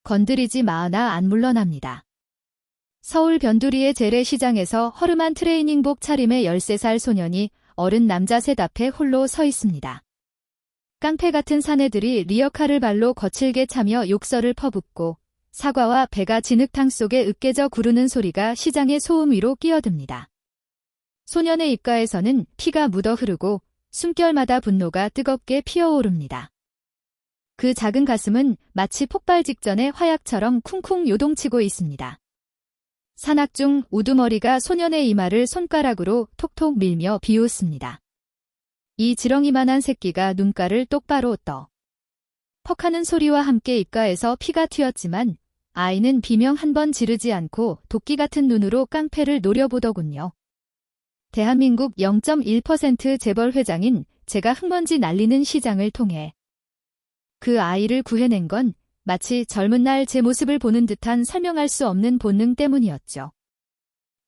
건드리지 마나 안 물러납니다. 서울 변두리의 재래시장에서 허름한 트레이닝복 차림의 13살 소년이 어른 남자 셋 앞에 홀로 서 있습니다. 깡패 같은 사내들이 리어카를 발로 거칠게 차며 욕설을 퍼붓고 사과와 배가 진흙탕 속에 으깨져 구르는 소리가 시장의 소음 위로 끼어듭니다. 소년의 입가에서는 피가 묻어 흐르고 숨결마다 분노가 뜨겁게 피어오릅니다. 그 작은 가슴은 마치 폭발 직전의 화약처럼 쿵쿵 요동치고 있습니다. 산악 중 우두머리가 소년의 이마를 손가락으로 톡톡 밀며 비웃습니다. 이 지렁이만한 새끼가 눈가를 똑바로 떠. 퍽하는 소리와 함께 입가에서 피가 튀었지만 아이는 비명 한 번 지르지 않고 도끼 같은 눈으로 깡패를 노려보더군요. 대한민국 0.1% 재벌 회장인 제가 흙먼지 날리는 시장을 통해 그 아이를 구해낸 건 마치 젊은 날 제 모습을 보는 듯한 설명할 수 없는 본능 때문이었죠.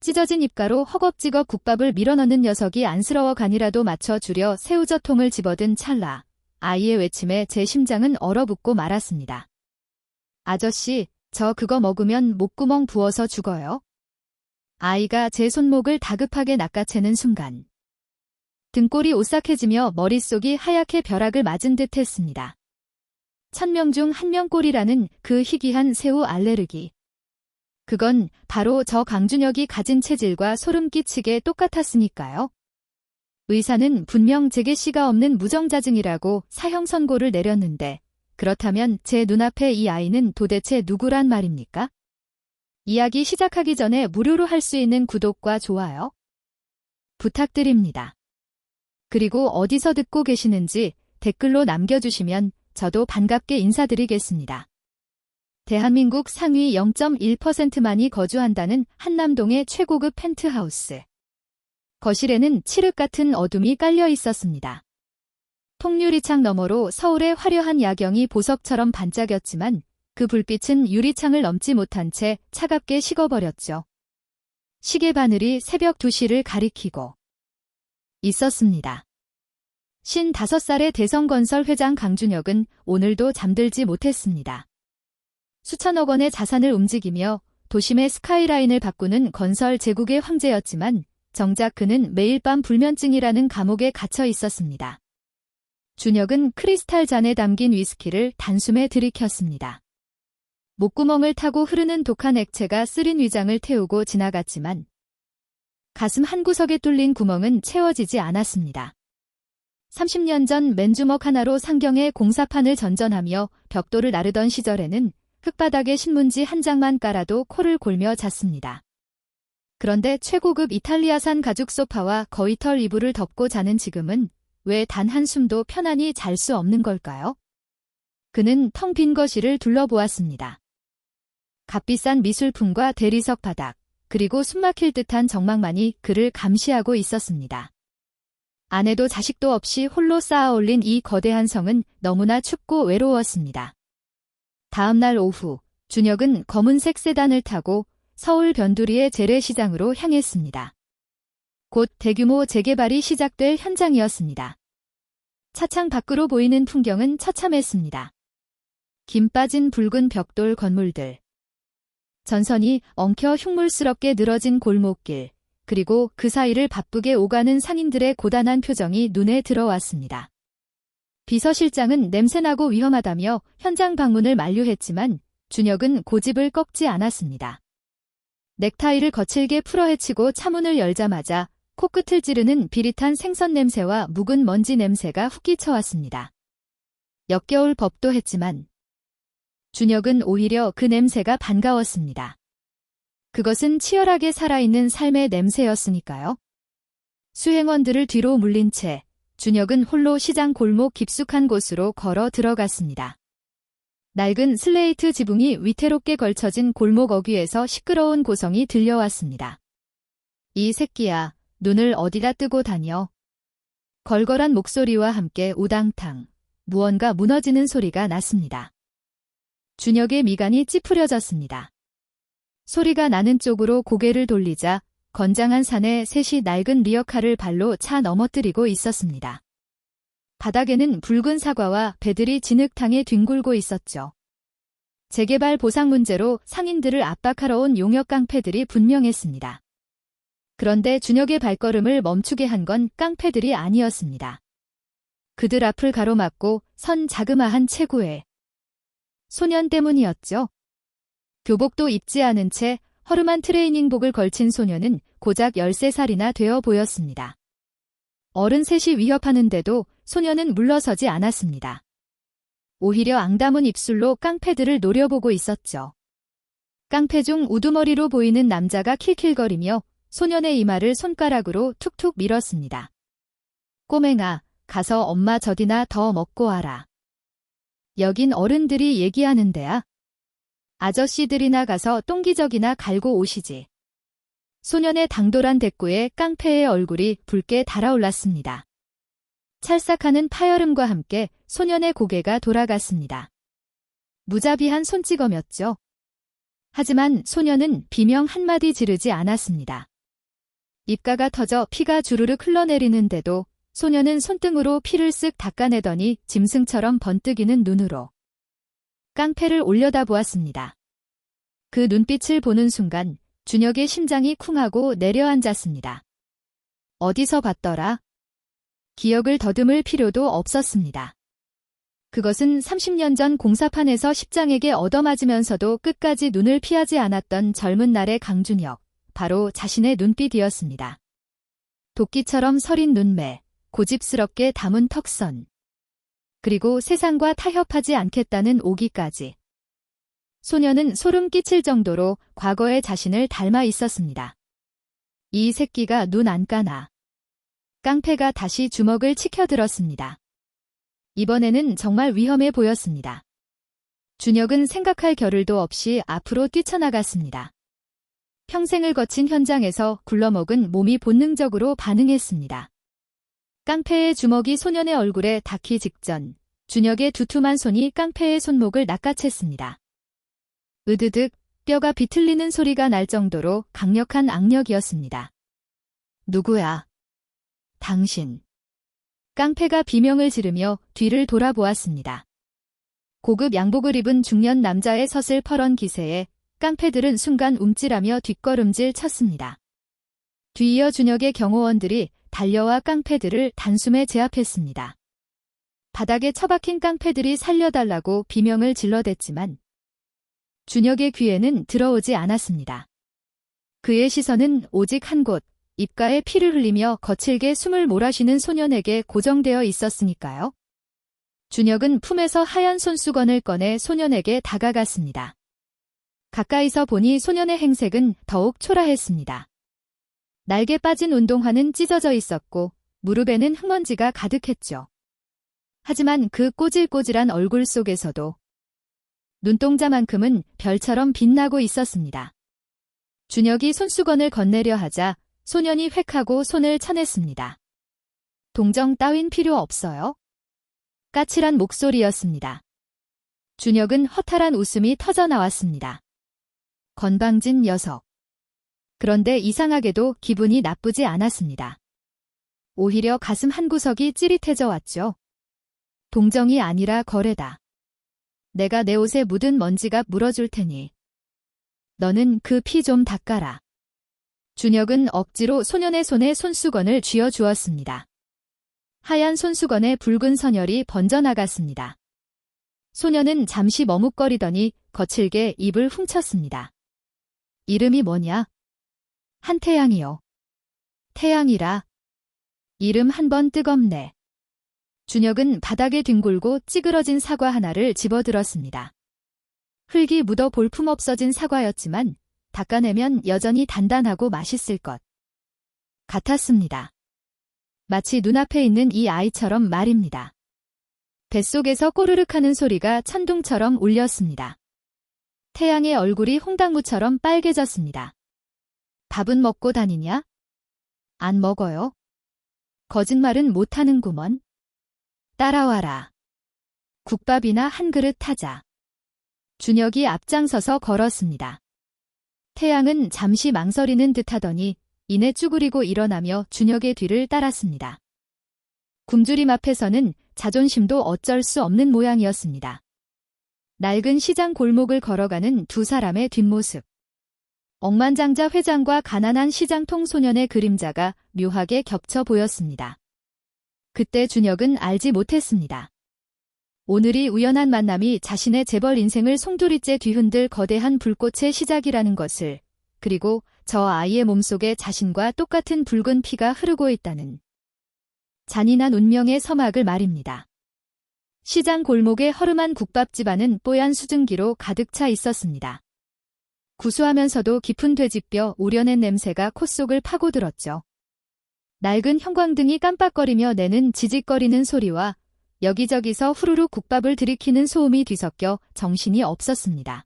찢어진 입가로 허겁지겁 국밥을 밀어넣는 녀석이 안쓰러워 간이라도 맞춰주려 새우젓통을 집어든 찰나 아이의 외침에 제 심장은 얼어붙고 말았습니다. 아저씨, 저 그거 먹으면 목구멍 부어서 죽어요. 아이가 제 손목을 다급하게 낚아채는 순간 등골이 오싹해지며 머릿속이 하얗게 벼락을 맞은 듯 했습니다. 1000명 중 1명 꼴이라는 그 희귀한 새우 알레르기. 그건 바로 저 강준혁이 가진 체질과 소름 끼치게 똑같았으니까요. 의사는 분명 재개씨가 없는 무정자증이라고 사형 선고를 내렸는데 그렇다면 제 눈앞에 이 아이는 도대체 누구란 말입니까? 이야기 시작하기 전에 무료로 할 수 있는 구독과 좋아요 부탁드립니다. 그리고 어디서 듣고 계시는지 댓글로 남겨주시면 저도 반갑게 인사드리겠습니다. 대한민국 상위 0.1%만이 거주한다는 한남동의 최고급 펜트하우스. 거실에는 칠흑 같은 어둠이 깔려 있었습니다. 통유리창 너머로 서울의 화려한 야경이 보석처럼 반짝였지만 그 불빛은 유리창을 넘지 못한 채 차갑게 식어버렸죠. 시계 바늘이 새벽 2시를 가리키고 있었습니다. 55살의 대성건설 회장 강준혁은 오늘도 잠들지 못했습니다. 수천억 원의 자산을 움직이며 도심의 스카이라인을 바꾸는 건설 제국의 황제였지만 정작 그는 매일 밤 불면증이라는 감옥에 갇혀 있었습니다. 준혁은 크리스탈 잔에 담긴 위스키를 단숨에 들이켰습니다. 목구멍을 타고 흐르는 독한 액체가 쓰린 위장을 태우고 지나갔지만 가슴 한구석에 뚫린 구멍은 채워지지 않았습니다. 30년 전 맨주먹 하나로 상경의 공사판을 전전하며 벽돌을 나르던 시절에는 흙바닥에 신문지 한 장만 깔아도 코를 골며 잤습니다. 그런데 최고급 이탈리아산 가죽 소파와 거위털 이불을 덮고 자는 지금은 왜 단 한숨도 편안히 잘 수 없는 걸까요? 그는 텅 빈 거실을 둘러보았습니다. 값비싼 미술품과 대리석 바닥, 그리고 숨막힐 듯한 정막만이 그를 감시하고 있었습니다. 아내도 자식도 없이 홀로 쌓아 올린 이 거대한 성은 너무나 춥고 외로웠습니다. 다음 날 오후, 준혁은 검은색 세단을 타고 서울 변두리의 재래시장으로 향했습니다. 곧 대규모 재개발이 시작될 현장이었습니다. 차창 밖으로 보이는 풍경은 처참했습니다. 김 빠진 붉은 벽돌 건물들. 전선이 엉켜 흉물스럽게 늘어진 골목길, 그리고 그 사이를 바쁘게 오가는 상인들의 고단한 표정이 눈에 들어왔습니다. 비서실장은 냄새나고 위험하다며 현장 방문을 만류했지만 준혁은 고집을 꺾지 않았습니다. 넥타이를 거칠게 풀어헤치고 차문을 열자마자 코끝을 찌르는 비릿한 생선 냄새와 묵은 먼지 냄새가 훅 끼쳐왔습니다. 역겨울 법도 했지만 준혁은 오히려 그 냄새가 반가웠습니다. 그것은 치열하게 살아있는 삶의 냄새였으니까요. 수행원들을 뒤로 물린 채 준혁은 홀로 시장 골목 깊숙한 곳으로 걸어 들어갔습니다. 낡은 슬레이트 지붕이 위태롭게 걸쳐진 골목 어귀에서 시끄러운 고성이 들려왔습니다. 이 새끼야, 눈을 어디다 뜨고 다녀. 걸걸한 목소리와 함께 우당탕, 무언가 무너지는 소리가 났습니다. 준혁의 미간이 찌푸려졌습니다. 소리가 나는 쪽으로 고개를 돌리자 건장한 산에 셋이 낡은 리어카를 발로 차 넘어뜨리고 있었습니다. 바닥에는 붉은 사과와 배들이 진흙탕에 뒹굴고 있었죠. 재개발 보상 문제로 상인들을 압박하러 온 용역 깡패들이 분명했습니다. 그런데 준혁의 발걸음을 멈추게 한 건 깡패들이 아니었습니다. 그들 앞을 가로막고 선 자그마한 체구의 소년 때문이었죠. 교복도 입지 않은 채 허름한 트레이닝복을 걸친 소년은 고작 13살이나 되어 보였습니다. 어른 셋이 위협하는데도 소년은 물러서지 않았습니다. 오히려 앙담은 입술로 깡패들을 노려보고 있었죠. 깡패 중 우두머리로 보이는 남자가 킬킬거리며 소년의 이마를 손가락으로 툭툭 밀었습니다. 꼬맹아, 가서 엄마 젖이나 더 먹고 와라. 여긴 어른들이 얘기하는 데야. 아저씨들이나 가서 똥기저귀나 갈고 오시지. 소년의 당돌한 대꾸에 깡패의 얼굴이 붉게 달아올랐습니다. 찰싹하는 파열음과 함께 소년의 고개가 돌아갔습니다. 무자비한 손찌검이었죠. 하지만 소년은 비명 한마디 지르지 않았습니다. 입가가 터져 피가 주르륵 흘러내리는데도 소년은 손등으로 피를 쓱 닦아내더니 짐승처럼 번뜩이는 눈으로 깡패를 올려다보았습니다. 그 눈빛을 보는 순간 준혁의 심장이 쿵하고 내려앉았습니다. 어디서 봤더라? 기억을 더듬을 필요도 없었습니다. 그것은 30년 전 공사판에서 십장에게 얻어맞으면서도 끝까지 눈을 피하지 않았던 젊은 날의 강준혁, 바로 자신의 눈빛이었습니다. 도끼처럼 서린 눈매, 고집스럽게 담은 턱선, 그리고 세상과 타협하지 않겠다는 오기까지. 소년은 소름 끼칠 정도로 과거의 자신을 닮아 있었습니다. 이 새끼가 눈 안 까나. 깡패가 다시 주먹을 치켜들었습니다. 이번에는 정말 위험해 보였습니다. 준혁은 생각할 겨를도 없이 앞으로 뛰쳐나갔습니다. 평생을 거친 현장에서 굴러먹은 몸이 본능적으로 반응했습니다. 깡패의 주먹이 소년의 얼굴에 닿기 직전 준혁의 두툼한 손이 깡패의 손목을 낚아챘습니다. 으드득 뼈가 비틀리는 소리가 날 정도로 강력한 악력이었습니다. 누구야? 당신. 깡패가 비명을 지르며 뒤를 돌아보았습니다. 고급 양복을 입은 중년 남자의 서슬퍼런 기세에 깡패들은 순간 움찔하며 뒷걸음질 쳤습니다. 뒤이어 준혁의 경호원들이 달려와 깡패들을 단숨에 제압했습니다. 바닥에 처박힌 깡패들이 살려달라고 비명을 질러댔지만 준혁의 귀에는 들어오지 않았습니다. 그의 시선은 오직 한 곳, 입가에 피를 흘리며 거칠게 숨을 몰아쉬는 소년에게 고정되어 있었으니까요. 준혁은 품에서 하얀 손수건을 꺼내 소년에게 다가갔습니다. 가까이서 보니 소년의 행색은 더욱 초라했습니다. 날개 빠진 운동화는 찢어져 있었고 무릎에는 흙먼지가 가득했죠. 하지만 그 꼬질꼬질한 얼굴 속에서도 눈동자만큼은 별처럼 빛나고 있었습니다. 준혁이 손수건을 건네려 하자 소년이 획하고 손을 쳐냈습니다. 동정 따윈 필요 없어요. 까칠한 목소리였습니다. 준혁은 허탈한 웃음이 터져나왔습니다. 건방진 녀석. 그런데 이상하게도 기분이 나쁘지 않았습니다. 오히려 가슴 한구석이 찌릿해져 왔죠. 동정이 아니라 거래다. 내가 내 옷에 묻은 먼지가 물어줄 테니 너는 그 피 좀 닦아라. 준혁은 억지로 소년의 손에 손수건을 쥐어주었습니다. 하얀 손수건에 붉은 선혈이 번져나갔습니다. 소년은 잠시 머뭇거리더니 거칠게 입을 훔쳤습니다. 이름이 뭐냐? 한태양이요. 태양이라. 이름 한 번 뜨겁네. 준혁은 바닥에 뒹굴고 찌그러진 사과 하나를 집어들었습니다. 흙이 묻어 볼품없어진 사과였지만 닦아내면 여전히 단단하고 맛있을 것 같았습니다. 마치 눈앞에 있는 이 아이처럼 말입니다. 뱃속에서 꼬르륵 하는 소리가 천둥처럼 울렸습니다. 태양의 얼굴이 홍당무처럼 빨개졌습니다. 밥은 먹고 다니냐? 안 먹어요. 거짓말은 못하는구먼. 따라와라. 국밥이나 한 그릇 하자. 준혁이 앞장서서 걸었습니다. 태양은 잠시 망설이는 듯하더니 이내 쭈그리고 일어나며 준혁의 뒤를 따랐습니다. 굶주림 앞에서는 자존심도 어쩔 수 없는 모양이었습니다. 낡은 시장 골목을 걸어가는 두 사람의 뒷모습. 억만장자 회장과 가난한 시장통 소년의 그림자가 묘하게 겹쳐 보였습니다. 그때 준혁은 알지 못했습니다. 오늘이 우연한 만남이 자신의 재벌 인생을 송두리째 뒤흔들 거대한 불꽃의 시작이라는 것을, 그리고 저 아이의 몸속에 자신과 똑같은 붉은 피가 흐르고 있다는 잔인한 운명의 서막을 말입니다. 시장 골목의 허름한 국밥집 안은 뽀얀 수증기로 가득 차 있었습니다. 구수하면서도 깊은 돼지뼈 우려낸 냄새가 콧속을 파고들었죠. 낡은 형광등이 깜빡거리며 내는 지직거리는 소리와 여기저기서 후루룩 국밥을 들이키는 소음이 뒤섞여 정신이 없었습니다.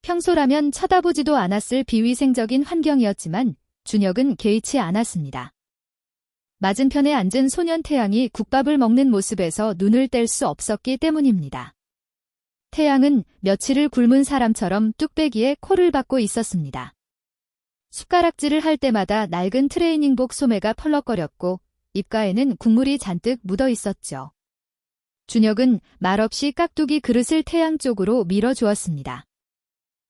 평소라면 쳐다보지도 않았을 비위생적인 환경이었지만 준혁은 개의치 않았습니다. 맞은편에 앉은 소년 태양이 국밥을 먹는 모습에서 눈을 뗄 수 없었기 때문입니다. 태양은 며칠을 굶은 사람처럼 뚝배기에 코를 박고 있었습니다. 숟가락질을 할 때마다 낡은 트레이닝복 소매가 펄럭거렸고 입가에는 국물이 잔뜩 묻어 있었죠. 준혁은 말없이 깍두기 그릇을 태양 쪽으로 밀어주었습니다.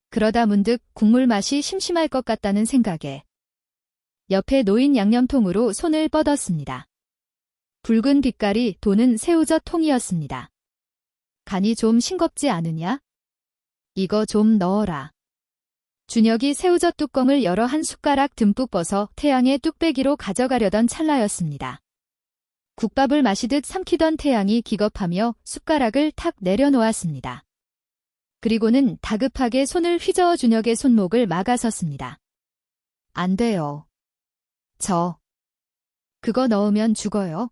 그러다 문득 국물 맛이 심심할 것 같다는 생각에 옆에 놓인 양념통으로 손을 뻗었습니다. 붉은 빛깔이 도는 새우젓 통이었습니다. 간이 좀 싱겁지 않으냐? 이거 좀 넣어라. 준혁이 새우젓 뚜껑을 열어 한 숟가락 듬뿍 벗어 태양의 뚝배기로 가져가려던 찰나였습니다. 국밥을 마시듯 삼키던 태양이 기겁하며 숟가락을 탁 내려놓았습니다. 그리고는 다급하게 손을 휘저어 준혁의 손목을 막아섰습니다. 안 돼요. 그거 넣으면 죽어요.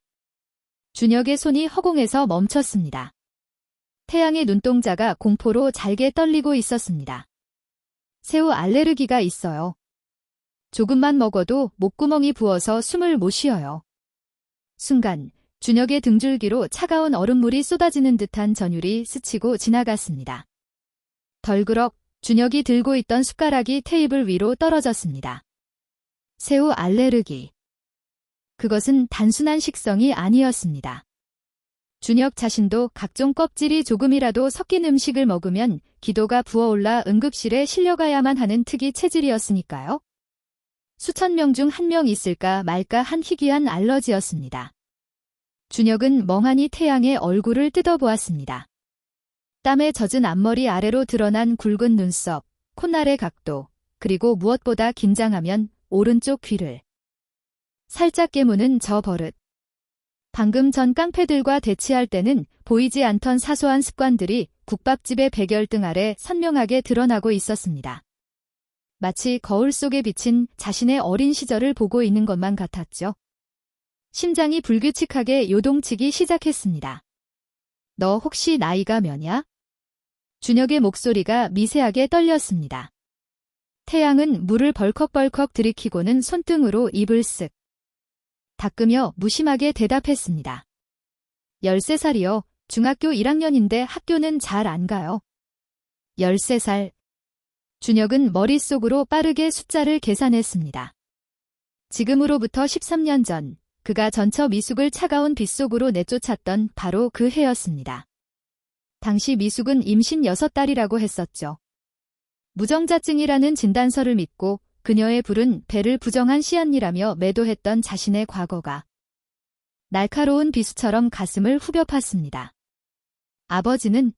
준혁의 손이 허공에서 멈췄습니다. 태양의 눈동자가 공포로 잘게 떨리고 있었습니다. 새우 알레르기가 있어요. 조금만 먹어도 목구멍이 부어서 숨을 못 쉬어요. 순간 준혁의 등줄기로 차가운 얼음물이 쏟아지는 듯한 전율이 스치고 지나갔습니다. 덜그럭 준혁이 들고 있던 숟가락이 테이블 위로 떨어졌습니다. 새우 알레르기. 그것은 단순한 식성이 아니었습니다. 준혁 자신도 각종 껍질이 조금이라도 섞인 음식을 먹으면 기도가 부어올라 응급실에 실려가야만 하는 특이 체질이었으니까요. 수천 명 중 한 명 있을까 말까 한 희귀한 알러지였습니다. 준혁은 멍하니 태양의 얼굴을 뜯어보았습니다. 땀에 젖은 앞머리 아래로 드러난 굵은 눈썹, 콧날의 각도, 그리고 무엇보다 긴장하면 오른쪽 귀를 살짝 깨무는 저 버릇. 방금 전 깡패들과 대치할 때는 보이지 않던 사소한 습관들이 국밥집의 백열등 아래 선명하게 드러나고 있었습니다. 마치 거울 속에 비친 자신의 어린 시절을 보고 있는 것만 같았죠. 심장이 불규칙하게 요동치기 시작했습니다. 너 혹시 나이가 몇이야? 준혁의 목소리가 미세하게 떨렸습니다. 태양은 물을 벌컥벌컥 들이키고는 손등으로 입을 쓱 닦으며 무심하게 대답했습니다. 13살이요. 중학교 1학년인데 학교는 잘 안 가요. 13살. 준혁은 머릿속으로 빠르게 숫자를 계산했습니다. 지금으로부터 13년 전, 그가 전처 미숙을 차가운 빗속으로 내쫓았던 바로 그 해였습니다. 당시 미숙은 임신 6달이라고 했었죠. 무정자증이라는 진단서를 믿고 그녀의 불은 배를 부정한 씨앗이라며 매도했던 자신의 과거가 날카로운 비수처럼 가슴을 후벼 팠습니다. 아버지는?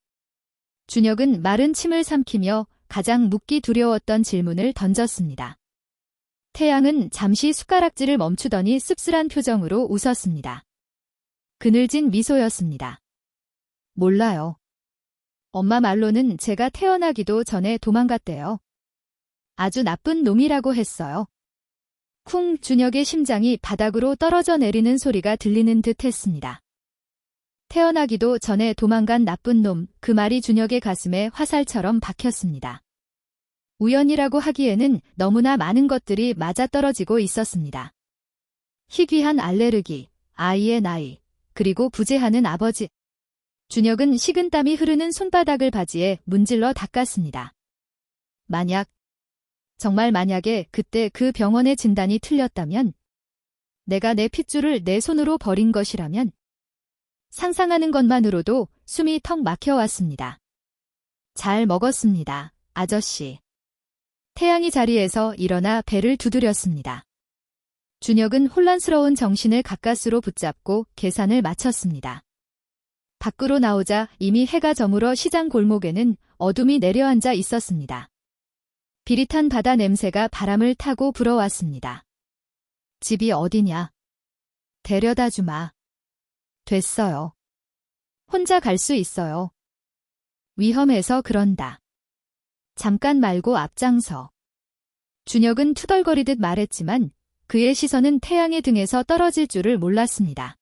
준혁은 마른 침을 삼키며 가장 묻기 두려웠던 질문을 던졌습니다. 태양은 잠시 숟가락질을 멈추더니 씁쓸한 표정으로 웃었습니다. 그늘진 미소였습니다. 몰라요. 엄마 말로는 제가 태어나기도 전에 도망갔대요. 아주 나쁜 놈이라고 했어요. 쿵 준혁의 심장이 바닥으로 떨어져 내리는 소리가 들리는 듯 했습니다. 태어나기도 전에 도망간 나쁜 놈, 그 말이 준혁의 가슴에 화살처럼 박혔습니다. 우연이라고 하기에는 너무나 많은 것들이 맞아떨어지고 있었습니다. 희귀한 알레르기, 아이의 나이, 그리고 부재하는 아버지. 준혁은 식은땀이 흐르는 손바닥을 바지에 문질러 닦았습니다. 정말 만약에 그때 그 병원의 진단이 틀렸다면, 내가 내 핏줄을 내 손으로 버린 것이라면, 상상하는 것만으로도 숨이 턱 막혀왔습니다. 잘 먹었습니다, 아저씨. 태양이 자리에서 일어나 배를 두드렸습니다. 준혁은 혼란스러운 정신을 가까스로 붙잡고 계산을 마쳤습니다. 밖으로 나오자 이미 해가 저물어 시장 골목에는 어둠이 내려앉아 있었습니다. 비릿한 바다 냄새가 바람을 타고 불어왔습니다. 집이 어디냐? 데려다 주마. 됐어요. 혼자 갈 수 있어요. 위험해서 그런다. 잠깐 말고 앞장서. 준혁은 투덜거리듯 말했지만 그의 시선은 태양의 등에서 떨어질 줄을 몰랐습니다.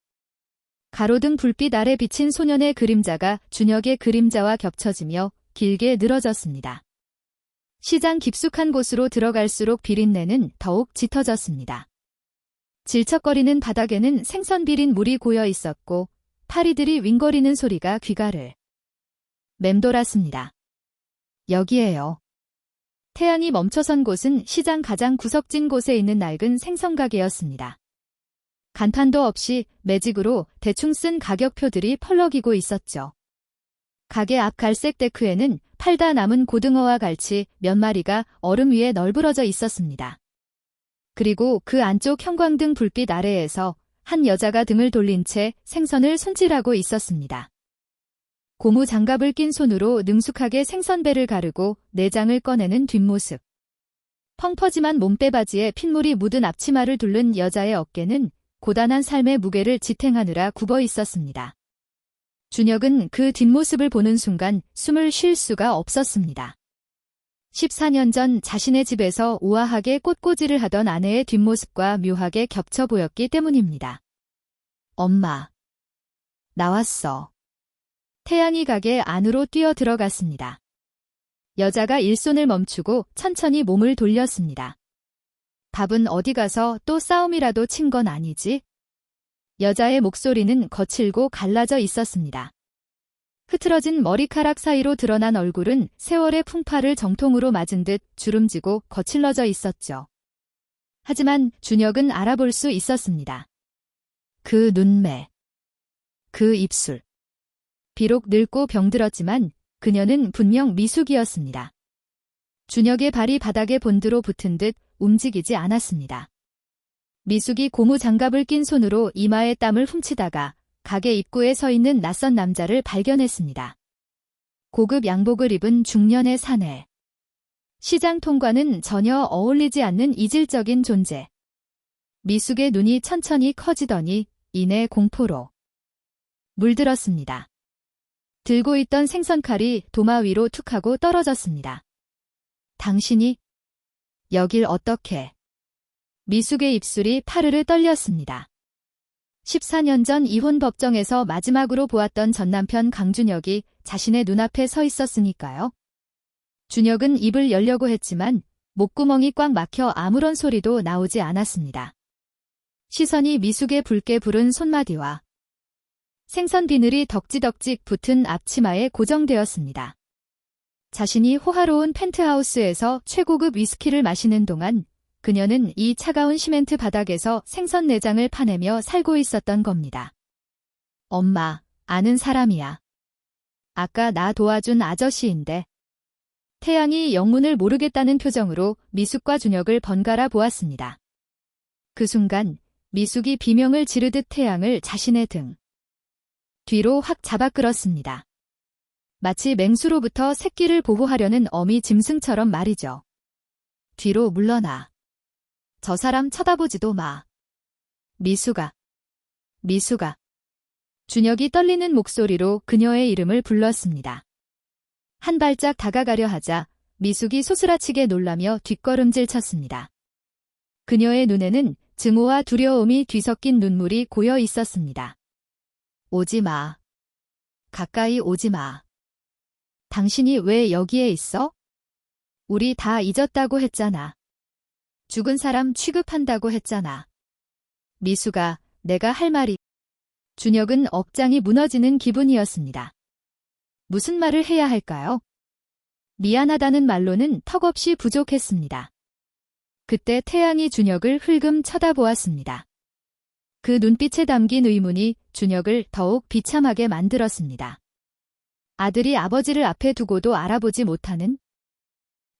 가로등 불빛 아래 비친 소년의 그림자가 준혁의 그림자와 겹쳐지며 길게 늘어졌습니다. 시장 깊숙한 곳으로 들어갈수록 비린내는 더욱 짙어졌습니다. 질척거리는 바닥에는 생선 비린 물이 고여 있었고 파리들이 윙거리는 소리가 귀가를 맴돌았습니다. 여기에요. 태양이 멈춰선 곳은 시장 가장 구석진 곳에 있는 낡은 생선가게였습니다. 간판도 없이 매직으로 대충 쓴 가격표들이 펄럭이고 있었죠. 가게 앞 갈색 데크에는 팔다 남은 고등어와 갈치 몇 마리가 얼음 위에 널브러져 있었습니다. 그리고 그 안쪽 형광등 불빛 아래에서 한 여자가 등을 돌린 채 생선을 손질하고 있었습니다. 고무 장갑을 낀 손으로 능숙하게 생선배를 가르고 내장을 꺼내는 뒷모습. 펑퍼짐한 몸빼바지에 핏물이 묻은 앞치마를 두른 여자의 어깨는 고단한 삶의 무게를 지탱하느라 굽어 있었습니다. 준혁은 그 뒷모습을 보는 순간 숨을 쉴 수가 없었습니다. 14년 전 자신의 집에서 우아하게 꽃꽂이를 하던 아내의 뒷모습과 묘하게 겹쳐 보였기 때문입니다. 엄마. 나왔어. 태양이 가게 안으로 뛰어 들어갔습니다. 여자가 일손을 멈추고 천천히 몸을 돌렸습니다. 밥은 어디 가서 또 싸움이라도 친 건 아니지? 여자의 목소리는 거칠고 갈라져 있었습니다. 흐트러진 머리카락 사이로 드러난 얼굴은 세월의 풍파를 정통으로 맞은 듯 주름지고 거칠러져 있었죠. 하지만 준혁은 알아볼 수 있었습니다. 그 눈매, 그 입술. 비록 늙고 병들었지만 그녀는 분명 미숙이었습니다. 준혁의 발이 바닥에 본드로 붙은 듯 움직이지 않았습니다. 미숙이 고무 장갑을 낀 손으로 이마에 땀을 훔치다가 가게 입구에 서 있는 낯선 남자를 발견했습니다. 고급 양복을 입은 중년의 사내. 시장 통과는 전혀 어울리지 않는 이질적인 존재. 미숙의 눈이 천천히 커지더니 이내 공포로 물들었습니다. 들고 있던 생선칼이 도마 위로 툭 하고 떨어졌습니다. 당신이 여길 어떻게? 미숙의 입술이 파르르 떨렸습니다. 14년 전 이혼 법정에서 마지막으로 보았던 전남편 강준혁이 자신의 눈앞에 서 있었으니까요. 준혁은 입을 열려고 했지만 목구멍이 꽉 막혀 아무런 소리도 나오지 않았습니다. 시선이 미숙의 붉게 부른 손마디와 생선 비늘이 덕지덕지 붙은 앞치마에 고정되었습니다. 자신이 호화로운 펜트하우스에서 최고급 위스키를 마시는 동안 그녀는 이 차가운 시멘트 바닥에서 생선 내장을 파내며 살고 있었던 겁니다. 엄마, 아는 사람이야. 아까 나 도와준 아저씨인데. 태양이 영문을 모르겠다는 표정으로 미숙과 준혁을 번갈아 보았습니다. 그 순간 미숙이 비명을 지르듯 태양을 자신의 등 뒤로 확 잡아 끌었습니다. 마치 맹수로부터 새끼를 보호하려는 어미 짐승처럼 말이죠. 뒤로 물러나. 저 사람 쳐다보지도 마. 미숙아. 준혁이 떨리는 목소리로 그녀의 이름을 불렀습니다. 한 발짝 다가가려 하자 미숙이 소스라치게 놀라며 뒷걸음질 쳤습니다. 그녀의 눈에는 증오와 두려움이 뒤섞인 눈물이 고여 있었습니다. 오지 마. 가까이 오지 마. 당신이 왜 여기에 있어? 우리 다 잊었다고 했잖아. 죽은 사람 취급한다고 했잖아. 미숙아, 내가 할 말이... 준혁은 억장이 무너지는 기분이었습니다. 무슨 말을 해야 할까요? 미안하다는 말로는 턱없이 부족했습니다. 그때 태양이 준혁을 흘금 쳐다보았습니다. 그 눈빛에 담긴 의문이 준혁을 더욱 비참하게 만들었습니다. 아들이 아버지를 앞에 두고도 알아보지 못하는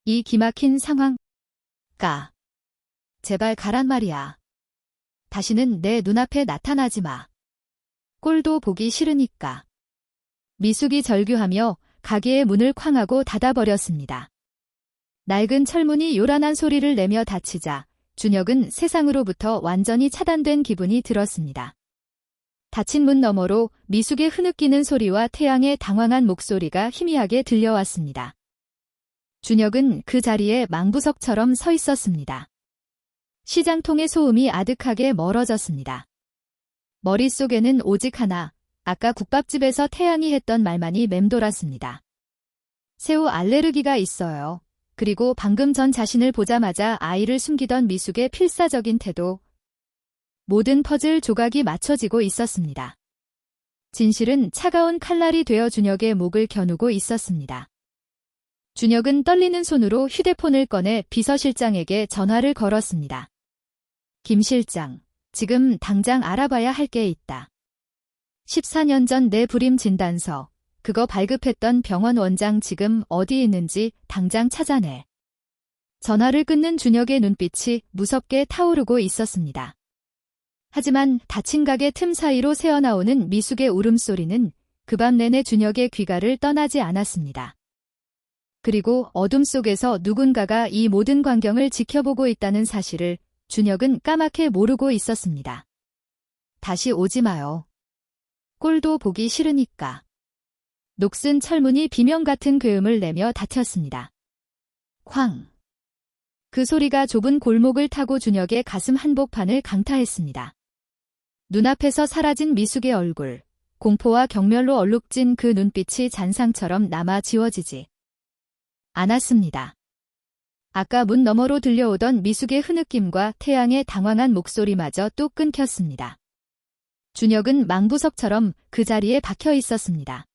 이 기막힌 상황. 가. 제발 가란 말이야. 다시는 내 눈앞에 나타나지 마. 꼴도 보기 싫으니까. 미숙이 절규하며 가게의 문을 쾅 하고 닫아버렸습니다. 낡은 철문이 요란한 소리를 내며 닫히자 준혁은 세상으로부터 완전히 차단된 기분이 들었습니다. 닫힌 문 너머로 미숙의 흐느끼는 소리와 태양의 당황한 목소리가 희미하게 들려왔습니다. 준혁은 그 자리에 망부석처럼 서 있었습니다. 시장통의 소음이 아득하게 멀어졌습니다. 머릿속에는 오직 하나, 아까 국밥집에서 태양이 했던 말만이 맴돌았습니다. 새우 알레르기가 있어요. 그리고 방금 전 자신을 보자마자 아이를 숨기던 미숙의 필사적인 태도. 모든 퍼즐 조각이 맞춰지고 있었습니다. 진실은 차가운 칼날이 되어 준혁의 목을 겨누고 있었습니다. 준혁은 떨리는 손으로 휴대폰을 꺼내 비서실장에게 전화를 걸었습니다. 김 실장, 지금 당장 알아봐야 할 게 있다. 14년 전 내 불임 진단서, 그거 발급했던 병원 원장 지금 어디 있는지 당장 찾아내. 전화를 끊는 준혁의 눈빛이 무섭게 타오르고 있었습니다. 하지만 닫힌 가게 틈 사이로 새어나오는 미숙의 울음소리는 그 밤 내내 준혁의 귀가를 떠나지 않았습니다. 그리고 어둠 속에서 누군가가 이 모든 광경을 지켜보고 있다는 사실을 준혁은 까맣게 모르고 있었습니다. 다시 오지 마요. 꼴도 보기 싫으니까. 녹슨 철문이 비명 같은 괴음을 내며 닫혔습니다. 쾅. 그 소리가 좁은 골목을 타고 준혁의 가슴 한복판을 강타했습니다. 눈앞에서 사라진 미숙의 얼굴, 공포와 경멸로 얼룩진 그 눈빛이 잔상처럼 남아 지워지지 않았습니다. 아까 문 너머로 들려오던 미숙의 흐느낌과 태양의 당황한 목소리마저 뚝 끊겼습니다. 준혁은 망부석처럼 그 자리에 박혀 있었습니다.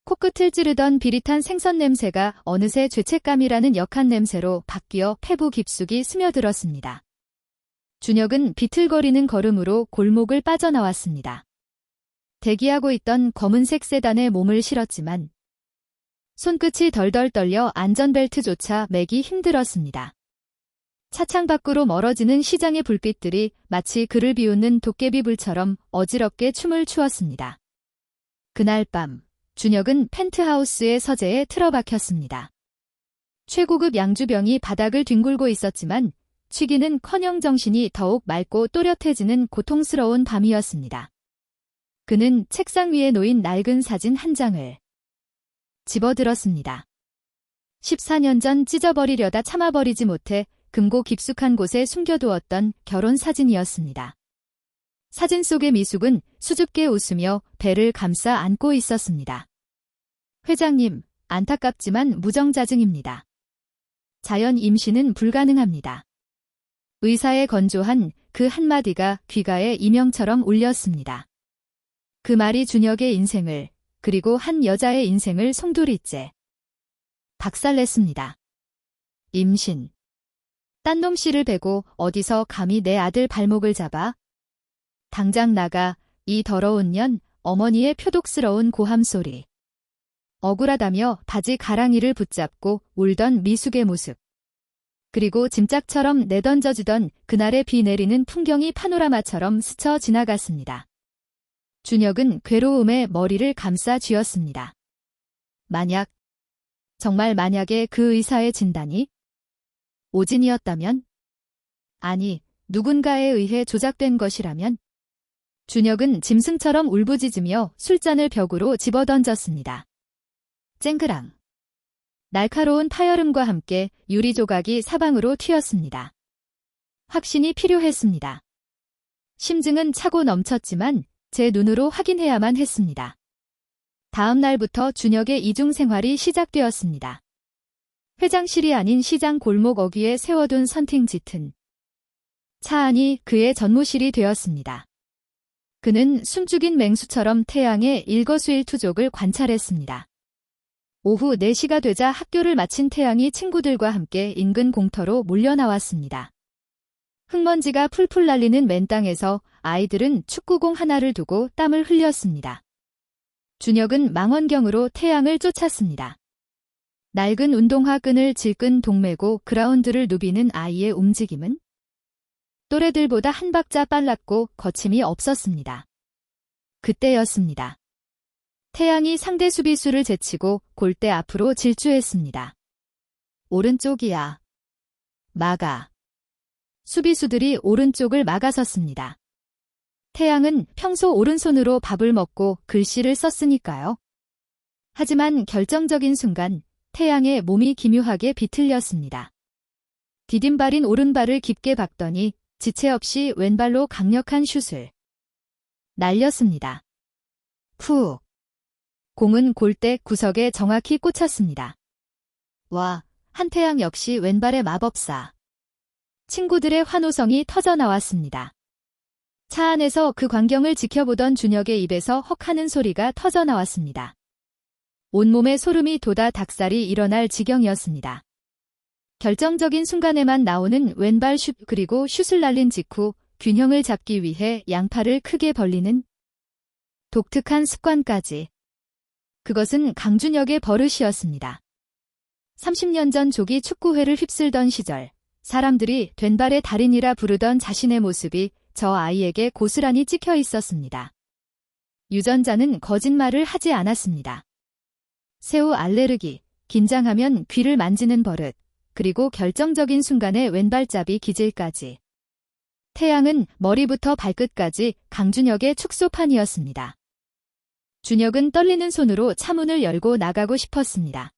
코끝을 찌르던 비릿한 생선 냄새가 어느새 죄책감이라는 역한 냄새로 바뀌어 폐부 깊숙이 스며들었습니다. 준혁은 비틀거리는 걸음으로 골목을 빠져나왔습니다. 대기하고 있던 검은색 세단에 몸을 실었지만 손끝이 덜덜 떨려 안전벨트조차 매기 힘들었습니다. 차창 밖으로 멀어지는 시장의 불빛들이 마치 그를 비웃는 도깨비불처럼 어지럽게 춤을 추었습니다. 그날 밤 준혁은 펜트하우스의 서재에 틀어박혔습니다. 최고급 양주병이 바닥을 뒹굴고 있었지만 취기는커녕 정신이 더욱 맑고 또렷해지는 고통스러운 밤이었습니다. 그는 책상 위에 놓인 낡은 사진 한 장을 집어들었습니다. 14년 전 찢어버리려다 참아버리지 못해 금고 깊숙한 곳에 숨겨두었던 결혼 사진이었습니다. 사진 속의 미숙은 수줍게 웃으며 배를 감싸 안고 있었습니다. 회장님, 안타깝지만 무정자증입니다. 자연 임신은 불가능합니다. 의사의 건조한 그 한마디가 귀가에 이명처럼 울렸습니다. 그 말이 준혁의 인생을, 그리고 한 여자의 인생을 송두리째 박살냈습니다. 임신. 딴 놈 씨를 베고 어디서 감히 내 아들 발목을 잡아? 당장 나가, 이 더러운 년. 어머니의 표독스러운 고함 소리. 억울하다며 바지 가랑이를 붙잡고 울던 미숙의 모습. 그리고 짐짝처럼 내던져지던 그날의 비 내리는 풍경이 파노라마처럼 스쳐 지나갔습니다. 준혁은 괴로움에 머리를 감싸 쥐었습니다. 정말 만약에 그 의사의 진단이 오진이었다면? 아니, 누군가에 의해 조작된 것이라면? 준혁은 짐승처럼 울부짖으며 술잔을 벽으로 집어던졌습니다. 쨍그랑. 날카로운 파열음과 함께 유리 조각이 사방으로 튀었습니다. 확신이 필요했습니다. 심증은 차고 넘쳤지만 제 눈으로 확인해야만 했습니다. 다음 날부터 준혁의 이중 생활이 시작되었습니다. 회장실이 아닌 시장 골목 어귀에 세워둔 선팅 짙은 차 안이 그의 전무실이 되었습니다. 그는 숨죽인 맹수처럼 태양의 일거수일투족을 관찰했습니다. 오후 4시가 되자 학교를 마친 태양이 친구들과 함께 인근 공터로 몰려 나왔습니다. 흙먼지가 풀풀 날리는 맨 땅에서 아이들은 축구공 하나를 두고 땀을 흘렸습니다. 준혁은 망원경으로 태양을 쫓았습니다. 낡은 운동화 끈을 질끈 동매고 그라운드를 누비는 아이의 움직임은 또래들보다 한 박자 빨랐고 거침이 없었습니다. 그때였습니다. 태양이 상대 수비수를 제치고 골대 앞으로 질주했습니다. 오른쪽이야. 막아. 수비수들이 오른쪽을 막아섰습니다. 태양은 평소 오른손으로 밥을 먹고 글씨를 썼으니까요. 하지만 결정적인 순간 태양의 몸이 기묘하게 비틀렸습니다. 디딤발인 오른발을 깊게 박더니 지체 없이 왼발로 강력한 슛을 날렸습니다. 푹. 공은 골대 구석에 정확히 꽂혔습니다. 와, 한태양 역시 왼발의 마법사. 친구들의 환호성이 터져나왔습니다. 차 안에서 그 광경을 지켜보던 준혁의 입에서 헉하는 소리가 터져나왔습니다. 온몸에 소름이 돋아 닭살이 일어날 지경이었습니다. 결정적인 순간에만 나오는 왼발 슛 그리고 슛을 날린 직후 균형을 잡기 위해 양팔을 크게 벌리는 독특한 습관까지. 그것은 강준혁의 버릇이었습니다. 30년 전 조기 축구회를 휩쓸던 시절 사람들이 된발의 달인이라 부르던 자신의 모습이 저 아이에게 고스란히 찍혀 있었습니다. 유전자는 거짓말을 하지 않았습니다. 새우 알레르기, 긴장하면 귀를 만지는 버릇, 그리고 결정적인 순간에 왼발잡이 기질까지. 태양은 머리부터 발끝까지 강준혁의 축소판이었습니다. 준혁은 떨리는 손으로 차문을 열고 나가고 싶었습니다.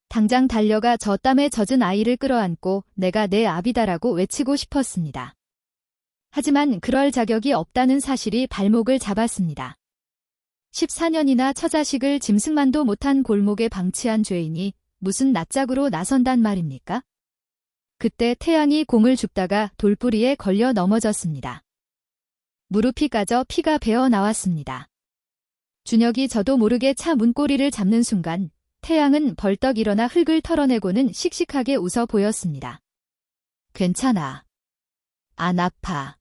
당장 달려가 저 땀에 젖은 아이를 끌어안고 내가 내 아비다라고 외치고 싶었습니다. 하지만 그럴 자격이 없다는 사실이 발목을 잡았습니다. 14년이나 처자식을 짐승만도 못한 골목에 방치한 죄인이 무슨 낯짝으로 나선단 말입니까? 그때 태양이 공을 줍다가 돌부리에 걸려 넘어졌습니다. 무릎이 까져 피가 배어 나왔습니다. 준혁이 저도 모르게 차 문고리를 잡는 순간 태양은 벌떡 일어나 흙을 털어내고는 씩씩하게 웃어 보였습니다. 괜찮아. 안 아파.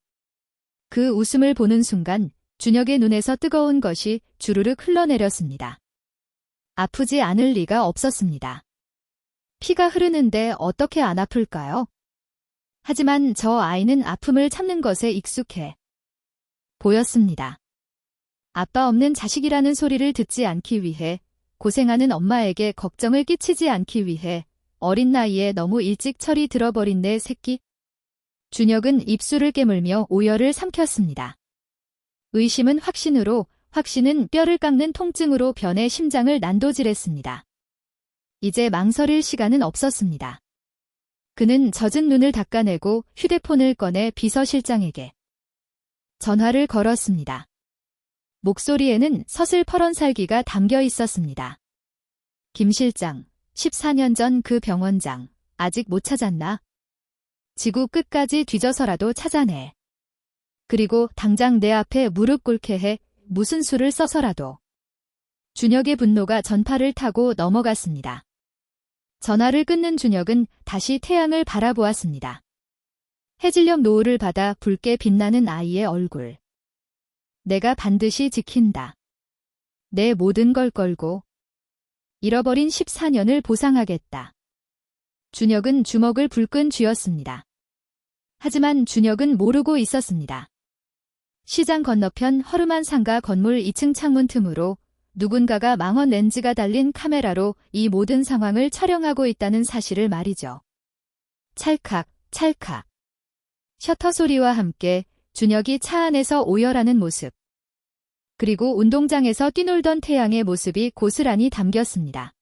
그 웃음을 보는 순간 준혁의 눈에서 뜨거운 것이 주르륵 흘러내렸습니다. 아프지 않을 리가 없었습니다. 피가 흐르는데 어떻게 안 아플까요? 하지만 저 아이는 아픔을 참는 것에 익숙해 보였습니다. 아빠 없는 자식이라는 소리를 듣지 않기 위해, 고생하는 엄마에게 걱정을 끼치지 않기 위해 어린 나이에 너무 일찍 철이 들어버린 내 새끼. 준혁은 입술을 깨물며 오열을 삼켰습니다. 의심은 확신으로, 확신은 뼈를 깎는 통증으로 변해 심장을 난도질했습니다. 이제 망설일 시간은 없었습니다. 그는 젖은 눈을 닦아내고 휴대폰을 꺼내 비서실장에게 전화를 걸었습니다. 목소리에는 서슬퍼런 살기가 담겨 있었습니다. 김 실장, 14년 전 그 병원장, 아직 못 찾았나? 지구 끝까지 뒤져서라도 찾아내. 그리고 당장 내 앞에 무릎 꿇게 해, 무슨 수를 써서라도. 준혁의 분노가 전파를 타고 넘어갔습니다. 전화를 끊는 준혁은 다시 태양을 바라보았습니다. 해질녘 노을을 받아 붉게 빛나는 아이의 얼굴. 내가 반드시 지킨다. 내 모든 걸 걸고 잃어버린 14년을 보상하겠다. 준혁은 주먹을 불끈 쥐었습니다. 하지만 준혁은 모르고 있었습니다. 시장 건너편 허름한 상가 건물 2층 창문 틈으로 누군가가 망원 렌즈가 달린 카메라로 이 모든 상황을 촬영하고 있다는 사실을 말이죠. 찰칵, 찰칵. 셔터 소리와 함께 준혁이 차 안에서 오열하는 모습. 그리고 운동장에서 뛰놀던 태양의 모습이 고스란히 담겼습니다.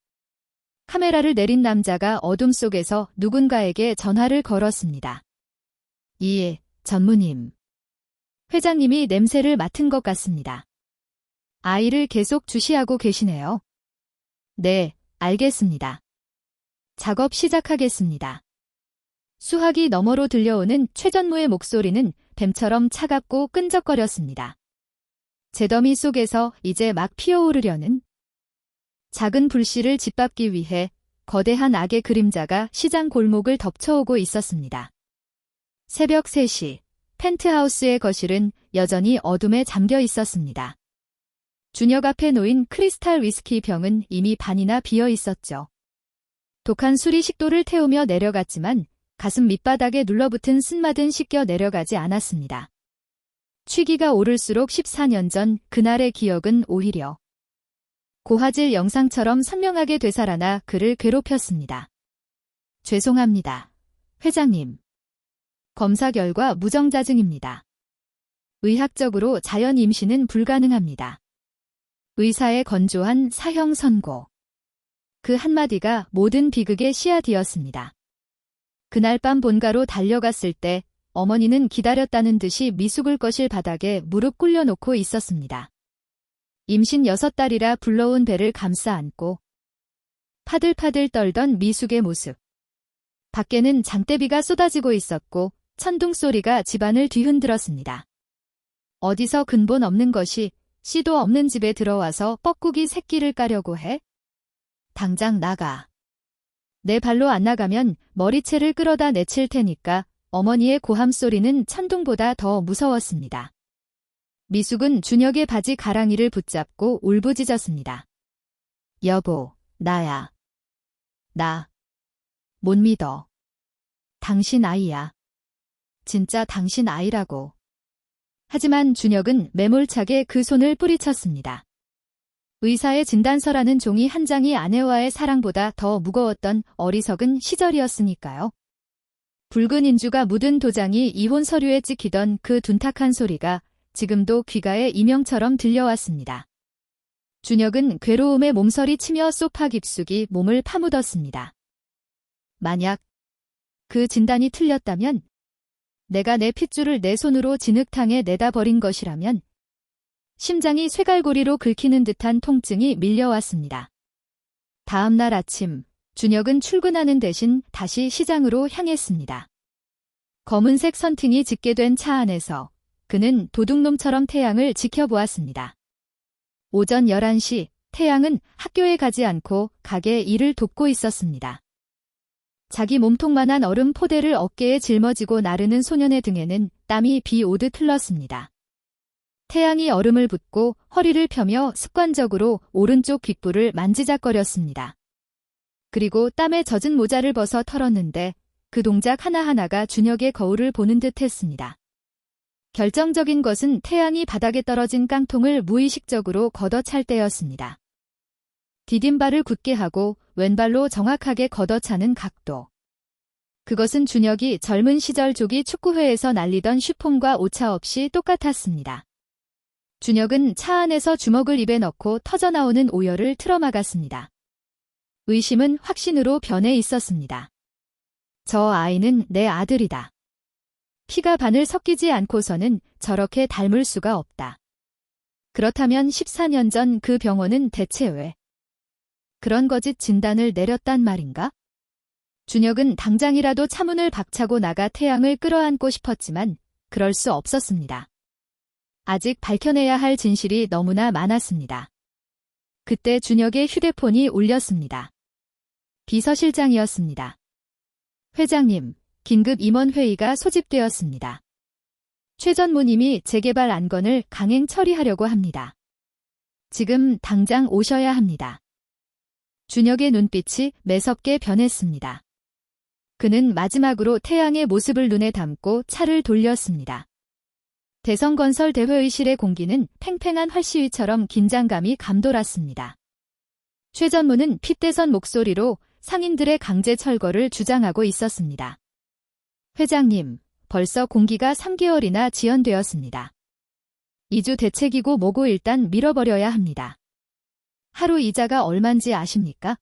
카메라를 내린 남자가 어둠 속에서 누군가에게 전화를 걸었습니다. 이, 전무님. 회장님이 냄새를 맡은 것 같습니다. 아이를 계속 주시하고 계시네요. 네, 알겠습니다. 작업 시작하겠습니다. 수화기 너머로 들려오는 최전무의 목소리는 뱀처럼 차갑고 끈적거렸습니다. 재더미 속에서 이제 막 피어오르려는 작은 불씨를 짓밟기 위해 거대한 악의 그림자가 시장 골목을 덮쳐오고 있었습니다. 새벽 3시, 펜트하우스의 거실은 여전히 어둠에 잠겨 있었습니다. 준혁 앞에 놓인 크리스탈 위스키 병은 이미 반이나 비어 있었죠. 독한 술이 식도를 태우며 내려갔지만 가슴 밑바닥에 눌러붙은 쓴맛은 씻겨 내려가지 않았습니다. 취기가 오를수록 14년 전 그날의 기억은 오히려 고화질 영상처럼 선명하게 되살아나 그를 괴롭혔습니다. 죄송합니다. 회장님. 검사 결과 무정자증입니다. 의학적으로 자연 임신은 불가능합니다. 의사의 건조한 사형 선고. 그 한마디가 모든 비극의 씨앗이었습니다. 그날 밤 본가로 달려갔을 때 어머니는 기다렸다는 듯이 미숙을 거실 바닥에 무릎 꿇려놓고 있었습니다. 임신 6달이라 불러온 배를 감싸 안고 파들파들 떨던 미숙의 모습. 밖에는 장대비가 쏟아지고 있었고 천둥 소리가 집안을 뒤흔들었습니다. 어디서 근본 없는 것이 씨도 없는 집에 들어와서 뻐꾸기 새끼를 까려고 해? 당장 나가. 내 발로 안 나가면 머리채를 끌어다 내칠 테니까. 어머니의 고함 소리는 천둥보다 더 무서웠습니다. 미숙은 준혁의 바지 가랑이를 붙잡고 울부짖었습니다. 여보, 나야. 나. 못 믿어. 당신 아이야. 진짜 당신 아이라고. 하지만 준혁은 매몰차게 그 손을 뿌리쳤습니다. 의사의 진단서라는 종이 한 장이 아내와의 사랑보다 더 무거웠던 어리석은 시절이었으니까요. 붉은 인주가 묻은 도장이 이혼 서류에 찍히던 그 둔탁한 소리가 지금도 귀가에 이명처럼 들려왔습니다. 준혁은 괴로움에 몸서리 치며 소파 깊숙이 몸을 파묻었습니다. 만약 그 진단이 틀렸다면, 내가 내 핏줄을 내 손으로 진흙탕에 내다 버린 것이라면, 심장이 쇠갈고리로 긁히는 듯한 통증이 밀려왔습니다. 다음 날 아침, 준혁은 출근하는 대신 다시 시장으로 향했습니다. 검은색 선팅이 짙게 된 차 안에서 그는 도둑놈처럼 태양을 지켜보았습니다. 오전 11시, 태양은 학교에 가지 않고 가게 일을 돕고 있었습니다. 자기 몸통만한 얼음 포대를 어깨에 짊어지고 나르는 소년의 등에는 땀이 비 오듯 흘렀습니다. 태양이 얼음을 붓고 허리를 펴며 습관적으로 오른쪽 귓불을 만지작거렸습니다. 그리고 땀에 젖은 모자를 벗어 털었는데 그 동작 하나하나가 준혁의 거울을 보는 듯 했습니다. 결정적인 것은 태양이 바닥에 떨어진 깡통을 무의식적으로 걷어찰 때였습니다. 디딤발을 굳게 하고 왼발로 정확하게 걷어차는 각도. 그것은 준혁이 젊은 시절 조기 축구회에서 날리던 슈폼과 오차 없이 똑같았습니다. 준혁은 차 안에서 주먹을 입에 넣고 터져나오는 오열을 틀어막았습니다. 의심은 확신으로 변해 있었습니다. 저 아이는 내 아들이다. 피가 반을 섞이지 않고서는 저렇게 닮을 수가 없다. 그렇다면 14년 전 그 병원은 대체 왜 그런 거짓 진단을 내렸단 말인가? 준혁은 당장이라도 차문을 박차고 나가 태양을 끌어안고 싶었지만 그럴 수 없었습니다. 아직 밝혀내야 할 진실이 너무나 많았습니다. 그때 준혁의 휴대폰이 울렸습니다. 비서실장이었습니다. 회장님, 긴급 임원회의가 소집되었습니다. 최 전무님이 재개발 안건을 강행 처리하려고 합니다. 지금 당장 오셔야 합니다. 준혁의 눈빛이 매섭게 변했습니다. 그는 마지막으로 태양의 모습을 눈에 담고 차를 돌렸습니다. 대성건설 대회의실의 공기는 팽팽한 활시위처럼 긴장감이 감돌았습니다. 최 전무는 핏대선 목소리로 상인들의 강제 철거를 주장하고 있었습니다. 회장님, 벌써 공기가 3개월이나 지연되었습니다. 2주 대책이고 뭐고 일단 밀어버려야 합니다. 하루 이자가 얼만지 아십니까?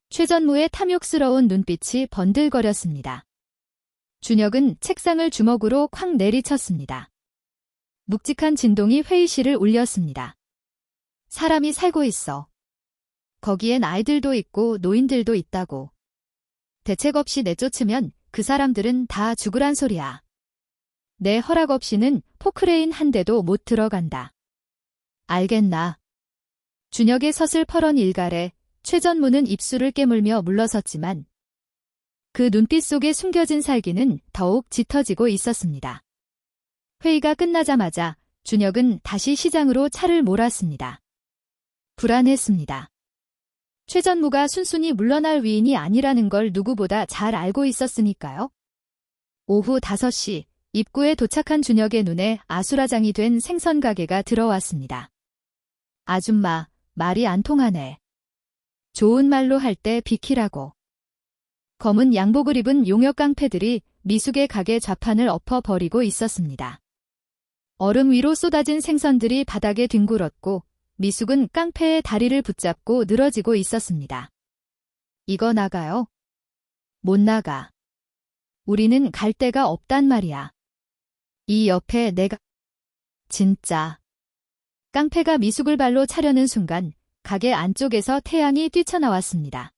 최 전무의 탐욕스러운 눈빛이 번들거렸습니다. 준혁은 책상을 주먹으로 콱 내리쳤습니다. 묵직한 진동이 회의실을 울렸습니다. 사람이 살고 있어. 거기엔 아이들도 있고 노인들도 있다고. 대책 없이 내쫓으면 그 사람들은 다 죽으란 소리야. 내 허락 없이는 포크레인 한 대도 못 들어간다. 알겠나? 준혁의 서슬퍼런 일갈에 최 전무는 입술을 깨물며 물러섰지만 그 눈빛 속에 숨겨진 살기는 더욱 짙어지고 있었습니다. 회의가 끝나자마자 준혁은 다시 시장으로 차를 몰았습니다. 불안했습니다. 최전무가 순순히 물러날 위인이 아니라는 걸 누구보다 잘 알고 있었으니까요. 오후 5시 입구에 도착한 준혁의 눈에 아수라장이 된 생선 가게가 들어왔습니다. 아줌마, 말이 안 통하네. 좋은 말로 할 때 비키라고. 검은 양복을 입은 용역 깡패들이 미숙의 가게 좌판을 엎어버리고 있었습니다. 얼음 위로 쏟아진 생선들이 바닥에 뒹굴었고 미숙은 깡패의 다리를 붙잡고 늘어지고 있었습니다. 이거 나가요? 못 나가. 우리는 갈 데가 없단 말이야. 이 옆에 내가... 진짜. 깡패가 미숙을 발로 차려는 순간 가게 안쪽에서 태양이 뛰쳐나왔습니다.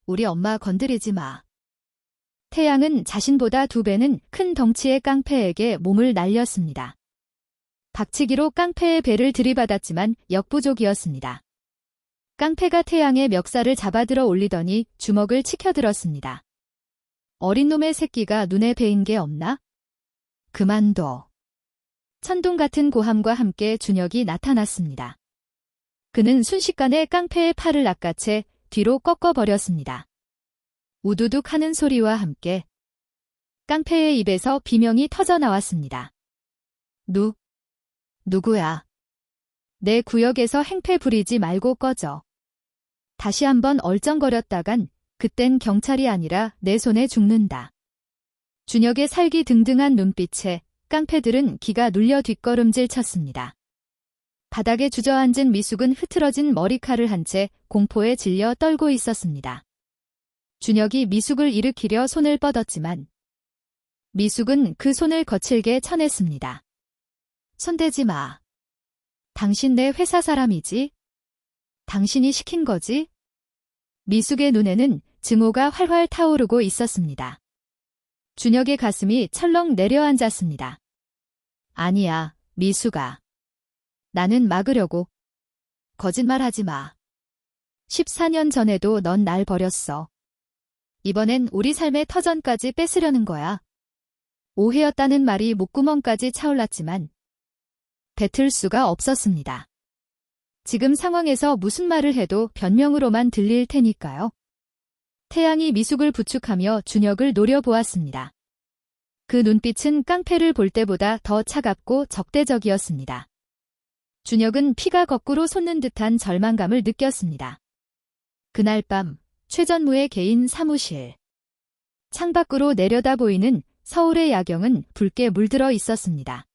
우리 엄마 건드리지 마. 태양은 자신보다 2배는 큰 덩치의 깡패에게 몸을 날렸습니다. 박치기로 깡패의 배를 들이받았지만 역부족이었습니다. 깡패가 태양의 멱살을 잡아들어 올리더니 주먹을 치켜들었습니다. 어린 놈의 새끼가 눈에 베인 게 없나? 그만둬. 천둥 같은 고함과 함께 준혁이 나타났습니다. 그는 순식간에 깡패의 팔을 낚아채 뒤로 꺾어버렸습니다. 우두둑 하는 소리와 함께 깡패의 입에서 비명이 터져나왔습니다. 누구야? 내 구역에서 행패 부리지 말고 꺼져. 다시 한번 얼쩡거렸다간 그땐 경찰이 아니라 내 손에 죽는다. 준혁의 살기 등등한 눈빛에 깡패들은 기가 눌려 뒷걸음질 쳤습니다. 바닥에 주저앉은 미숙은 흐트러진 머리칼을 한 채 공포에 질려 떨고 있었습니다. 준혁이 미숙을 일으키려 손을 뻗었지만 미숙은 그 손을 거칠게 쳐냈습니다. 손대지 마. 당신 내 회사 사람이지? 당신이 시킨 거지? 미숙의 눈에는 증오가 활활 타오르고 있었습니다. 준혁의 가슴이 철렁 내려앉았습니다. 아니야, 미숙아. 나는 막으려고. 거짓말하지 마. 14년 전에도 넌 날 버렸어. 이번엔 우리 삶의 터전까지 뺏으려는 거야. 오해였다는 말이 목구멍까지 차올랐지만 뱉을 수가 없었습니다. 지금 상황에서 무슨 말을 해도 변명으로만 들릴 테니까요. 태양이 미숙을 부축하며 준혁을 노려보았습니다. 그 눈빛은 깡패를 볼 때보다 더 차갑고 적대적이었습니다. 준혁은 피가 거꾸로 솟는 듯한 절망감을 느꼈습니다. 그날 밤 최전무의 개인 사무실. 창밖으로 내려다 보이는 서울의 야경은 붉게 물들어 있었습니다.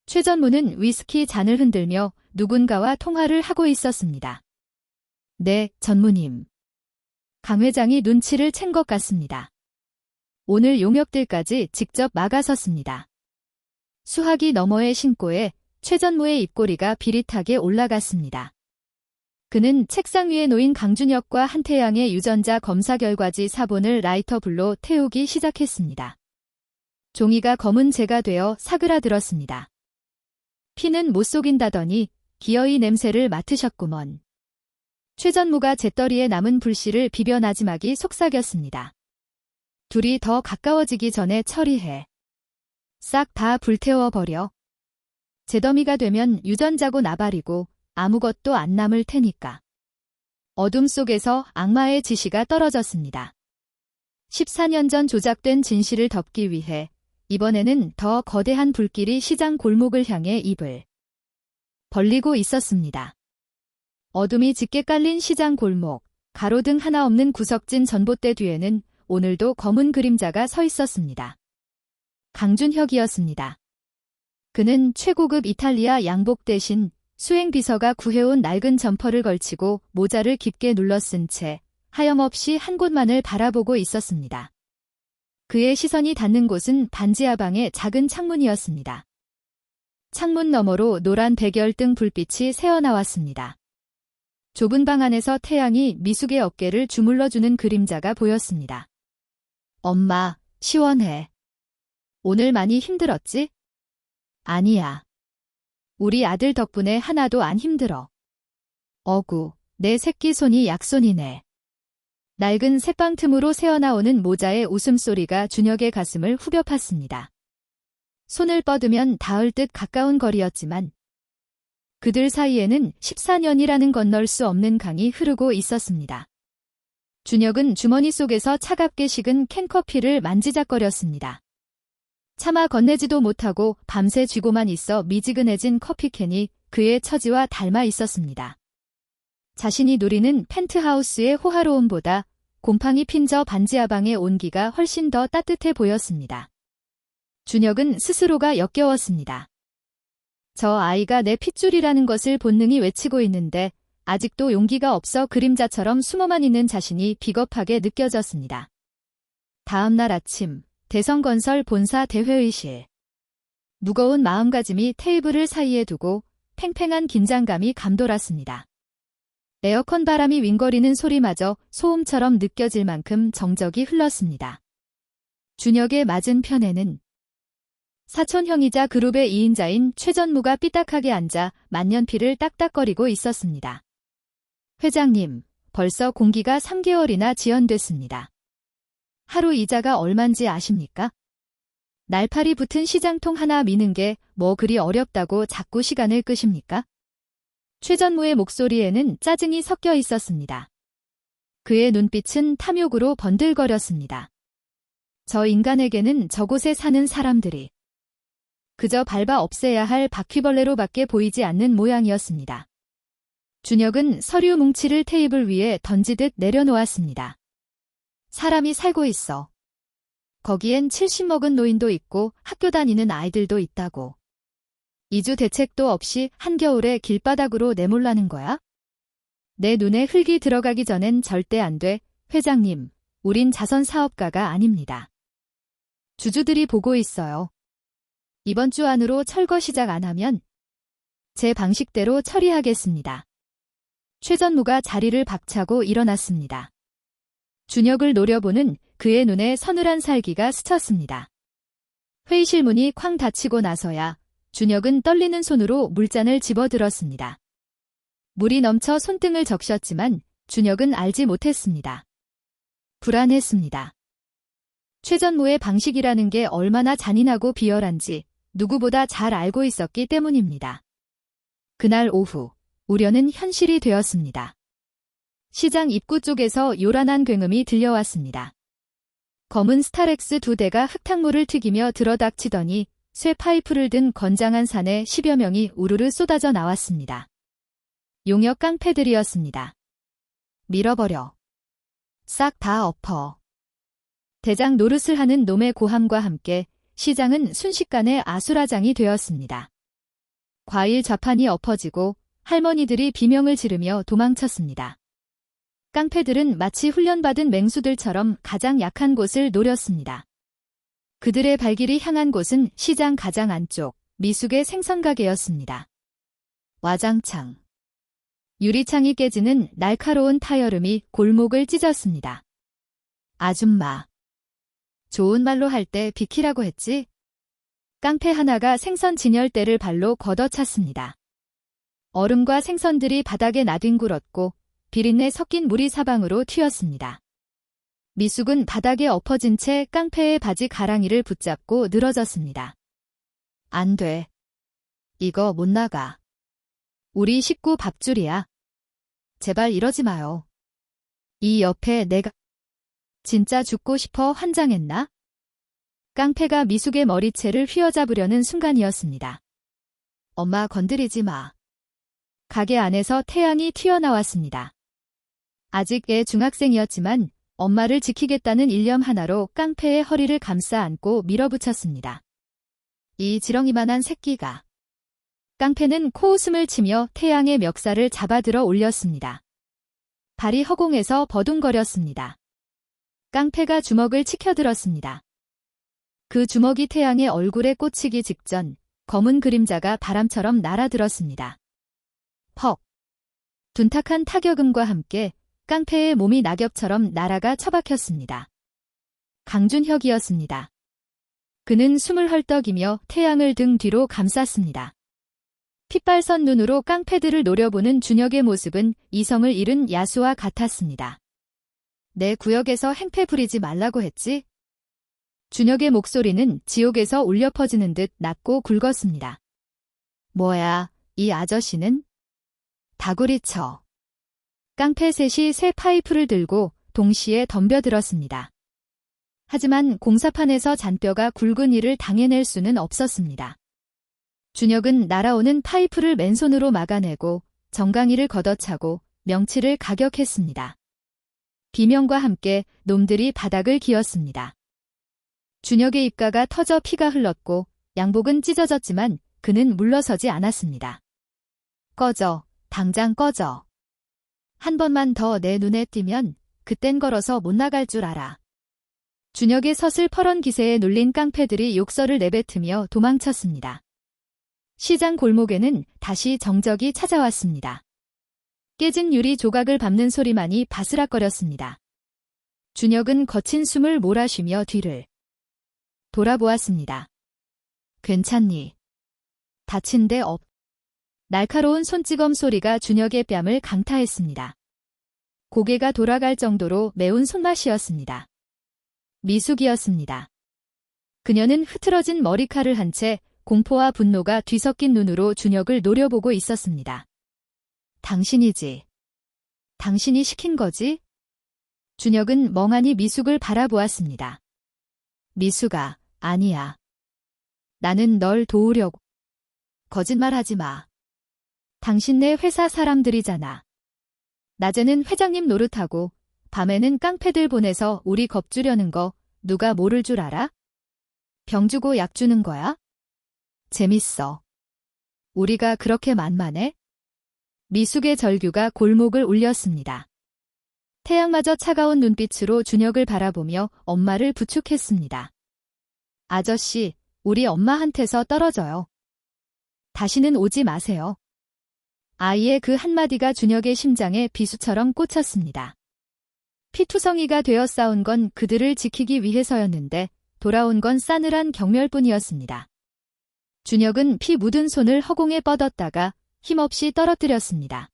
최전무는 위스키 잔을 흔들며 누군가와 통화를 하고 있었습니다. 네, 전무님. 강 회장이 눈치를 챈 것 같습니다. 오늘 용역들까지 직접 막아섰습니다. 수화기 너머의 신고에 최전무의 입꼬리가 비릿하게 올라갔습니다. 그는 책상 위에 놓인 강준혁과 한태양의 유전자 검사 결과지 사본을 라이터불로 태우기 시작했습니다. 종이가 검은 재가 되어 사그라들었습니다. 피는 못 속인다더니 기어이 냄새를 맡으셨구먼. 최전무가 재떨이에 남은 불씨를 비벼 나지막이 속삭였습니다. 둘이 더 가까워지기 전에 처리해. 싹 다 불태워버려. 재더미가 되면 유전자고 나발이고 아무것도 안 남을 테니까. 어둠 속에서 악마의 지시가 떨어졌습니다. 14년 전 조작된 진실을 덮기 위해 이번에는 더 거대한 불길이 시장 골목을 향해 입을 벌리고 있었습니다. 어둠이 짙게 깔린 시장 골목, 가로등 하나 없는 구석진 전봇대 뒤에는 오늘도 검은 그림자가 서 있었습니다. 강준혁이었습니다. 그는 최고급 이탈리아 양복 대신 수행비서가 구해온 낡은 점퍼를 걸치고 모자를 깊게 눌러쓴 채 하염없이 한 곳만을 바라보고 있었습니다. 그의 시선이 닿는 곳은 반지하방의 작은 창문이었습니다. 창문 너머로 노란 백열등 불빛이 새어나왔습니다. 좁은 방 안에서 태양이 미숙의 어깨를 주물러주는 그림자가 보였습니다. 엄마, 시원해. 오늘 많이 힘들었지? 아니야. 우리 아들 덕분에 하나도 안 힘들어. 어구, 내 새끼 손이 약손이네. 낡은 새빵 틈으로 새어나오는 모자의 웃음소리가 준혁의 가슴을 후벼 팠습니다. 손을 뻗으면 닿을 듯 가까운 거리였지만 그들 사이에는 14년이라는 건널 수 없는 강이 흐르고 있었습니다. 준혁은 주머니 속에서 차갑게 식은 캔커피를 만지작거렸습니다. 차마 건네지도 못하고 밤새 쥐고만 있어 미지근해진 커피캔이 그의 처지와 닮아 있었습니다. 자신이 누리는 펜트하우스의 호화로움보다 곰팡이 핀 저 반지하방의 온기가 훨씬 더 따뜻해 보였습니다. 준혁은 스스로가 역겨웠습니다. 저 아이가 내 핏줄이라는 것을 본능이 외치고 있는데 아직도 용기가 없어 그림자처럼 숨어만 있는 자신이 비겁하게 느껴졌습니다. 다음 날 아침, 대성건설 본사 대회의실. 무거운 마음가짐이 테이블을 사이에 두고 팽팽한 긴장감이 감돌았습니다. 에어컨 바람이 윙거리는 소리마저 소음처럼 느껴질 만큼 정적이 흘렀습니다. 준혁의 맞은편에는 사촌형이자 그룹의 2인자인 최전무가 삐딱하게 앉아 만년필을 딱딱거리고 있었습니다. 회장님, 벌써 공기가 3개월이나 지연됐습니다. 하루 이자가 얼만지 아십니까? 날파리 붙은 시장통 하나 미는 게 뭐 그리 어렵다고 자꾸 시간을 끄십니까? 최전무의 목소리에는 짜증이 섞여 있었습니다. 그의 눈빛은 탐욕으로 번들거렸습니다. 저 인간에게는 저곳에 사는 사람들이 그저 밟아 없애야 할 바퀴벌레로밖에 보이지 않는 모양이었습니다. 준혁은 서류 뭉치를 테이블 위에 던지듯 내려놓았습니다. 사람이 살고 있어. 거기엔 70 먹은 노인도 있고 학교 다니는 아이들도 있다고. 2주 대책도 없이 한겨울에 길바닥으로 내몰라는 거야? 내 눈에 흙이 들어가기 전엔 절대 안 돼, 회장님. 우린 자선 사업가가 아닙니다. 주주들이 보고 있어요. 이번 주 안으로 철거 시작 안 하면 제 방식대로 처리하겠습니다. 최전무가 자리를 박차고 일어났습니다. 준혁을 노려보는 그의 눈에 서늘한 살기가 스쳤습니다. 회의실 문이 쾅 닫히고 나서야 준혁은 떨리는 손으로 물잔을 집어들었습니다. 물이 넘쳐 손등을 적셨지만 준혁은 알지 못했습니다. 불안했습니다. 최전무의 방식이라는 게 얼마나 잔인하고 비열한지 누구보다 잘 알고 있었기 때문입니다. 그날 오후, 우려는 현실이 되었습니다. 시장 입구 쪽에서 요란한 굉음이 들려왔습니다. 검은 스타렉스 2대가 흙탕물을 튀기며 들어닥치더니 쇠 파이프를 든 건장한 산에 10여 명이 우르르 쏟아져 나왔습니다. 용역 깡패들이었습니다. 밀어버려. 싹 다 엎어. 대장 노릇을 하는 놈의 고함과 함께 시장은 순식간에 아수라장이 되었습니다. 과일 좌판이 엎어지고 할머니들이 비명을 지르며 도망쳤습니다. 깡패들은 마치 훈련받은 맹수들처럼 가장 약한 곳을 노렸습니다. 그들의 발길이 향한 곳은 시장 가장 안쪽, 미숙의 생선가게였습니다. 와장창. 유리창이 깨지는 날카로운 타여름이 골목을 찢었습니다. 아줌마. 좋은 말로 할 때 비키라고 했지? 깡패 하나가 생선 진열대를 발로 걷어찼습니다. 얼음과 생선들이 바닥에 나뒹굴었고 비린내 섞인 물이 사방으로 튀었습니다. 미숙은 바닥에 엎어진 채 깡패의 바지 가랑이를 붙잡고 늘어졌습니다. 안 돼. 이거 못 나가. 우리 식구 밥줄이야. 제발 이러지 마요. 이 옆에 내가 진짜 죽고 싶어 환장했나? 깡패가 미숙의 머리채를 휘어잡으려는 순간이었습니다. 엄마 건드리지 마. 가게 안에서 태양이 튀어나왔습니다. 아직 애 중학생이었지만 엄마를 지키겠다는 일념 하나로 깡패의 허리를 감싸 안고 밀어붙였습니다. 이 지렁이만한 새끼가. 깡패는 코웃음을 치며 태양의 멱살을 잡아들어 올렸습니다. 발이 허공에서 버둥거렸습니다. 깡패가 주먹을 치켜들었습니다. 그 주먹이 태양의 얼굴에 꽂히기 직전 검은 그림자가 바람처럼 날아들었습니다. 퍽. 둔탁한 타격음과 함께 깡패의 몸이 낙엽처럼 날아가 처박혔습니다. 강준혁이었습니다. 그는 숨을 헐떡이며 태양을 등 뒤로 감쌌습니다. 핏발선 눈으로 깡패들을 노려보는 준혁의 모습은 이성을 잃은 야수와 같았습니다. 내 구역에서 행패 부리지 말라고 했지? 준혁의 목소리는 지옥에서 울려 퍼지는 듯 낮고 굵었습니다. 뭐야, 이 아저씨는? 다구리쳐. 깡패 셋이 새 파이프를 들고 동시에 덤벼들었습니다. 하지만 공사판에서 잔뼈가 굵은 이를 당해낼 수는 없었습니다. 준혁은 날아오는 파이프를 맨손으로 막아내고 정강이를 걷어차고 명치를 가격했습니다. 비명과 함께 놈들이 바닥을 기었습니다. 준혁의 입가가 터져 피가 흘렀고 양복은 찢어졌지만 그는 물러서지 않았습니다. 꺼져, 당장 꺼져. 한 번만 더 내 눈에 띄면 그땐 걸어서 못 나갈 줄 알아. 준혁의 서슬퍼런 기세에 눌린 깡패들이 욕설을 내뱉으며 도망쳤습니다. 시장 골목에는 다시 정적이 찾아왔습니다. 깨진 유리 조각을 밟는 소리만이 바스락거렸습니다. 준혁은 거친 숨을 몰아쉬며 뒤를 돌아보았습니다. 괜찮니? 다친 데 없. 날카로운 손찌검 소리가 준혁의 뺨을 강타했습니다. 고개가 돌아갈 정도로 매운 손맛이었습니다. 미숙이었습니다. 그녀는 흐트러진 머리칼을 한 채 공포와 분노가 뒤섞인 눈으로 준혁을 노려보고 있었습니다. 당신이지. 당신이 시킨 거지? 준혁은 멍하니 미숙을 바라보았습니다. 미숙아, 아니야. 나는 널 도우려고. 거짓말하지 마. 당신네 회사 사람들이잖아. 낮에는 회장님 노릇하고 밤에는 깡패들 보내서 우리 겁주려는 거 누가 모를 줄 알아? 병 주고 약 주는 거야? 재밌어. 우리가 그렇게 만만해? 미숙의 절규가 골목을 울렸습니다. 태양마저 차가운 눈빛으로 준혁을 바라보며 엄마를 부축했습니다. 아저씨, 우리 엄마한테서 떨어져요. 다시는 오지 마세요. 아이의 그 한마디가 준혁의 심장에 비수처럼 꽂혔습니다. 피투성이가 되어 싸운 건 그들을 지키기 위해서였는데 돌아온 건 싸늘한 경멸뿐이었습니다. 준혁은 피 묻은 손을 허공에 뻗었다가 힘없이 떨어뜨렸습니다.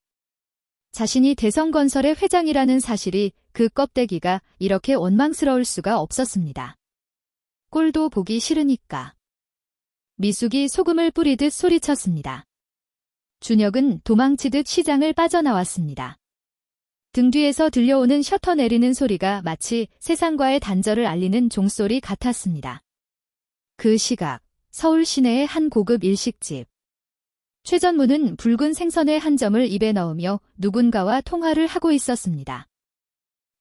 자신이 대성건설의 회장이라는 사실이 그 껍데기가 이렇게 원망스러울 수가 없었습니다. 꼴도 보기 싫으니까. 미숙이 소금을 뿌리듯 소리쳤습니다. 준혁은 도망치듯 시장을 빠져나왔습니다. 등 뒤에서 들려오는 셔터 내리는 소리가 마치 세상과의 단절을 알리는 종소리 같았습니다. 그 시각, 서울 시내의 한 고급 일식집. 최전무는 붉은 생선의 한 점을 입에 넣으며 누군가와 통화를 하고 있었습니다.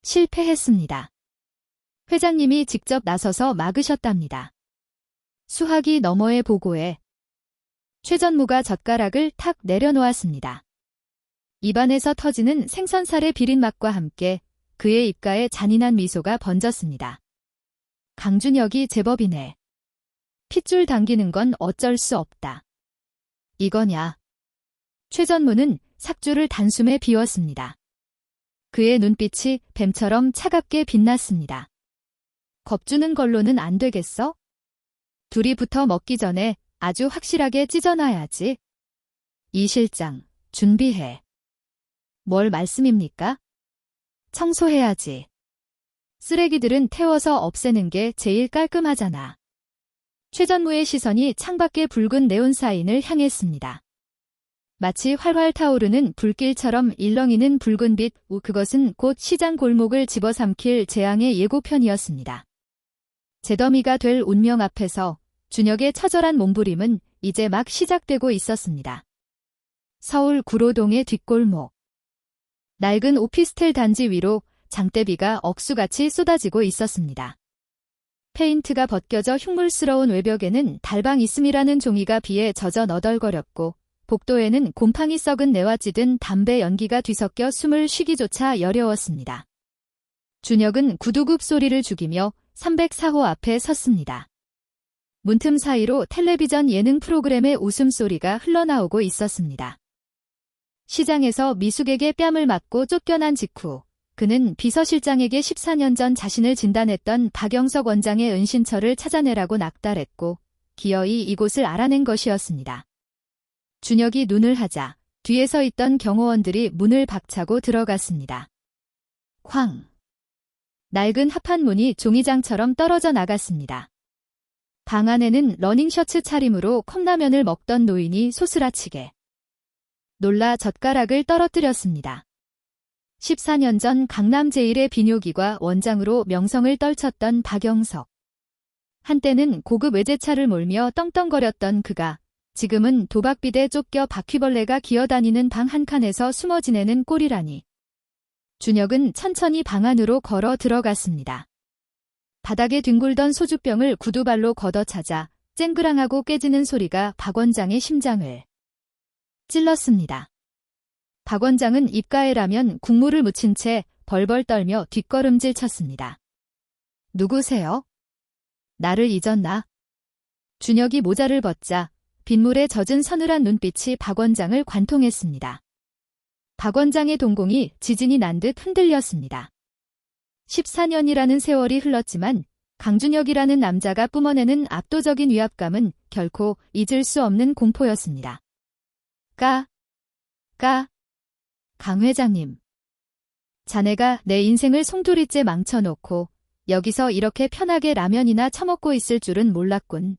실패했습니다. 회장님이 직접 나서서 막으셨답니다. 수화기 너머의 보고에 최전무가 젓가락을 탁 내려놓았습니다. 입안에서 터지는 생선살의 비린 맛과 함께 그의 입가에 잔인한 미소가 번졌습니다. 강준혁이 제법이네. 핏줄 당기는 건 어쩔 수 없다. 이거냐. 최전무는 삭주를 단숨에 비웠습니다. 그의 눈빛이 뱀처럼 차갑게 빛났습니다. 겁주는 걸로는 안 되겠어? 둘이 붙어 먹기 전에 아주 확실하게 찢어놔야지. 이 실장, 준비해. 뭘 말씀입니까? 청소해야지. 쓰레기들은 태워서 없애는 게 제일 깔끔하잖아. 최전무의 시선이 창밖의 붉은 네온사인을 향했습니다. 마치 활활 타오르는 불길처럼 일렁이는 붉은 빛, 그것은 곧 시장 골목을 집어삼킬 재앙의 예고편이었습니다. 재더미가 될 운명 앞에서 준혁의 처절한 몸부림은 이제 막 시작되고 있었습니다. 서울 구로동의 뒷골목. 낡은 오피스텔 단지 위로 장대비가 억수같이 쏟아지고 있었습니다. 페인트가 벗겨져 흉물스러운 외벽에는 달방 있음이라는 종이가 비에 젖어 너덜거렸고 복도에는 곰팡이 썩은 내와 찌든 담배 연기가 뒤섞여 숨을 쉬기조차 여려웠습니다. 준혁은 구두굽 소리를 죽이며 304호 앞에 섰습니다. 문틈 사이로 텔레비전 예능 프로그램의 웃음소리가 흘러나오고 있었습니다. 시장에서 미숙에게 뺨을 맞고 쫓겨난 직후 그는 비서실장에게 14년 전 자신을 진단했던 박영석 원장의 은신처를 찾아내라고 낙달했고 기어이 이곳을 알아낸 것이었습니다. 준혁이 눈을 하자 뒤에 서 있던 경호원들이 문을 박차고 들어갔습니다. 쾅! 낡은 합판문이 종이장처럼 떨어져 나갔습니다. 방 안에는 러닝셔츠 차림으로 컵라면을 먹던 노인이 소스라치게 놀라 젓가락을 떨어뜨렸습니다. 14년 전 강남 제1의 비뇨기과 원장으로 명성을 떨쳤던 박영석. 한때는 고급 외제차를 몰며 떵떵거렸던 그가 지금은 도박빚에 쫓겨 바퀴벌레가 기어다니는 방 한 칸에서 숨어 지내는 꼴이라니. 준혁은 천천히 방 안으로 걸어 들어갔습니다. 바닥에 뒹굴던 소주병을 구두발로 걷어차자 쨍그랑하고 깨지는 소리가 박 원장의 심장을 찔렀습니다. 박 원장은 입가에 라면 국물을 묻힌 채 벌벌 떨며 뒷걸음질 쳤습니다. 누구세요? 나를 잊었나? 준혁이 모자를 벗자 빗물에 젖은 서늘한 눈빛이 박 원장을 관통했습니다. 박 원장의 동공이 지진이 난 듯 흔들렸습니다. 14년이라는 세월이 흘렀지만 강준혁이라는 남자가 뿜어내는 압도적인 위압감은 결코 잊을 수 없는 공포였습니다. 강 회장님. 자네가 내 인생을 송두리째 망쳐놓고 여기서 이렇게 편하게 라면이나 처먹고 있을 줄은 몰랐군.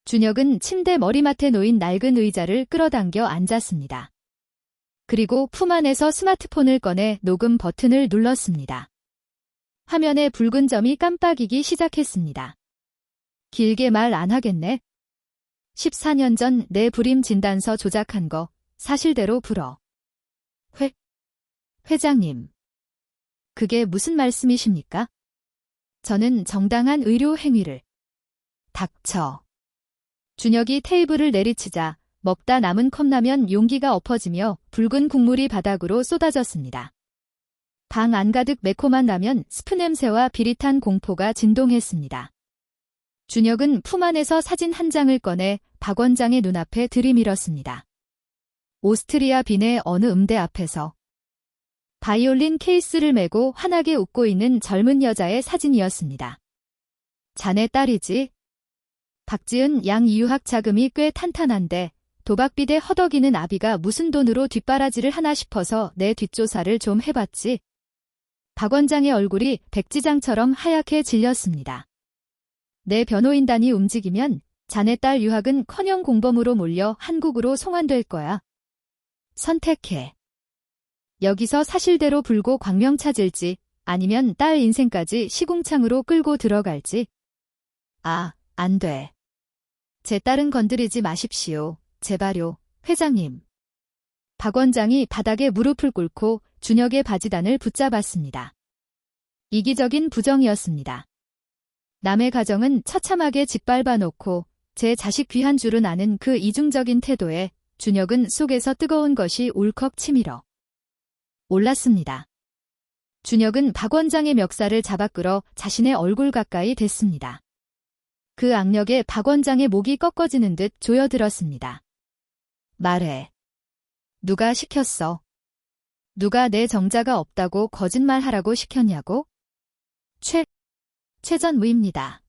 준혁은 침대 머리맡에 놓인 낡은 의자를 끌어당겨 앉았습니다. 그리고 품 안에서 스마트폰을 꺼내 녹음 버튼을 눌렀습니다. 화면에 붉은 점이 깜빡이기 시작했습니다. 길게 말 안 하겠네. 14년 전 내 불임 진단서 조작한 거 사실대로 불어. 회장님. 그게 무슨 말씀이십니까? 저는 정당한 의료 행위를. 닥쳐. 준혁이 테이블을 내리치자 먹다 남은 컵라면 용기가 엎어지며 붉은 국물이 바닥으로 쏟아졌습니다. 방 안가득 매콤한 라면 스프 냄새와 비릿한 공포가 진동했습니다. 준혁은 품 안에서 사진 한 장을 꺼내 박 원장의 눈앞에 들이밀었습니다. 오스트리아 빈의 어느 음대 앞에서 바이올린 케이스를 메고 환하게 웃고 있는 젊은 여자의 사진이었습니다. 자네 딸이지? 박지은 양 유학 자금이 꽤 탄탄한데 도박빚에 허덕이는 아비가 무슨 돈으로 뒷바라지를 하나 싶어서 내 뒷조사를 좀 해봤지. 박 원장의 얼굴이 백지장처럼 하얗게 질렸습니다. 내 변호인단이 움직이면 자네 딸 유학은커녕 공범으로 몰려 한국으로 송환될 거야. 선택해. 여기서 사실대로 불고 광명 찾을지 아니면 딸 인생까지 시궁창으로 끌고 들어갈지. 안 돼. 제 딸은 건드리지 마십시오. 제발요, 회장님. 박 원장이 바닥에 무릎을 꿇고 준혁의 바지단을 붙잡았습니다. 이기적인 부정이었습니다. 남의 가정은 처참하게 짓밟아 놓고 제 자식 귀한 줄은 아는 그 이중적인 태도에 준혁은 속에서 뜨거운 것이 울컥 치밀어 올랐습니다. 준혁은 박 원장의 멱살을 잡아 끌어 자신의 얼굴 가까이 댔습니다. 그 악력에 박 원장의 목이 꺾어지는 듯 조여들었습니다. 말해. 누가 시켰어? 누가 내 정자가 없다고 거짓말하라고 시켰냐고? 최전무입니다.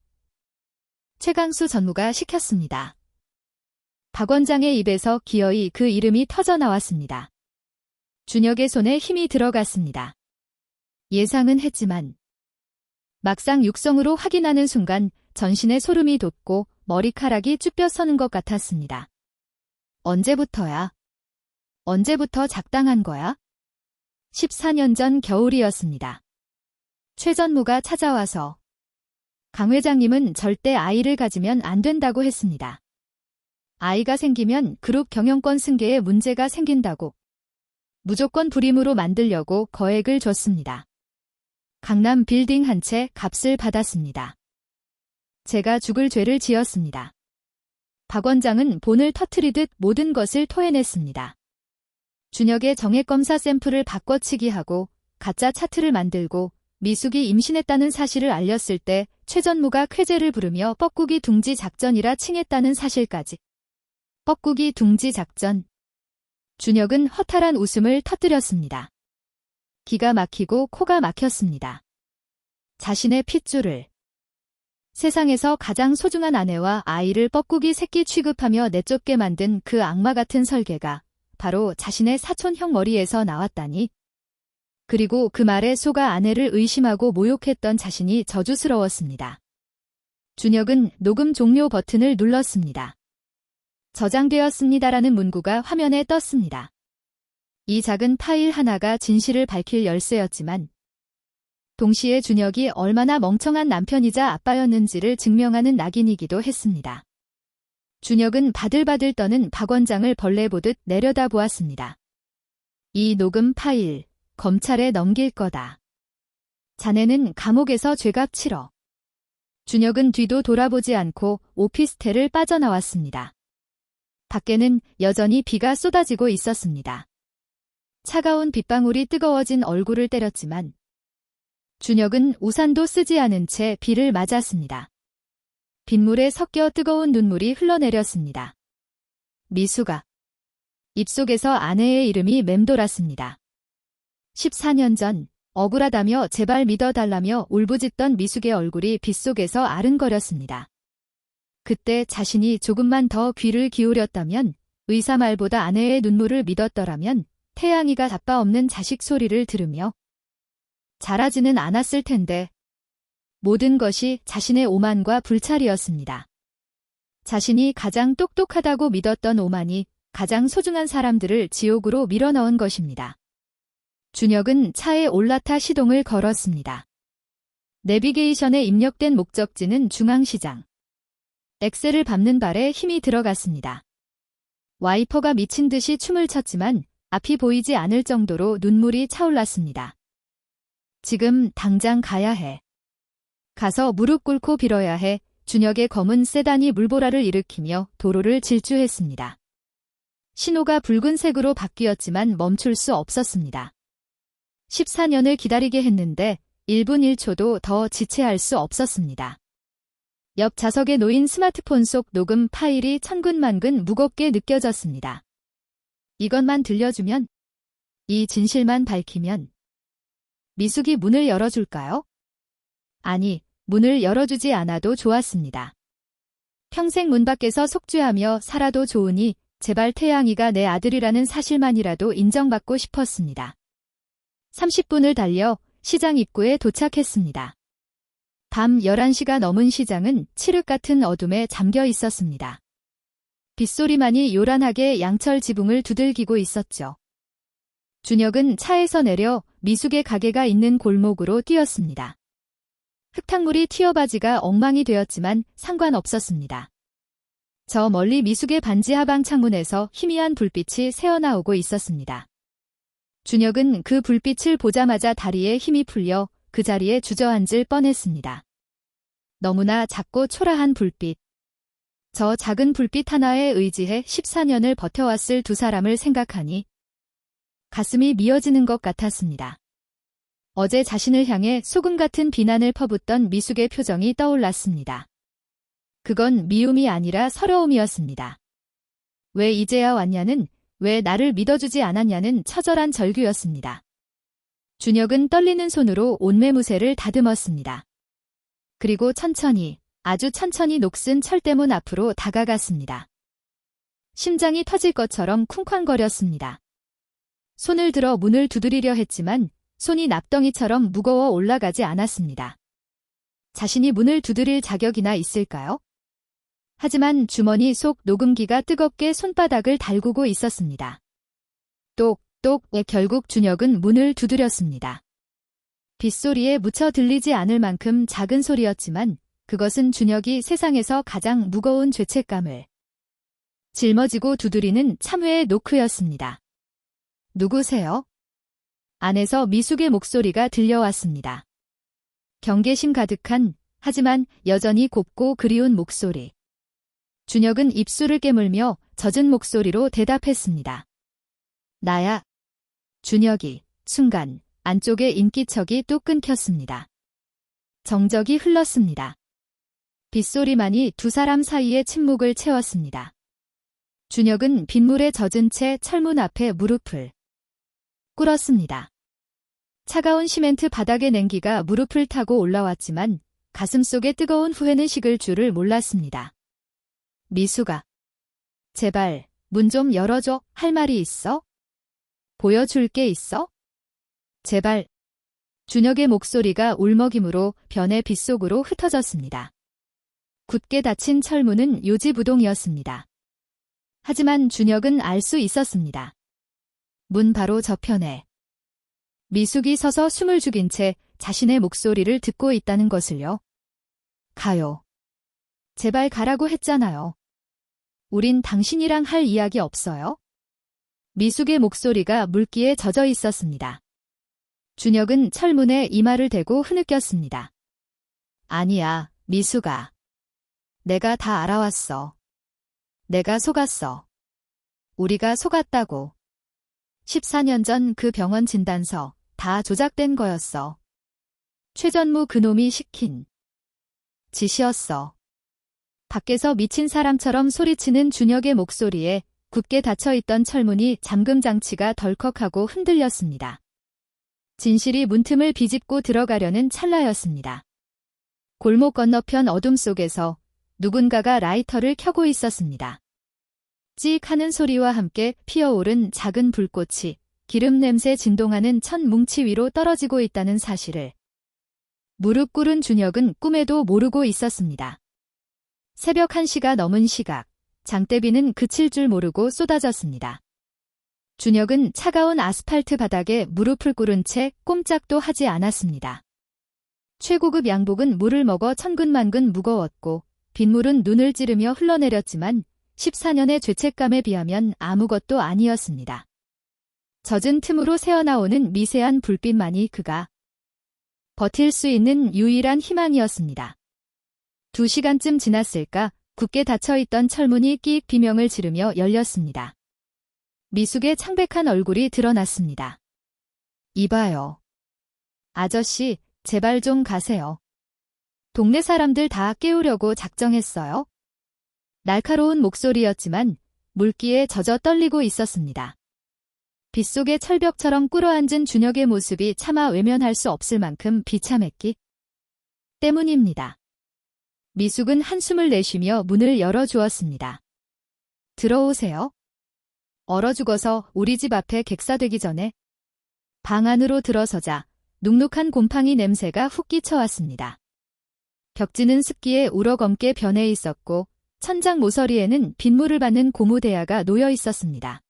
최강수 전무가 시켰습니다. 박 원장의 입에서 기어이 그 이름이 터져나왔습니다. 준혁의 손에 힘이 들어갔습니다. 예상은 했지만 막상 육성으로 확인하는 순간 전신에 소름이 돋고 머리카락이 쭈뼛 서는 것 같았습니다. 언제부터야? 언제부터 작당한 거야? 14년 전 겨울이었습니다. 최 전무가 찾아와서 강 회장님은 절대 아이를 가지면 안 된다고 했습니다. 아이가 생기면 그룹 경영권 승계에 문제가 생긴다고. 무조건 불임으로 만들려고 거액을 줬습니다. 강남 빌딩 한 채 값을 받았습니다. 제가 죽을 죄를 지었습니다. 박 원장은 본을 터트리듯 모든 것을 토해냈습니다. 준혁의 정액검사 샘플을 바꿔치기하고 가짜 차트를 만들고 미숙이 임신했다는 사실을 알렸을 때 최 전무가 쾌재를 부르며 뻐꾸기 둥지 작전이라 칭했다는 사실까지. 뻐꾸기 둥지 작전. 준혁은 허탈한 웃음을 터뜨렸습니다. 기가 막히고 코가 막혔습니다. 자신의 핏줄을. 세상에서 가장 소중한 아내와 아이를 뻐꾸기 새끼 취급하며 내쫓게 만든 그 악마 같은 설계가 바로 자신의 사촌 형 머리에서 나왔다니. 그리고 그 말에 속아 아내를 의심하고 모욕했던 자신이 저주스러웠습니다. 준혁은 녹음 종료 버튼을 눌렀습니다. 저장되었습니다라는 문구가 화면에 떴습니다. 이 작은 파일 하나가 진실을 밝힐 열쇠였지만 동시에 준혁이 얼마나 멍청한 남편이자 아빠였는지를 증명하는 낙인이기도 했습니다. 준혁은 바들바들 떠는 박 원장을 벌레 보듯 내려다보았습니다. 이 녹음 파일, 검찰에 넘길 거다. 자네는 감옥에서 죄값 치러. 준혁은 뒤도 돌아보지 않고 오피스텔을 빠져나왔습니다. 밖에는 여전히 비가 쏟아지고 있었습니다. 차가운 빗방울이 뜨거워진 얼굴을 때렸지만 준혁은 우산도 쓰지 않은 채 비를 맞았습니다. 빗물에 섞여 뜨거운 눈물이 흘러내렸습니다. 미수가. 입속에서 아내의 이름이 맴돌았습니다. 14년 전 억울하다며 제발 믿어달라며 울부짖던 미숙의 얼굴이 빗속에서 아른거렸습니다. 그때 자신이 조금만 더 귀를 기울였다면, 의사 말보다 아내의 눈물을 믿었더라면 태양이가 아빠 없는 자식 소리를 들으며 자라지는 않았을 텐데. 모든 것이 자신의 오만과 불찰이었습니다. 자신이 가장 똑똑하다고 믿었던 오만이 가장 소중한 사람들을 지옥으로 밀어넣은 것입니다. 준혁은 차에 올라타 시동을 걸었습니다. 내비게이션에 입력된 목적지는 중앙시장. 엑셀을 밟는 발에 힘이 들어갔습니다. 와이퍼가 미친 듯이 춤을 췄지만 앞이 보이지 않을 정도로 눈물이 차올랐습니다. 지금 당장 가야 해. 가서 무릎 꿇고 빌어야 해. 준혁의 검은 세단이 물보라를 일으키며 도로를 질주했습니다. 신호가 붉은색으로 바뀌었지만 멈출 수 없었습니다. 14년을 기다리게 했는데 1분 1초도 더 지체할 수 없었습니다. 옆 좌석에 놓인 스마트폰 속 녹음 파일이 천근만근 무겁게 느껴졌습니다. 이것만 들려주면, 이 진실만 밝히면 미숙이 문을 열어줄까요? 아니, 문을 열어주지 않아도 좋았습니다. 평생 문 밖에서 속죄하며 살아도 좋으니 제발 태양이가 내 아들이라는 사실만이라도 인정받고 싶었습니다. 30분을 달려 시장 입구에 도착했습니다. 밤 11시가 넘은 시장은 칠흑 같은 어둠에 잠겨 있었습니다. 빗소리만이 요란하게 양철 지붕을 두들기고 있었죠. 준혁은 차에서 내려 미숙의 가게가 있는 골목으로 뛰었습니다. 흙탕물이 튀어바지가 엉망이 되었지만 상관없었습니다. 저 멀리 미숙의 반지 하방 창문에서 희미한 불빛이 새어나오고 있었습니다. 준혁은 그 불빛을 보자마자 다리에 힘이 풀려 그 자리에 주저앉을 뻔했습니다. 너무나 작고 초라한 불빛. 저 작은 불빛 하나에 의지해 14년을 버텨왔을 두 사람을 생각하니 가슴이 미어지는 것 같았습니다. 어제 자신을 향해 소금 같은 비난을 퍼붓던 미숙의 표정이 떠올랐습니다. 그건 미움이 아니라 서러움이었습니다. 왜 이제야 왔냐는, 왜 나를 믿어주지 않았냐는 처절한 절규였습니다. 준혁은 떨리는 손으로 옷매무새를 다듬었습니다. 그리고 천천히, 아주 천천히 녹슨 철대문 앞으로 다가갔습니다. 심장이 터질 것처럼 쿵쾅거렸습니다. 손을 들어 문을 두드리려 했지만 손이 납덩이처럼 무거워 올라가지 않았습니다. 자신이 문을 두드릴 자격이나 있을까요? 하지만 주머니 속 녹음기가 뜨겁게 손바닥을 달구고 있었습니다. 똑똑. 결국 준혁은 문을 두드렸습니다. 빗소리에 묻혀 들리지 않을 만큼 작은 소리였지만 그것은 준혁이 세상에서 가장 무거운 죄책감을 짊어지고 두드리는 참회의 노크였습니다. 누구세요? 안에서 미숙의 목소리가 들려왔습니다. 경계심 가득한, 하지만 여전히 곱고 그리운 목소리. 준혁은 입술을 깨물며 젖은 목소리로 대답했습니다. 나야. 준혁이. 순간 안쪽의 인기척이 뚝 끊겼습니다. 정적이 흘렀습니다. 빗소리만이 두 사람 사이의 침묵을 채웠습니다. 준혁은 빗물에 젖은 채 철문 앞에 무릎을 꿇었습니다. 차가운 시멘트 바닥의 냉기가 무릎을 타고 올라왔지만 가슴속에 뜨거운 후회는 식을 줄을 몰랐습니다. 미숙아. 제발 문 좀 열어줘. 할 말이 있어? 보여줄 게 있어? 제발. 준혁의 목소리가 울먹임으로 변의 빗속으로 흩어졌습니다. 굳게 닫힌 철문은 요지부동이었습니다. 하지만 준혁은 알 수 있었습니다. 문 바로 저편에 미숙이 서서 숨을 죽인 채 자신의 목소리를 듣고 있다는 것을요. 가요. 제발 가라고 했잖아요. 우린 당신이랑 할 이야기 없어요? 미숙의 목소리가 물기에 젖어 있었습니다. 준혁은 철문에 이마를 대고 흐느꼈습니다. 아니야, 미숙아. 내가 다 알아왔어. 내가 속았어. 우리가 속았다고. 14년 전 그 병원 진단서 다 조작된 거였어. 최전무 그놈이 시킨 짓이었어. 밖에서 미친 사람처럼 소리치는 준혁의 목소리에 굳게 닫혀있던 철문이 잠금 장치가 덜컥하고 흔들렸습니다. 진실이 문틈을 비집고 들어가려는 찰나였습니다. 골목 건너편 어둠 속에서 누군가가 라이터를 켜고 있었습니다. 찌익 하는 소리와 함께 피어오른 작은 불꽃이 기름 냄새 진동하는 천 뭉치 위로 떨어지고 있다는 사실을 무릎 꿇은 준혁은 꿈에도 모르고 있었습니다. 새벽 1시가 넘은 시각, 장대비는 그칠 줄 모르고 쏟아졌습니다. 준혁은 차가운 아스팔트 바닥에 무릎을 꿇은 채 꼼짝도 하지 않았습니다. 최고급 양복은 물을 먹어 천근만근 무거웠고 빗물은 눈을 찌르며 흘러내렸지만 14년의 죄책감에 비하면 아무것도 아니었습니다. 젖은 틈으로 새어나오는 미세한 불빛만이 그가 버틸 수 있는 유일한 희망이었습니다. 2시간쯤 지났을까 굳게 닫혀있던 철문이 끼익 비명을 지르며 열렸습니다. 미숙의 창백한 얼굴이 드러났습니다. 이봐요. 아저씨, 제발 좀 가세요. 동네 사람들 다 깨우려고 작정했어요. 날카로운 목소리였지만 물기에 젖어 떨리고 있었습니다. 빗속의 철벽처럼 꿇어앉은 준혁의 모습이 차마 외면할 수 없을 만큼 비참했기 때문입니다. 미숙은 한숨을 내쉬며 문을 열어주었습니다. 들어오세요. 얼어 죽어서 우리 집 앞에 객사되기 전에. 방 안으로 들어서자 눅눅한 곰팡이 냄새가 훅 끼쳐왔습니다. 벽지는 습기에 우러검게 변해 있었고 천장 모서리에는 빗물을 받는 고무대야가 놓여 있었습니다.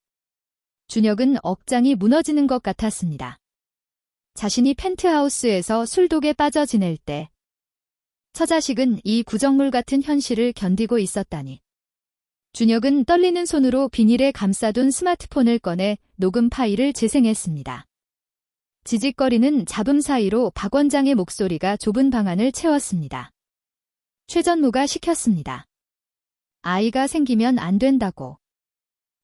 준혁은 억장이 무너지는 것 같았습니다. 자신이 펜트하우스에서 술독에 빠져 지낼 때 처자식은 이 구정물 같은 현실을 견디고 있었다니. 준혁은 떨리는 손으로 비닐에 감싸둔 스마트폰을 꺼내 녹음 파일을 재생했습니다. 지직거리는 잡음 사이로 박 원장의 목소리가 좁은 방안을 채웠습니다. 최 전무가 시켰습니다. 아이가 생기면 안 된다고.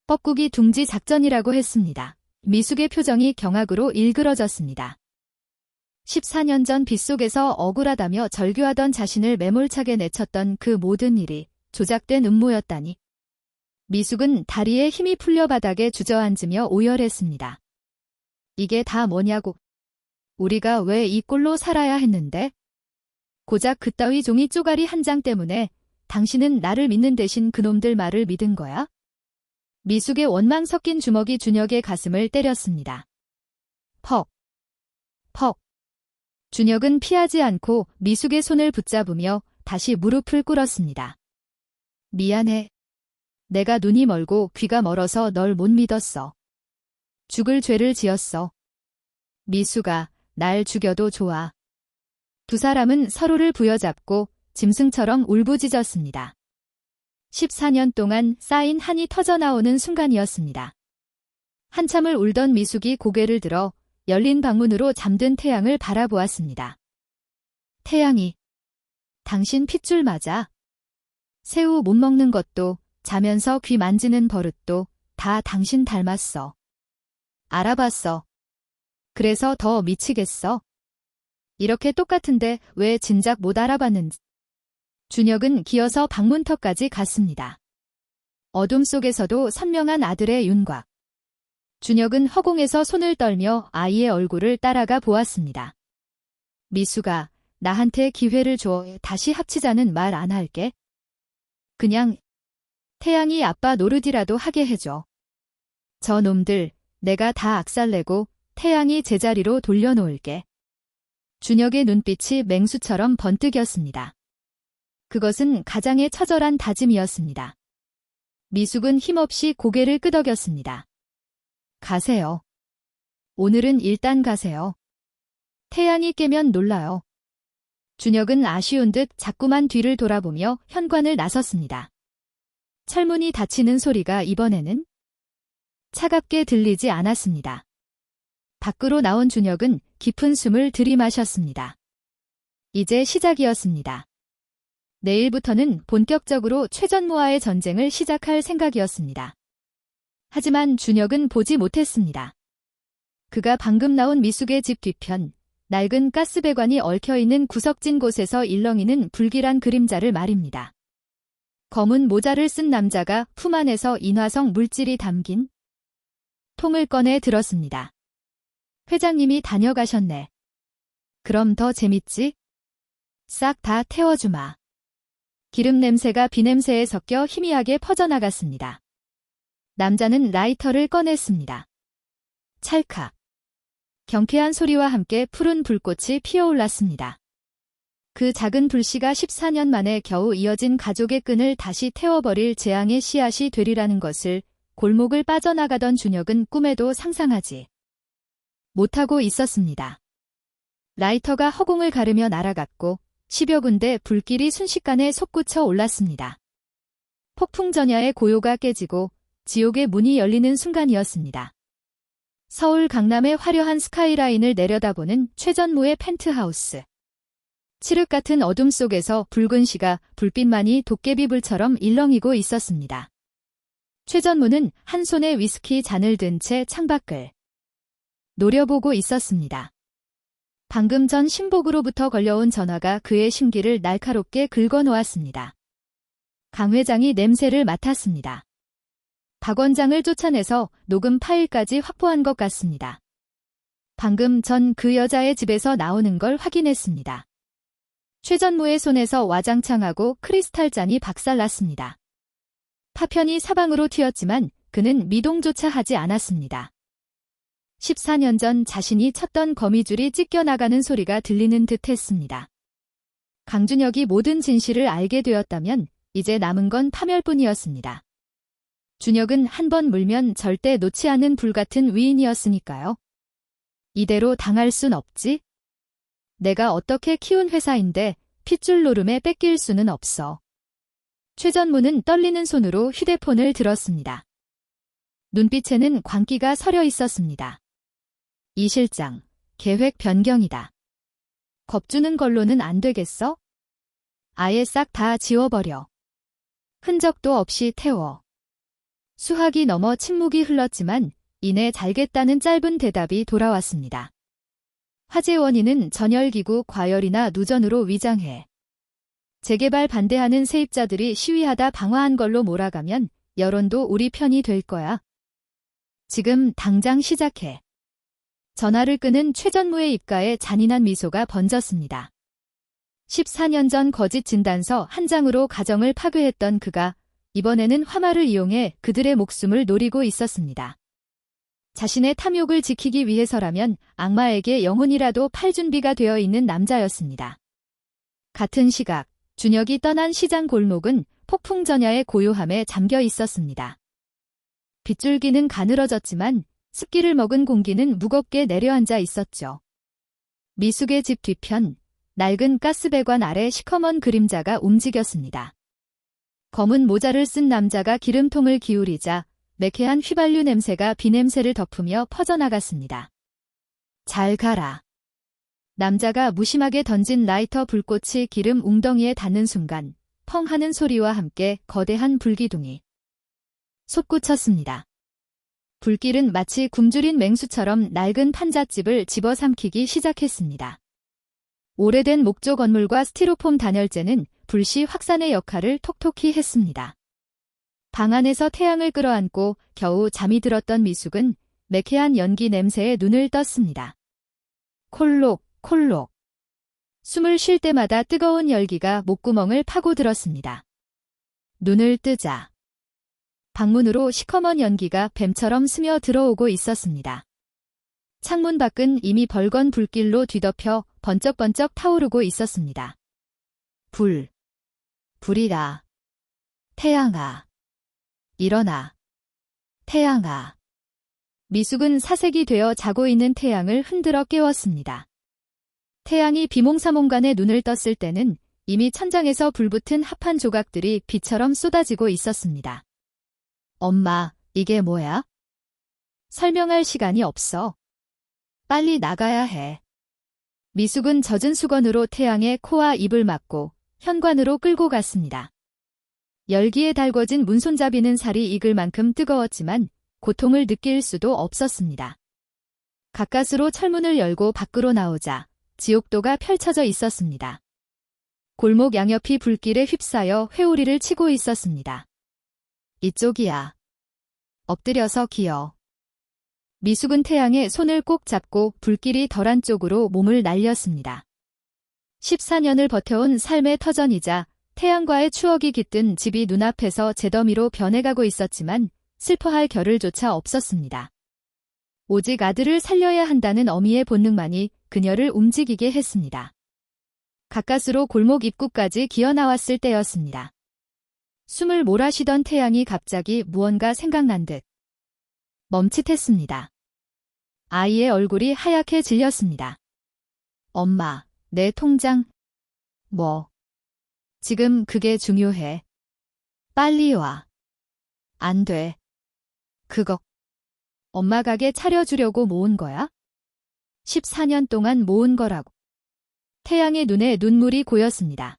뻐꾸기 둥지 작전이라고 했습니다. 미숙의 표정이 경악으로 일그러졌습니다. 14년 전 빗속에서 억울하다며 절규하던 자신을 매몰차게 내쳤던 그 모든 일이 조작된 음모였다니. 미숙은 다리에 힘이 풀려 바닥에 주저앉으며 오열했습니다. 이게 다 뭐냐고. 우리가 왜 이 꼴로 살아야 했는데? 고작 그따위 종이 쪼가리 한 장 때문에 당신은 나를 믿는 대신 그놈들 말을 믿은 거야? 미숙의 원망 섞인 주먹이 준혁의 가슴을 때렸습니다. 퍽. 퍽. 준혁은 피하지 않고 미숙의 손을 붙잡으며 다시 무릎을 꿇었습니다. 미안해. 내가 눈이 멀고 귀가 멀어서 널 못 믿었어. 죽을 죄를 지었어. 미숙아, 날 죽여도 좋아. 두 사람은 서로를 부여잡고 짐승처럼 울부짖었습니다. 14년 동안 쌓인 한이 터져나오는 순간이었습니다. 한참을 울던 미숙이 고개를 들어 열린 방문으로 잠든 태양을 바라보았습니다. 태양이, 당신 핏줄 맞아. 새우 못 먹는 것도 자면서 귀 만지는 버릇도 다 당신 닮았어. 알아봤어. 그래서 더 미치겠어. 이렇게 똑같은데 왜 진작 못 알아봤는지. 준혁은 기어서 방문턱까지 갔습니다. 어둠 속에서도 선명한 아들의 윤곽. 준혁은 허공에서 손을 떨며 아이의 얼굴을 따라가 보았습니다. 미숙아, 나한테 기회를 줘. 다시 합치자는 말 안 할게. 그냥 태양이 아빠 노릇이라도 하게 해줘. 저 놈들 내가 다 악살내고 태양이 제자리로 돌려놓을게. 준혁의 눈빛이 맹수처럼 번뜩였습니다. 그것은 가장의 처절한 다짐이었습니다. 미숙은 힘없이 고개를 끄덕였습니다. 가세요. 오늘은 일단 가세요. 태양이 깨면 놀라요. 준혁은 아쉬운 듯 자꾸만 뒤를 돌아보며 현관을 나섰습니다. 철문이 닫히는 소리가 이번에는 차갑게 들리지 않았습니다. 밖으로 나온 준혁은 깊은 숨을 들이마셨습니다. 이제 시작이었습니다. 내일부터는 본격적으로 최전무와의 전쟁을 시작할 생각이었습니다. 하지만 준혁은 보지 못했습니다. 그가 방금 나온 미숙의 집 뒤편, 낡은 가스배관이 얽혀있는 구석진 곳에서 일렁이는 불길한 그림자를 말입니다. 검은 모자를 쓴 남자가 품 안에서 인화성 물질이 담긴 통을 꺼내 들었습니다. 회장님이 다녀가셨네. 그럼 더 재밌지? 싹 다 태워주마. 기름 냄새가 비냄새에 섞여 희미하게 퍼져나갔습니다. 남자는 라이터를 꺼냈습니다. 찰칵. 경쾌한 소리와 함께 푸른 불꽃이 피어올랐습니다. 그 작은 불씨가 14년 만에 겨우 이어진 가족의 끈을 다시 태워버릴 재앙의 씨앗이 되리라는 것을 골목을 빠져나가던 준혁은 꿈에도 상상하지 못하고 있었습니다. 라이터가 허공을 가르며 날아갔고 10여 군데 불길이 순식간에 솟구쳐 올랐습니다. 폭풍 전야의 고요가 깨지고 지옥의 문이 열리는 순간이었습니다. 서울 강남의 화려한 스카이라인을 내려다보는 최전무의 펜트하우스. 칠흑 같은 어둠 속에서 붉은 시가 불빛만이 도깨비불처럼 일렁이고 있었습니다. 최전무는 한 손에 위스키 잔을 든 채 창밖을 노려보고 있었습니다. 방금 전 신복으로부터 걸려온 전화가 그의 심기를 날카롭게 긁어놓았습니다. 강 회장이 냄새를 맡았습니다. 박 원장을 쫓아내서 녹음 파일까지 확보한 것 같습니다. 방금 전 그 여자의 집에서 나오는 걸 확인했습니다. 최전무의 손에서 와장창하고 크리스탈잔이 박살났습니다. 파편이 사방으로 튀었지만 그는 미동조차 하지 않았습니다. 14년 전 자신이 쳤던 거미줄이 찢겨나가는 소리가 들리는 듯 했습니다. 강준혁이 모든 진실을 알게 되었다면 이제 남은 건 파멸뿐이었습니다. 준혁은 한 번 물면 절대 놓지 않는 불같은 위인이었으니까요. 이대로 당할 순 없지? 내가 어떻게 키운 회사인데 핏줄 노름에 뺏길 수는 없어. 최전무는 떨리는 손으로 휴대폰을 들었습니다. 눈빛에는 광기가 서려 있었습니다. 이 실장, 계획 변경이다. 겁주는 걸로는 안 되겠어? 아예 싹 다 지워버려. 흔적도 없이 태워. 수학이 넘어 침묵이 흘렀지만 이내 잘겠다는 짧은 대답이 돌아왔습니다. 화재 원인은 전열기구 과열이나 누전으로 위장해. 재개발 반대하는 세입자들이 시위하다 방화한 걸로 몰아가면 여론도 우리 편이 될 거야. 지금 당장 시작해. 전화를 끄는 최전무의 입가에 잔인한 미소가 번졌습니다. 14년 전 거짓 진단서 한 장으로 가정을 파괴했던 그가 이번에는 화마를 이용해 그들의 목숨을 노리고 있었습니다. 자신의 탐욕을 지키기 위해서라면 악마에게 영혼이라도 팔 준비가 되어 있는 남자였습니다. 같은 시각, 준혁이 떠난 시장 골목은 폭풍 전야의 고요함에 잠겨 있었습니다. 빗줄기는 가늘어졌지만 습기를 먹은 공기는 무겁게 내려앉아 있었죠. 미숙의 집 뒤편, 낡은 가스배관 아래 시커먼 그림자가 움직였습니다. 검은 모자를 쓴 남자가 기름통을 기울이자 매캐한 휘발유 냄새가 비냄새를 덮으며 퍼져나갔습니다. 잘 가라. 남자가 무심하게 던진 라이터 불꽃이 기름 웅덩이에 닿는 순간 펑 하는 소리와 함께 거대한 불기둥이 솟구쳤습니다. 불길은 마치 굶주린 맹수처럼 낡은 판잣집을 집어삼키기 시작했습니다. 오래된 목조 건물과 스티로폼 단열재는 불씨 확산의 역할을 톡톡히 했습니다. 방 안에서 태양을 끌어안고 겨우 잠이 들었던 미숙은 매캐한 연기 냄새에 눈을 떴습니다. 콜록, 콜록. 숨을 쉴 때마다 뜨거운 열기가 목구멍을 파고들었습니다. 눈을 뜨자. 방문으로 시커먼 연기가 뱀처럼 스며 들어오고 있었습니다. 창문 밖은 이미 벌건 불길로 뒤덮여 번쩍번쩍 타오르고 있었습니다. 불이다. 태양아. 일어나. 태양아. 미숙은 사색이 되어 자고 있는 태양을 흔들어 깨웠습니다. 태양이 비몽사몽간에 눈을 떴을 때는 이미 천장에서 불붙은 합판 조각들이 비처럼 쏟아지고 있었습니다. 엄마, 이게 뭐야? 설명할 시간이 없어. 빨리 나가야 해. 미숙은 젖은 수건으로 태양의 코와 입을 막고 현관으로 끌고 갔습니다. 열기에 달궈진 문손잡이는 살이 익을 만큼 뜨거웠지만 고통을 느낄 수도 없었습니다. 가까스로 철문을 열고 밖으로 나오자 지옥도가 펼쳐져 있었습니다. 골목 양옆이 불길에 휩싸여 회오리를 치고 있었습니다. 이쪽이야. 엎드려서 기어. 미숙은 태양의 손을 꼭 잡고 불길이 덜한 쪽으로 몸을 날렸습니다. 14년을 버텨온 삶의 터전이자 태양과의 추억이 깃든 집이 눈앞에서 잿더미로 변해가고 있었지만 슬퍼할 겨를조차 없었습니다. 오직 아들을 살려야 한다는 어미의 본능만이 그녀를 움직이게 했습니다. 가까스로 골목 입구까지 기어나왔을 때였습니다. 숨을 몰아쉬던 태양이 갑자기 무언가 생각난 듯 멈칫했습니다. 아이의 얼굴이 하얗게 질렸습니다. 엄마, 내 통장. 뭐? 지금 그게 중요해. 빨리 와. 안 돼. 그거 엄마 가게 차려주려고 모은 거야? 14년 동안 모은 거라고. 태양의 눈에 눈물이 고였습니다.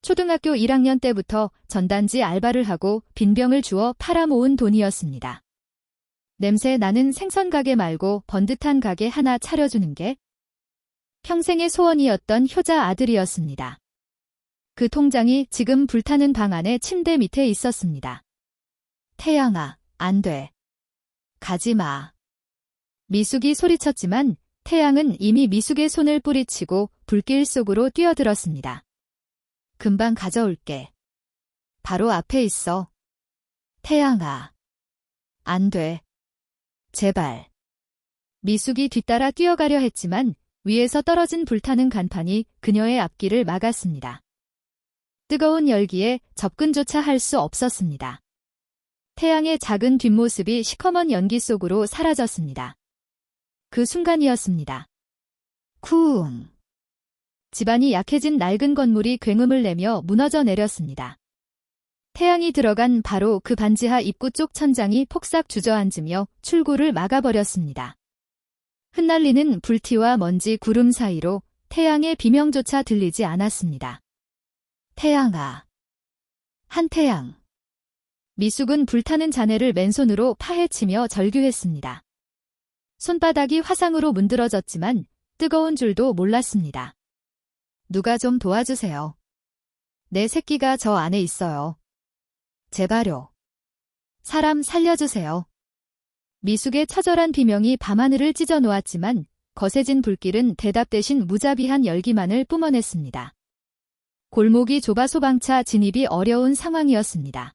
초등학교 1학년 때부터 전단지 알바를 하고 빈병을 주워 팔아모은 돈이었습니다. 냄새 나는 생선 가게 말고 번듯한 가게 하나 차려주는 게 평생의 소원이었던 효자 아들이었습니다. 그 통장이 지금 불타는 방 안의 침대 밑에 있었습니다. 태양아, 안 돼. 가지 마. 미숙이 소리쳤지만 태양은 이미 미숙의 손을 뿌리치고 불길 속으로 뛰어들었습니다. 금방 가져올게. 바로 앞에 있어. 태양아. 안 돼. 제발. 미숙이 뒤따라 뛰어가려 했지만 위에서 떨어진 불타는 간판이 그녀의 앞길을 막았습니다. 뜨거운 열기에 접근조차 할 수 없었습니다. 태양의 작은 뒷모습이 시커먼 연기 속으로 사라졌습니다. 그 순간이었습니다. 쿵! 집안이 약해진 낡은 건물이 굉음을 내며 무너져 내렸습니다. 태양이 들어간 바로 그 반지하 입구 쪽 천장이 폭삭 주저앉으며 출구를 막아버렸습니다. 흩날리는 불티와 먼지 구름 사이로 태양의 비명조차 들리지 않았습니다. 태양아. 한태양. 미숙은 불타는 잔해를 맨손으로 파헤치며 절규했습니다. 손바닥이 화상으로 문드러졌지만 뜨거운 줄도 몰랐습니다. 누가 좀 도와주세요. 내 새끼가 저 안에 있어요. 제발요. 사람 살려주세요. 미숙의 처절한 비명이 밤하늘을 찢어 놓았지만 거세진 불길은 대답 대신 무자비한 열기만을 뿜어냈습니다. 골목이 좁아 소방차 진입이 어려운 상황이었습니다.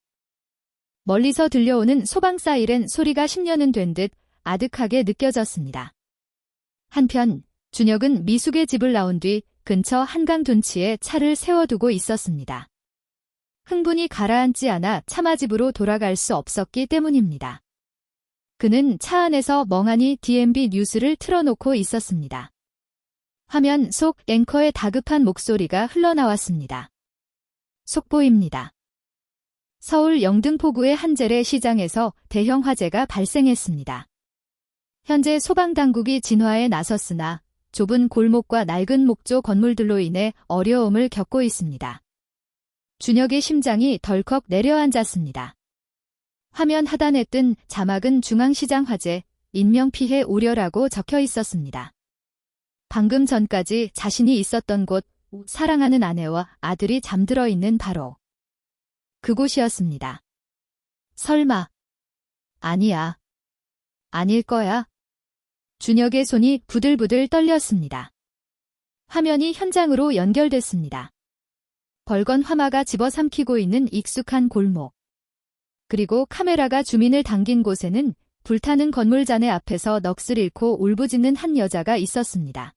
멀리서 들려오는 소방 사이렌 소리가 10년은 된 듯 아득하게 느껴졌습니다. 한편 준혁은 미숙의 집을 나온 뒤 근처 한강 둔치에 차를 세워두고 있었습니다. 흥분이 가라앉지 않아 차마 집으로 돌아갈 수 없었기 때문입니다. 그는 차 안에서 멍하니 DMB 뉴스를 틀어놓고 있었습니다. 화면 속 앵커의 다급한 목소리가 흘러나왔습니다. 속보입니다. 서울 영등포구의 한 재래시장에서 대형 화재가 발생했습니다. 현재 소방당국이 진화에 나섰으나 좁은 골목과 낡은 목조 건물들로 인해 어려움을 겪고 있습니다. 준혁의 심장이 덜컥 내려앉았습니다. 화면 하단에 뜬 자막은 중앙시장 화재, 인명피해 우려라고 적혀 있었습니다. 방금 전까지 자신이 있었던 곳, 사랑하는 아내와 아들이 잠들어 있는 바로 그곳이었습니다. 설마. 아니야. 아닐 거야. 준혁의 손이 부들부들 떨렸습니다. 화면이 현장으로 연결됐습니다. 벌건 화마가 집어삼키고 있는 익숙한 골목. 그리고 카메라가 주민을 당긴 곳에는 불타는 건물 잔해 앞에서 넋을 잃고 울부짖는 한 여자가 있었습니다.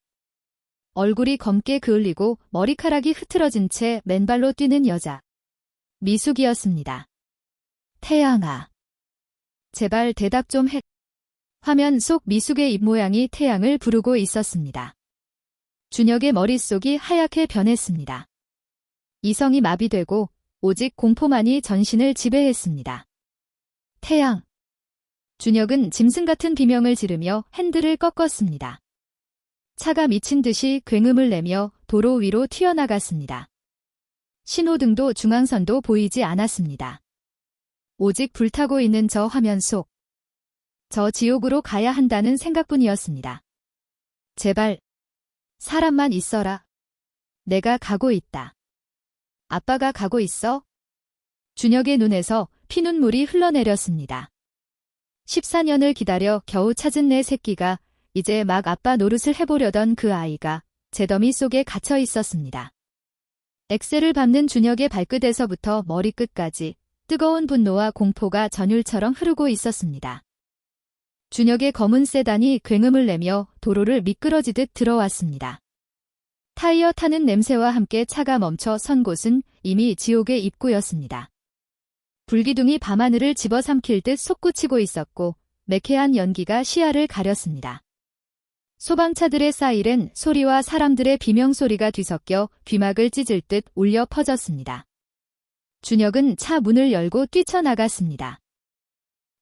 얼굴이 검게 그을리고 머리카락이 흐트러진 채 맨발로 뛰는 여자. 미숙이었습니다. 태양아. 제발 대답 좀 해. 화면 속 미숙의 입모양이 태양을 부르고 있었습니다. 준혁의 머릿속이 하얗게 변했습니다. 이성이 마비되고 오직 공포만이 전신을 지배했습니다. 태양. 준혁은 짐승 같은 비명을 지르며 핸들을 꺾었습니다. 차가 미친 듯이 굉음을 내며 도로 위로 튀어나갔습니다. 신호등도 중앙선도 보이지 않았습니다. 오직 불타고 있는 저 화면 속. 저 지옥으로 가야 한다는 생각뿐이었습니다. 제발, 사람만 있어라. 내가 가고 있다. 아빠가 가고 있어? 준혁의 눈에서 피눈물이 흘러내렸습니다. 14년을 기다려 겨우 찾은 내 새끼가 이제 막 아빠 노릇을 해보려던 그 아이가 제 더미 속에 갇혀 있었습니다. 엑셀을 밟는 준혁의 발끝에서부터 머리끝까지 뜨거운 분노와 공포가 전율처럼 흐르고 있었습니다. 준혁의 검은 세단이 굉음을 내며 도로를 미끄러지듯 들어왔습니다. 타이어 타는 냄새와 함께 차가 멈춰 선 곳은 이미 지옥의 입구였습니다. 불기둥이 밤하늘을 집어삼킬 듯 솟구치고 있었고 매캐한 연기가 시야를 가렸습니다. 소방차들의 사이렌 소리와 사람들의 비명소리가 뒤섞여 귀막을 찢을 듯 울려 퍼졌습니다. 준혁은 차 문을 열고 뛰쳐나갔습니다.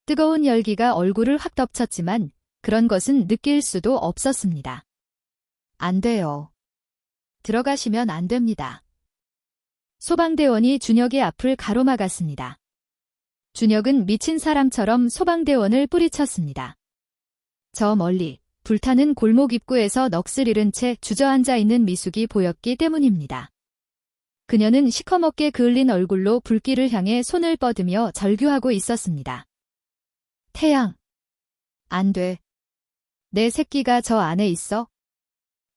뜨거운 열기가 얼굴을 확 덮쳤지만 그런 것은 느낄 수도 없었습니다. 안 돼요. 들어가시면 안 됩니다. 소방대원이 준혁의 앞을 가로막았습니다. 준혁은 미친 사람처럼 소방대원을 뿌리쳤습니다. 저 멀리 불타는 골목 입구에서 넋을 잃은 채 주저앉아 있는 미숙이 보였기 때문입니다. 그녀는 시커멓게 그을린 얼굴로 불길을 향해 손을 뻗으며 절규하고 있었습니다. 태양. 안 돼. 내 새끼가 저 안에 있어.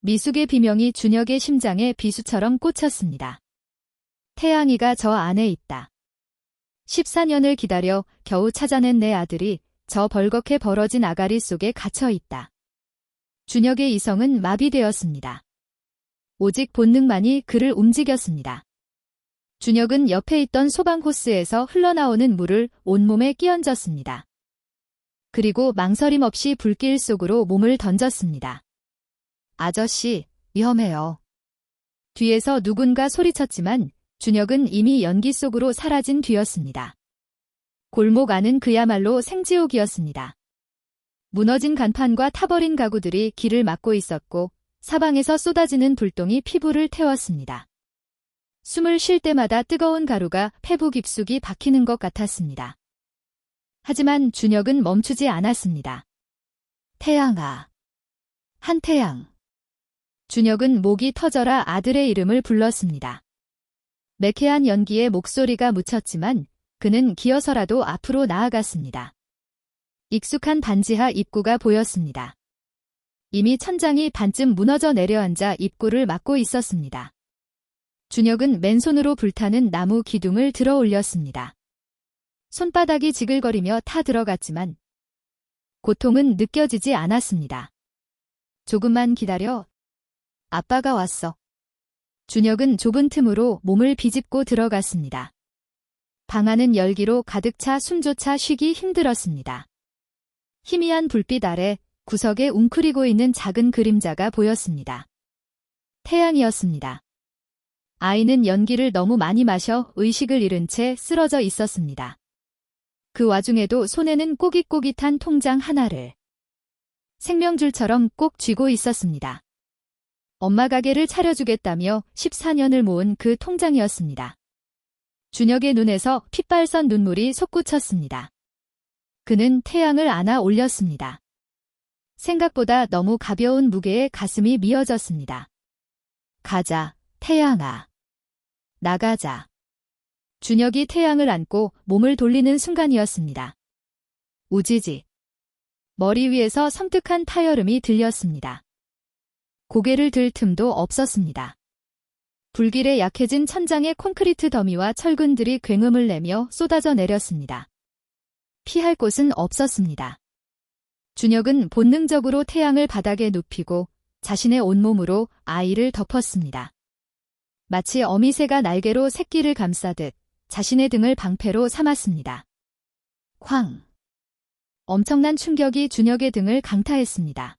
미숙의 비명이 준혁의 심장에 비수처럼 꽂혔습니다. 태양이가 저 안에 있다. 14년을 기다려 겨우 찾아낸 내 아들이 저 벌겋게 벌어진 아가리 속에 갇혀 있다. 준혁의 이성은 마비되었습니다. 오직 본능만이 그를 움직였습니다. 준혁은 옆에 있던 소방 호스에서 흘러나오는 물을 온몸에 끼얹었습니다. 그리고 망설임 없이 불길 속으로 몸을 던졌습니다. 아저씨, 위험해요. 뒤에서 누군가 소리쳤지만 준혁은 이미 연기 속으로 사라진 뒤였습니다. 골목 안은 그야말로 생지옥이었습니다. 무너진 간판과 타버린 가구들이 길을 막고 있었고 사방에서 쏟아지는 불똥이 피부를 태웠습니다. 숨을 쉴 때마다 뜨거운 가루가 폐부 깊숙이 박히는 것 같았습니다. 하지만 준혁은 멈추지 않았습니다. 태양아. 한태양. 준혁은 목이 터져라 아들의 이름을 불렀습니다. 매캐한 연기에 목소리가 묻혔지만 그는 기어서라도 앞으로 나아갔습니다. 익숙한 반지하 입구가 보였습니다. 이미 천장이 반쯤 무너져 내려앉아 입구를 막고 있었습니다. 준혁은 맨손으로 불타는 나무 기둥을 들어 올렸습니다. 손바닥이 지글거리며 타 들어갔지만 고통은 느껴지지 않았습니다. 조금만 기다려. 아빠가 왔어. 준혁은 좁은 틈으로 몸을 비집고 들어갔습니다. 방 안은 열기로 가득 차 숨조차 쉬기 힘들었습니다. 희미한 불빛 아래 구석에 웅크리고 있는 작은 그림자가 보였습니다. 태양이었습니다. 아이는 연기를 너무 많이 마셔 의식을 잃은 채 쓰러져 있었습니다. 그 와중에도 손에는 꼬깃꼬깃한 통장 하나를 생명줄처럼 꼭 쥐고 있었습니다. 엄마 가게를 차려주겠다며 14년을 모은 그 통장이었습니다. 준혁의 눈에서 핏발선 눈물이 솟구쳤습니다. 그는 태양을 안아 올렸습니다. 생각보다 너무 가벼운 무게에 가슴이 미어졌습니다. 가자, 태양아. 나가자. 준혁이 태양을 안고 몸을 돌리는 순간이었습니다. 우지지. 머리 위에서 섬뜩한 타여름이 들렸습니다. 고개를 들 틈도 없었습니다. 불길에 약해진 천장의 콘크리트 더미와 철근들이 굉음을 내며 쏟아져 내렸습니다. 피할 곳은 없었습니다. 준혁은 본능적으로 태양을 바닥에 눕히고 자신의 온몸으로 아이를 덮었습니다. 마치 어미새가 날개로 새끼를 감싸듯 자신의 등을 방패로 삼았습니다. 쾅! 엄청난 충격이 준혁의 등을 강타했습니다.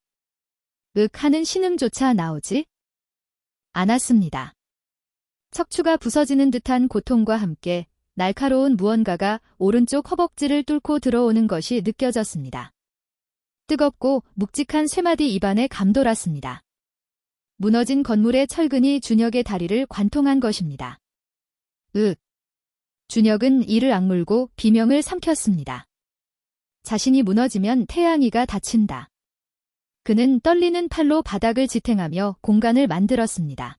윽 하는 신음조차 나오지 않았습니다. 척추가 부서지는 듯한 고통과 함께 날카로운 무언가가 오른쪽 허벅지를 뚫고 들어오는 것이 느껴졌습니다. 뜨겁고 묵직한 쇠마디 입안에 감돌았습니다. 무너진 건물의 철근이 준혁의 다리를 관통한 것입니다. 준혁은 이를 악물고 비명을 삼켰습니다. 자신이 무너지면 태양이가 다친다. 그는 떨리는 팔로 바닥을 지탱하며 공간을 만들었습니다.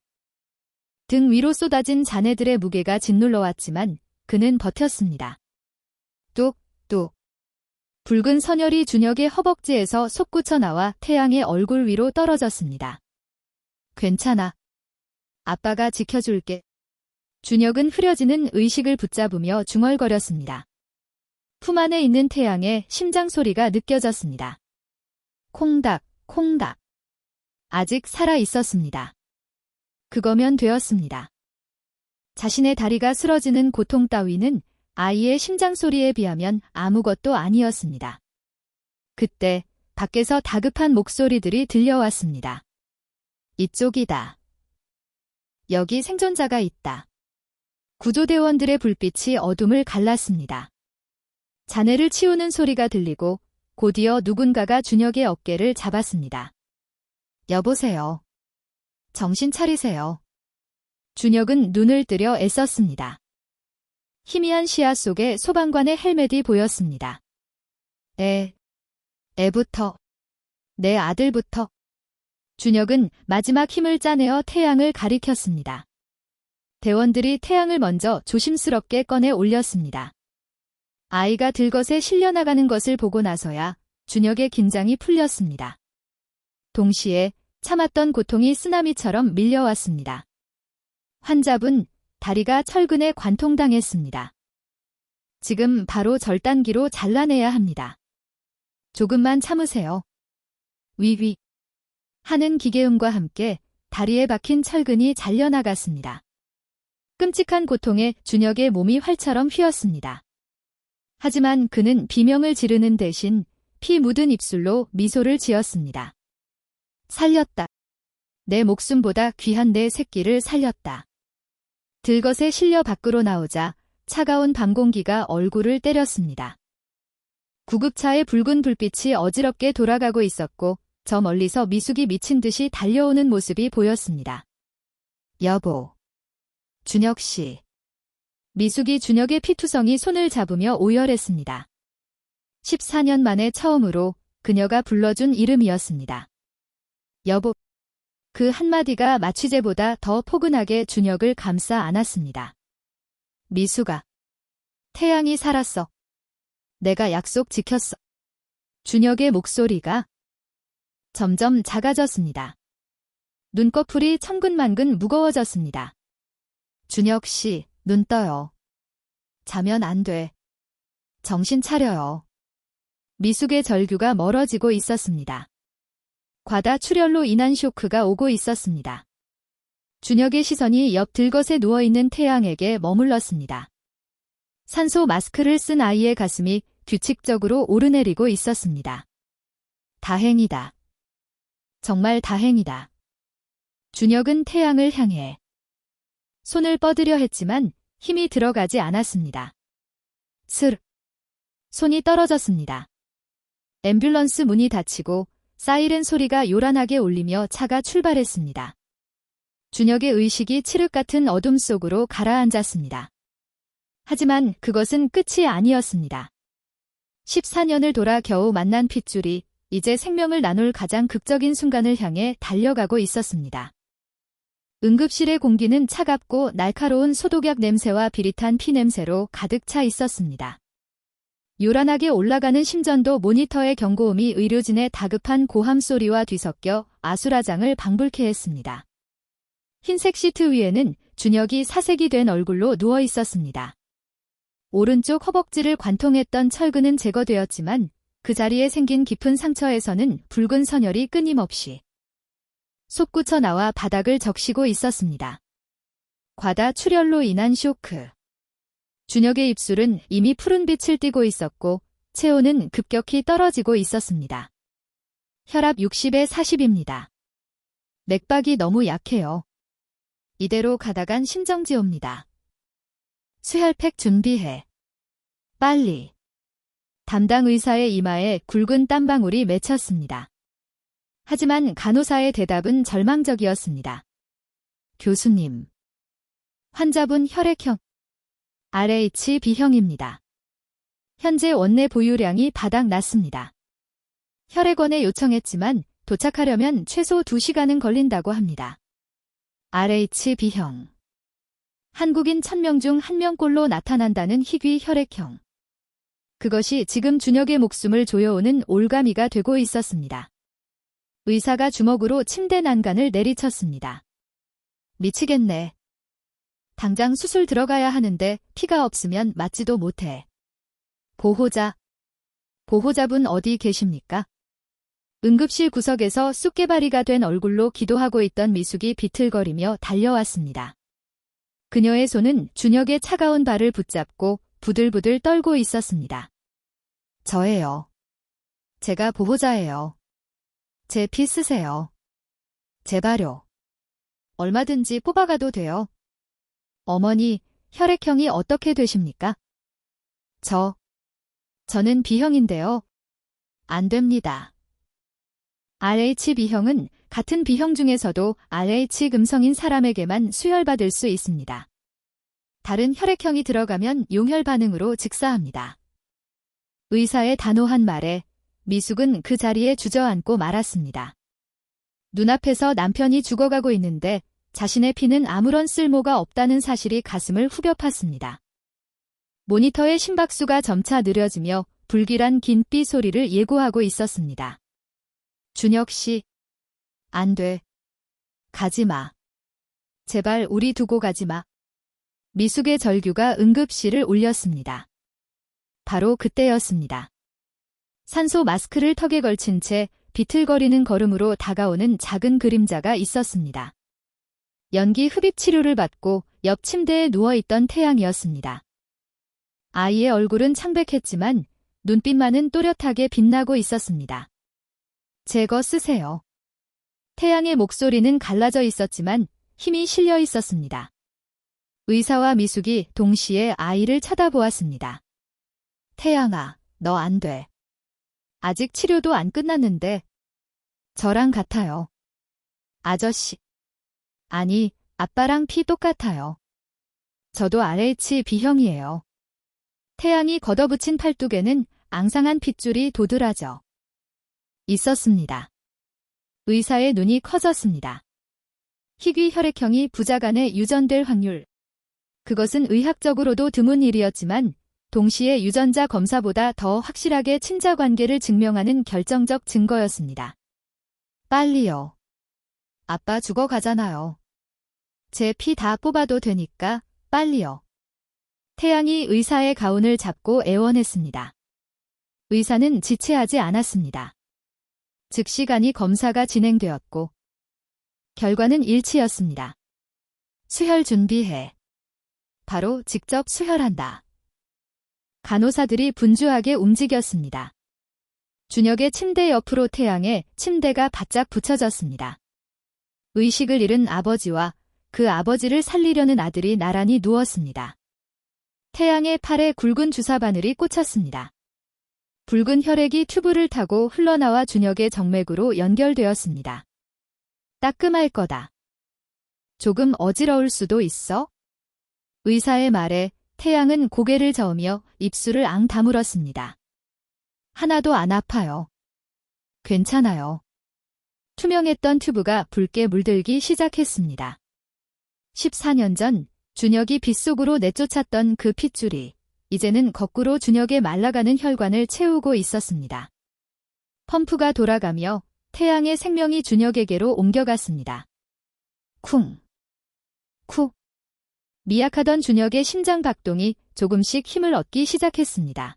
등 위로 쏟아진 잔해들의 무게가 짓눌러왔지만 그는 버텼습니다. 뚝뚝. 붉은 선혈이 준혁의 허벅지에서 솟구쳐 나와 태양의 얼굴 위로 떨어졌습니다. 괜찮아. 아빠가 지켜줄게. 준혁은 흐려지는 의식을 붙잡으며 중얼거렸습니다. 품 안에 있는 태양의 심장 소리가 느껴졌습니다. 콩닥, 콩닥. 아직 살아 있었습니다. 그거면 되었습니다. 자신의 다리가 쓰러지는 고통 따위는 아이의 심장 소리에 비하면 아무것도 아니었습니다. 그때 밖에서 다급한 목소리들이 들려왔습니다. 이쪽이다. 여기 생존자가 있다. 구조대원들의 불빛이 어둠을 갈랐습니다. 잔해를 치우는 소리가 들리고 곧이어 누군가가 준혁의 어깨를 잡았습니다. 여보세요. 정신 차리세요. 준혁은 눈을 뜨려 애썼습니다. 희미한 시야 속에 소방관의 헬멧이 보였습니다. 애부터. 내 아들부터. 준혁은 마지막 힘을 짜내어 태양을 가리켰습니다. 대원들이 태양을 먼저 조심스럽게 꺼내 올렸습니다. 아이가 들것에 실려나가는 것을 보고 나서야 준혁의 긴장이 풀렸습니다. 동시에 참았던 고통이 쓰나미처럼 밀려왔습니다. 환자분, 다리가 철근에 관통당했습니다. 지금 바로 절단기로 잘라내야 합니다. 조금만 참으세요. 위위. 하는 기계음과 함께 다리에 박힌 철근이 잘려나갔습니다. 끔찍한 고통에 준혁의 몸이 활처럼 휘었습니다. 하지만 그는 비명을 지르는 대신 피 묻은 입술로 미소를 지었습니다. 살렸다. 내 목숨보다 귀한 내 새끼를 살렸다. 들것에 실려 밖으로 나오자 차가운 밤 공기가 얼굴을 때렸습니다. 구급차의 붉은 불빛이 어지럽게 돌아가고 있었고 저 멀리서 미숙이 미친 듯이 달려오는 모습이 보였습니다. 여보. 준혁 씨. 미숙이 준혁의 피투성이 손을 잡으며 오열했습니다. 14년 만에 처음으로 그녀가 불러준 이름이었습니다. 여보. 그 한마디가 마취제보다 더 포근하게 준혁을 감싸 안았습니다. 미숙아. 태양이 살았어. 내가 약속 지켰어. 준혁의 목소리가 점점 작아졌습니다. 눈꺼풀이 천근만근 무거워졌습니다. 준혁 씨, 눈 떠요. 자면 안 돼. 정신 차려요. 미숙의 절규가 멀어지고 있었습니다. 과다 출혈로 인한 쇼크가 오고 있었습니다. 준혁의 시선이 옆 들것에 누워있는 태양에게 머물렀습니다. 산소 마스크를 쓴 아이의 가슴이 규칙적으로 오르내리고 있었습니다. 다행이다. 정말 다행이다. 준혁은 태양을 향해 손을 뻗으려 했지만 힘이 들어가지 않았습니다. 손이 떨어졌습니다. 앰뷸런스 문이 닫히고 사이렌 소리가 요란하게 울리며 차가 출발했습니다. 준혁의 의식이 칠흑 같은 어둠 속으로 가라앉았습니다. 하지만 그것은 끝이 아니었습니다. 14년을 돌아 겨우 만난 핏줄이 이제 생명을 나눌 가장 극적인 순간을 향해 달려가고 있었습니다. 응급실의 공기는 차갑고 날카로운 소독약 냄새와 비릿한 피 냄새로 가득 차 있었습니다. 요란하게 올라가는 심전도 모니터의 경고음이 의료진의 다급한 고함 소리와 뒤섞여 아수라장을 방불케 했습니다. 흰색 시트 위에는 준혁이 사색이 된 얼굴로 누워 있었습니다. 오른쪽 허벅지를 관통했던 철근은 제거되었지만 그 자리에 생긴 깊은 상처에서는 붉은 선혈이 끊임없이 솟구쳐 나와 바닥을 적시고 있었습니다. 과다 출혈로 인한 쇼크. 준혁의 입술은 이미 푸른 빛을 띠고 있었고 체온은 급격히 떨어지고 있었습니다. 혈압 60에 40입니다. 맥박이 너무 약해요. 이대로 가다간 심정지 옵니다. 수혈팩 준비해. 빨리. 담당 의사의 이마에 굵은 땀방울이 맺혔습니다. 하지만 간호사의 대답은 절망적이었습니다. 교수님. 환자분 혈액형 RH B형입니다. 현재 원내 보유량이 바닥났습니다. 혈액원에 요청했지만 도착하려면 최소 2시간은 걸린다고 합니다. RH B형. 한국인 1000명 중 1명꼴로 나타난다는 희귀 혈액형. 그것이 지금 준혁의 목숨을 조여오는 올가미가 되고 있었습니다. 의사가 주먹으로 침대 난간을 내리쳤습니다. 미치겠네. 당장 수술 들어가야 하는데 피가 없으면 맞지도 못해. 보호자분 어디 계십니까? 응급실 구석에서 쑥개바리가 된 얼굴로 기도하고 있던 미숙이 비틀거리며 달려왔습니다. 그녀의 손은 준혁의 차가운 발을 붙잡고 부들부들 떨고 있었습니다. 저예요. 제가 보호자예요. 제 피 쓰세요. 제발요. 얼마든지 뽑아가도 돼요. 어머니, 혈액형이 어떻게 되십니까? 저는 B형인데요. 안 됩니다. RH B형은 같은 B형 중에서도 RH 금성인 사람에게만 수혈받을 수 있습니다. 다른 혈액형이 들어가면 용혈 반응으로 즉사합니다. 의사의 단호한 말에 미숙은 그 자리에 주저앉고 말았습니다. 눈앞에서 남편이 죽어가고 있는데 자신의 피는 아무런 쓸모가 없다는 사실이 가슴을 후벼 팠습니다. 모니터의 심박수가 점차 느려지며 불길한 긴 삐 소리를 예고하고 있었습니다. 준혁 씨, 안 돼. 가지 마. 제발 우리 두고 가지 마. 미숙의 절규가 응급실을 울렸습니다. 바로 그때였습니다. 산소 마스크를 턱에 걸친 채 비틀거리는 걸음으로 다가오는 작은 그림자가 있었습니다. 연기 흡입 치료를 받고 옆 침대에 누워있던 태양이었습니다. 아이의 얼굴은 창백했지만 눈빛만은 또렷하게 빛나고 있었습니다. 제거 쓰세요. 태양의 목소리는 갈라져 있었지만 힘이 실려 있었습니다. 의사와 미숙이 동시에 아이를 쳐다보았습니다. 태양아, 너 안 돼. 아직 치료도 안 끝났는데. 저랑 같아요. 아저씨. 아니, 아빠랑 피 똑같아요. 저도 RH B형이에요. 태양이 걷어붙인 팔뚝에는 앙상한 핏줄이 도드라져 있었습니다. 의사의 눈이 커졌습니다. 희귀 혈액형이 부자 간에 유전될 확률. 그것은 의학적으로도 드문 일이었지만 동시에 유전자 검사보다 더 확실하게 친자 관계를 증명하는 결정적 증거였습니다. 빨리요. 아빠 죽어가잖아요. 제 피 다 뽑아도 되니까 빨리요. 태양이 의사의 가운을 잡고 애원했습니다. 의사는 지체하지 않았습니다. 즉시간이 검사가 진행되었고 결과는 일치였습니다. 수혈 준비해. 바로 직접 수혈한다. 간호사들이 분주하게 움직였습니다. 준혁의 침대 옆으로 태양에 침대가 바짝 붙여졌습니다. 의식을 잃은 아버지와 그 아버지를 살리려는 아들이 나란히 누웠습니다. 태양의 팔에 굵은 주사 바늘이 꽂혔습니다. 붉은 혈액이 튜브를 타고 흘러나와 준혁의 정맥으로 연결되었습니다. 따끔할 거다. 조금 어지러울 수도 있어? 의사의 말에 태양은 고개를 저으며 입술을 앙 다물었습니다. 하나도 안 아파요. 괜찮아요. 투명했던 튜브가 붉게 물들기 시작했습니다. 14년 전 준혁이 빗속으로 내쫓았던 그 핏줄이 이제는 거꾸로 준혁의 말라가는 혈관을 채우고 있었습니다. 펌프가 돌아가며 태양의 생명이 준혁에게로 옮겨갔습니다. 쿵. 쿵. 미약하던 준혁의 심장 박동이 조금씩 힘을 얻기 시작했습니다.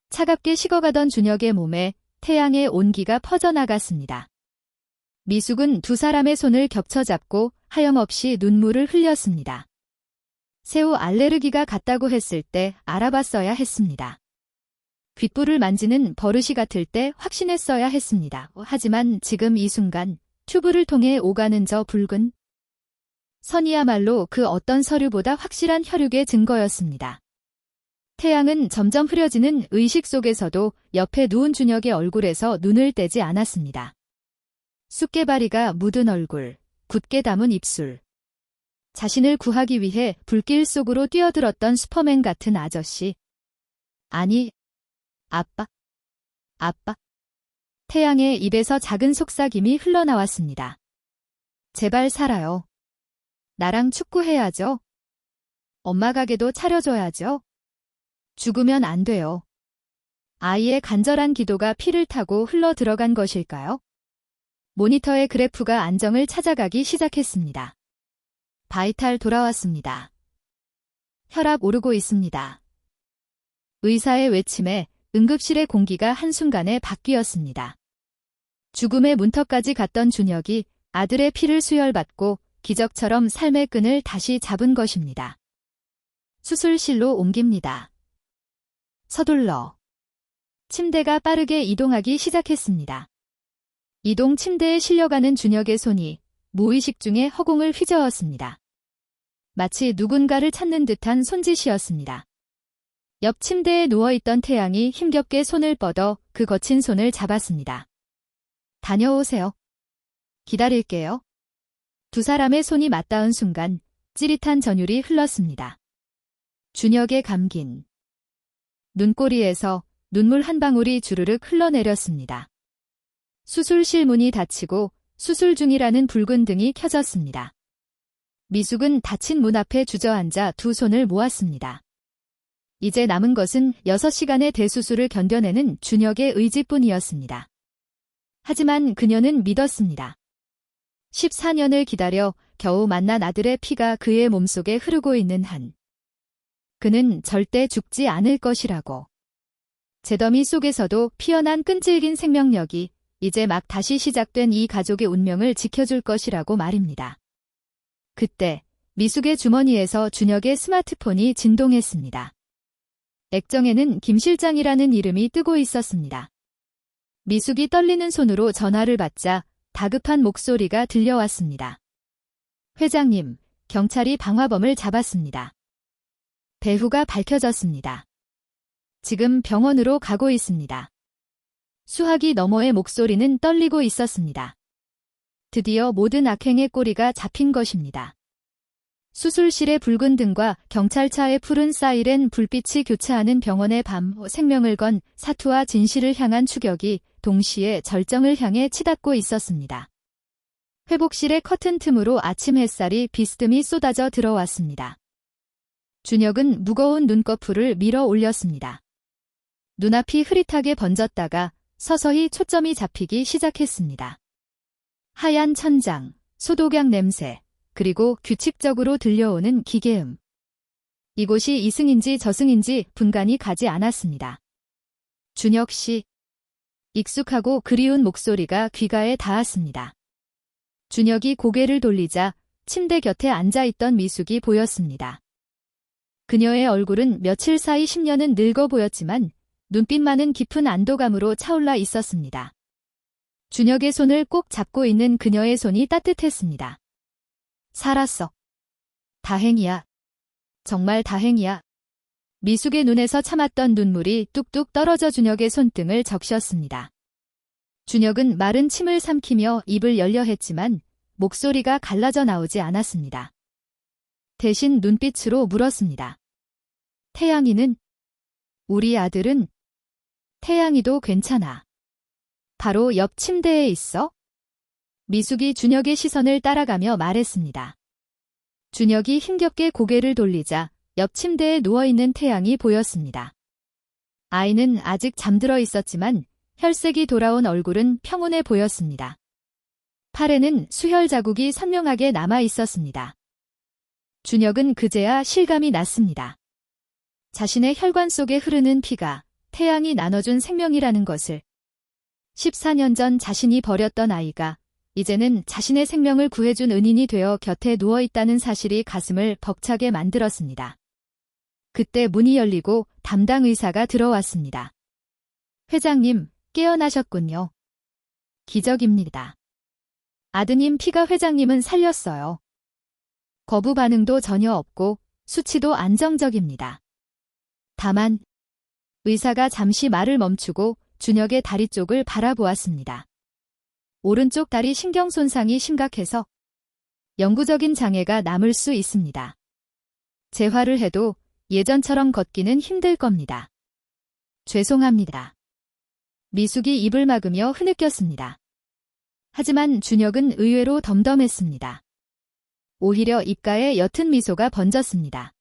차갑게 식어가던 준혁의 몸에 태양의 온기가 퍼져나갔습니다. 미숙은 두 사람의 손을 겹쳐잡고 하염없이 눈물을 흘렸습니다. 새우 알레르기가 같다고 했을 때 알아봤어야 했습니다. 귓불을 만지는 버릇이 같을 때 확신했어야 했습니다. 하지만 지금 이 순간 튜브를 통해 오가는 저 붉은 선이야말로 그 어떤 서류보다 확실한 혈육의 증거였습니다. 태양은 점점 흐려지는 의식 속에서도 옆에 누운 준혁의 얼굴에서 눈을 떼지 않았습니다. 쑥개바리가 묻은 얼굴, 굳게 담은 입술. 자신을 구하기 위해 불길 속으로 뛰어들었던 슈퍼맨 같은 아저씨. 아니, 아빠. 태양의 입에서 작은 속삭임이 흘러나왔습니다. 제발 살아요. 나랑 축구해야죠. 엄마 가게도 차려줘야죠. 죽으면 안 돼요. 아이의 간절한 기도가 피를 타고 흘러 들어간 것일까요? 모니터의 그래프가 안정을 찾아가기 시작했습니다. 바이탈 돌아왔습니다. 혈압 오르고 있습니다. 의사의 외침에 응급실의 공기가 한순간에 바뀌었습니다. 죽음의 문턱까지 갔던 준혁이 아들의 피를 수혈받고 기적처럼 삶의 끈을 다시 잡은 것입니다. 수술실로 옮깁니다. 서둘러. 침대가 빠르게 이동하기 시작했습니다. 이동 침대에 실려가는 준혁의 손이 무의식 중에 허공을 휘저었습니다. 마치 누군가를 찾는 듯한 손짓이었습니다. 옆 침대에 누워있던 태양이 힘겹게 손을 뻗어 그 거친 손을 잡았습니다. 다녀오세요. 기다릴게요. 두 사람의 손이 맞닿은 순간 찌릿한 전율이 흘렀습니다. 준혁의 감긴 눈꼬리에서 눈물 한 방울이 주르륵 흘러내렸습니다. 수술실 문이 닫히고 수술 중이라는 붉은 등이 켜졌습니다. 미숙은 닫힌 문 앞에 주저앉아 두 손을 모았습니다. 이제 남은 것은 6시간의 대수술을 견뎌내는 준혁의 의지뿐이었습니다. 하지만 그녀는 믿었습니다. 14년을 기다려 겨우 만난 아들의 피가 그의 몸속에 흐르고 있는 한 그는 절대 죽지 않을 것이라고. 잿더미 속에서도 피어난 끈질긴 생명력이 이제 막 다시 시작된 이 가족의 운명을 지켜줄 것이라고 말입니다. 그때 미숙의 주머니에서 준혁의 스마트폰이 진동했습니다. 액정에는 김 실장이라는 이름이 뜨고 있었습니다. 미숙이 떨리는 손으로 전화를 받자 다급한 목소리가 들려왔습니다. 회장님, 경찰이 방화범을 잡았습니다. 배후가 밝혀졌습니다. 지금 병원으로 가고 있습니다. 수화기 너머의 목소리는 떨리고 있었습니다. 드디어 모든 악행의 꼬리가 잡힌 것입니다. 수술실의 붉은 등과 경찰차의 푸른 사이렌 불빛이 교차하는 병원의 밤, 생명을 건 사투와 진실을 향한 추격이 동시에 절정을 향해 치닫고 있었습니다. 회복실의 커튼 틈으로 아침 햇살이 비스듬히 쏟아져 들어왔습니다. 준혁은 무거운 눈꺼풀을 밀어 올렸습니다. 눈앞이 흐릿하게 번졌다가 서서히 초점이 잡히기 시작했습니다. 하얀 천장, 소독약 냄새, 그리고 규칙적으로 들려오는 기계음. 이곳이 이승인지 저승인지 분간이 가지 않았습니다. 준혁 씨. 익숙하고 그리운 목소리가 귀가에 닿았습니다. 준혁이 고개를 돌리자 침대 곁에 앉아있던 미숙이 보였습니다. 그녀의 얼굴은 며칠 사이 10년은 늙어 보였지만 눈빛만은 깊은 안도감으로 차올라 있었습니다. 준혁의 손을 꼭 잡고 있는 그녀의 손이 따뜻했습니다. 살았어. 다행이야. 정말 다행이야. 미숙의 눈에서 참았던 눈물이 뚝뚝 떨어져 준혁의 손등을 적셨습니다. 준혁은 마른 침을 삼키며 입을 열려 했지만 목소리가 갈라져 나오지 않았습니다. 대신 눈빛으로 물었습니다. 태양이는? 우리 아들은? 태양이도 괜찮아. 바로 옆 침대에 있어? 미숙이 준혁의 시선을 따라가며 말했습니다. 준혁이 힘겹게 고개를 돌리자 옆 침대에 누워있는 태양이 보였습니다. 아이는 아직 잠들어 있었지만 혈색이 돌아온 얼굴은 평온해 보였습니다. 팔에는 수혈 자국이 선명하게 남아 있었습니다. 준혁은 그제야 실감이 났습니다. 자신의 혈관 속에 흐르는 피가 태양이 나눠준 생명이라는 것을. 14년 전 자신이 버렸던 아이가 이제는 자신의 생명을 구해준 은인이 되어 곁에 누워있다는 사실이 가슴을 벅차게 만들었습니다. 그때 문이 열리고 담당 의사가 들어왔습니다. 회장님, 깨어나셨군요. 기적입니다. 아드님 피가 회장님은 살렸어요. 거부 반응도 전혀 없고 수치도 안정적입니다. 다만 의사가 잠시 말을 멈추고 준혁의 다리 쪽을 바라보았습니다. 오른쪽 다리 신경 손상이 심각해서 영구적인 장애가 남을 수 있습니다. 재활을 해도 예전처럼 걷기는 힘들 겁니다. 죄송합니다. 미숙이 입을 막으며 흐느꼈습니다. 하지만 준혁은 의외로 덤덤했습니다. 오히려 입가에 옅은 미소가 번졌습니다.